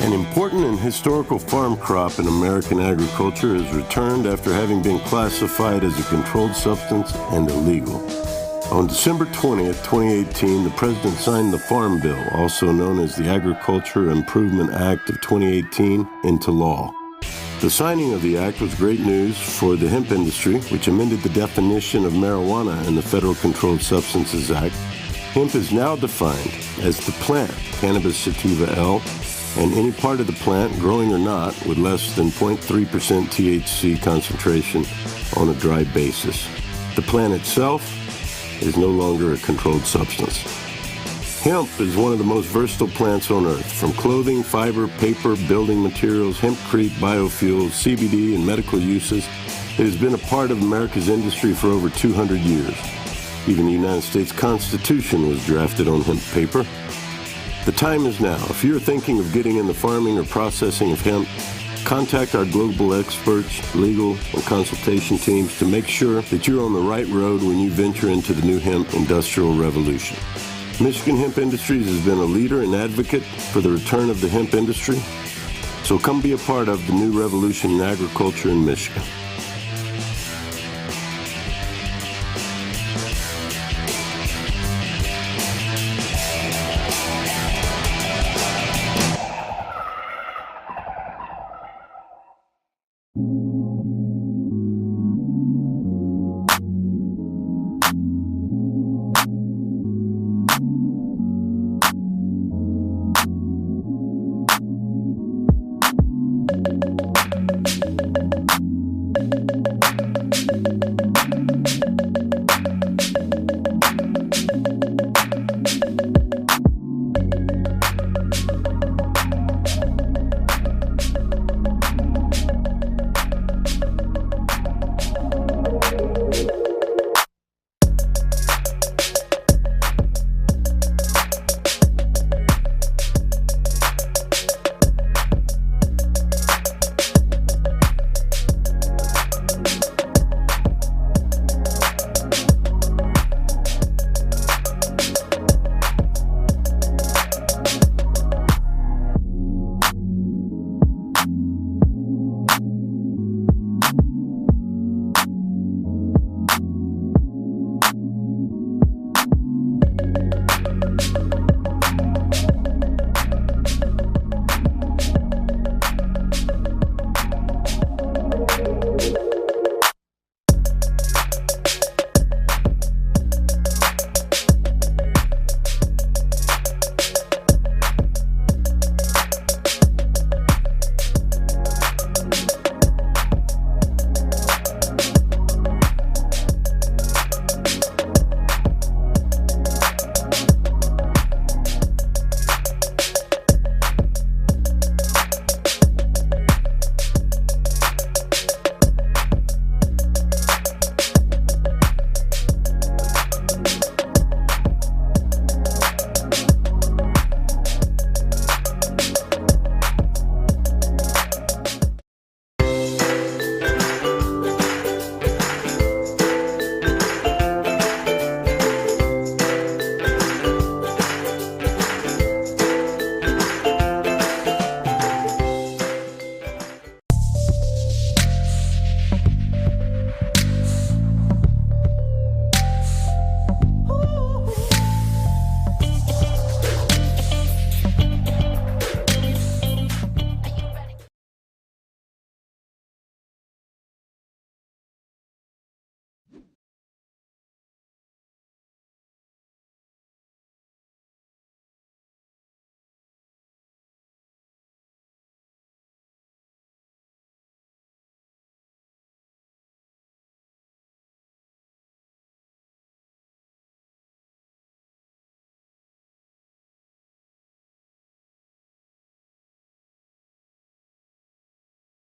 An important and historical farm crop in American agriculture is returned after having been classified as a controlled substance and illegal. On December 20th, 2018, the President signed the Farm Bill, also known as the Agriculture Improvement Act of 2018, into law. The signing of the act was great news for the hemp industry, which amended the definition of marijuana in the Federal Controlled Substances Act. Hemp is now defined as the plant, cannabis sativa L, and any part of the plant, growing or not, with less than 0.3% THC concentration on a dry basis. The plant itself is no longer a controlled substance. Hemp is one of the most versatile plants on earth. From clothing, fiber, paper, building materials, hempcrete, biofuels, CBD, and medical uses, it has been a part of America's industry for over 200 years. Even the United States Constitution was drafted on hemp paper. The time is now. If you're thinking of getting in the farming or processing of hemp, contact our global experts, legal, and consultation teams to make sure that you're on the right road when you venture into the new hemp industrial revolution. Michigan Hemp Industries has been a leader and advocate for the return of the hemp industry, so come be a part of the new revolution in agriculture in Michigan.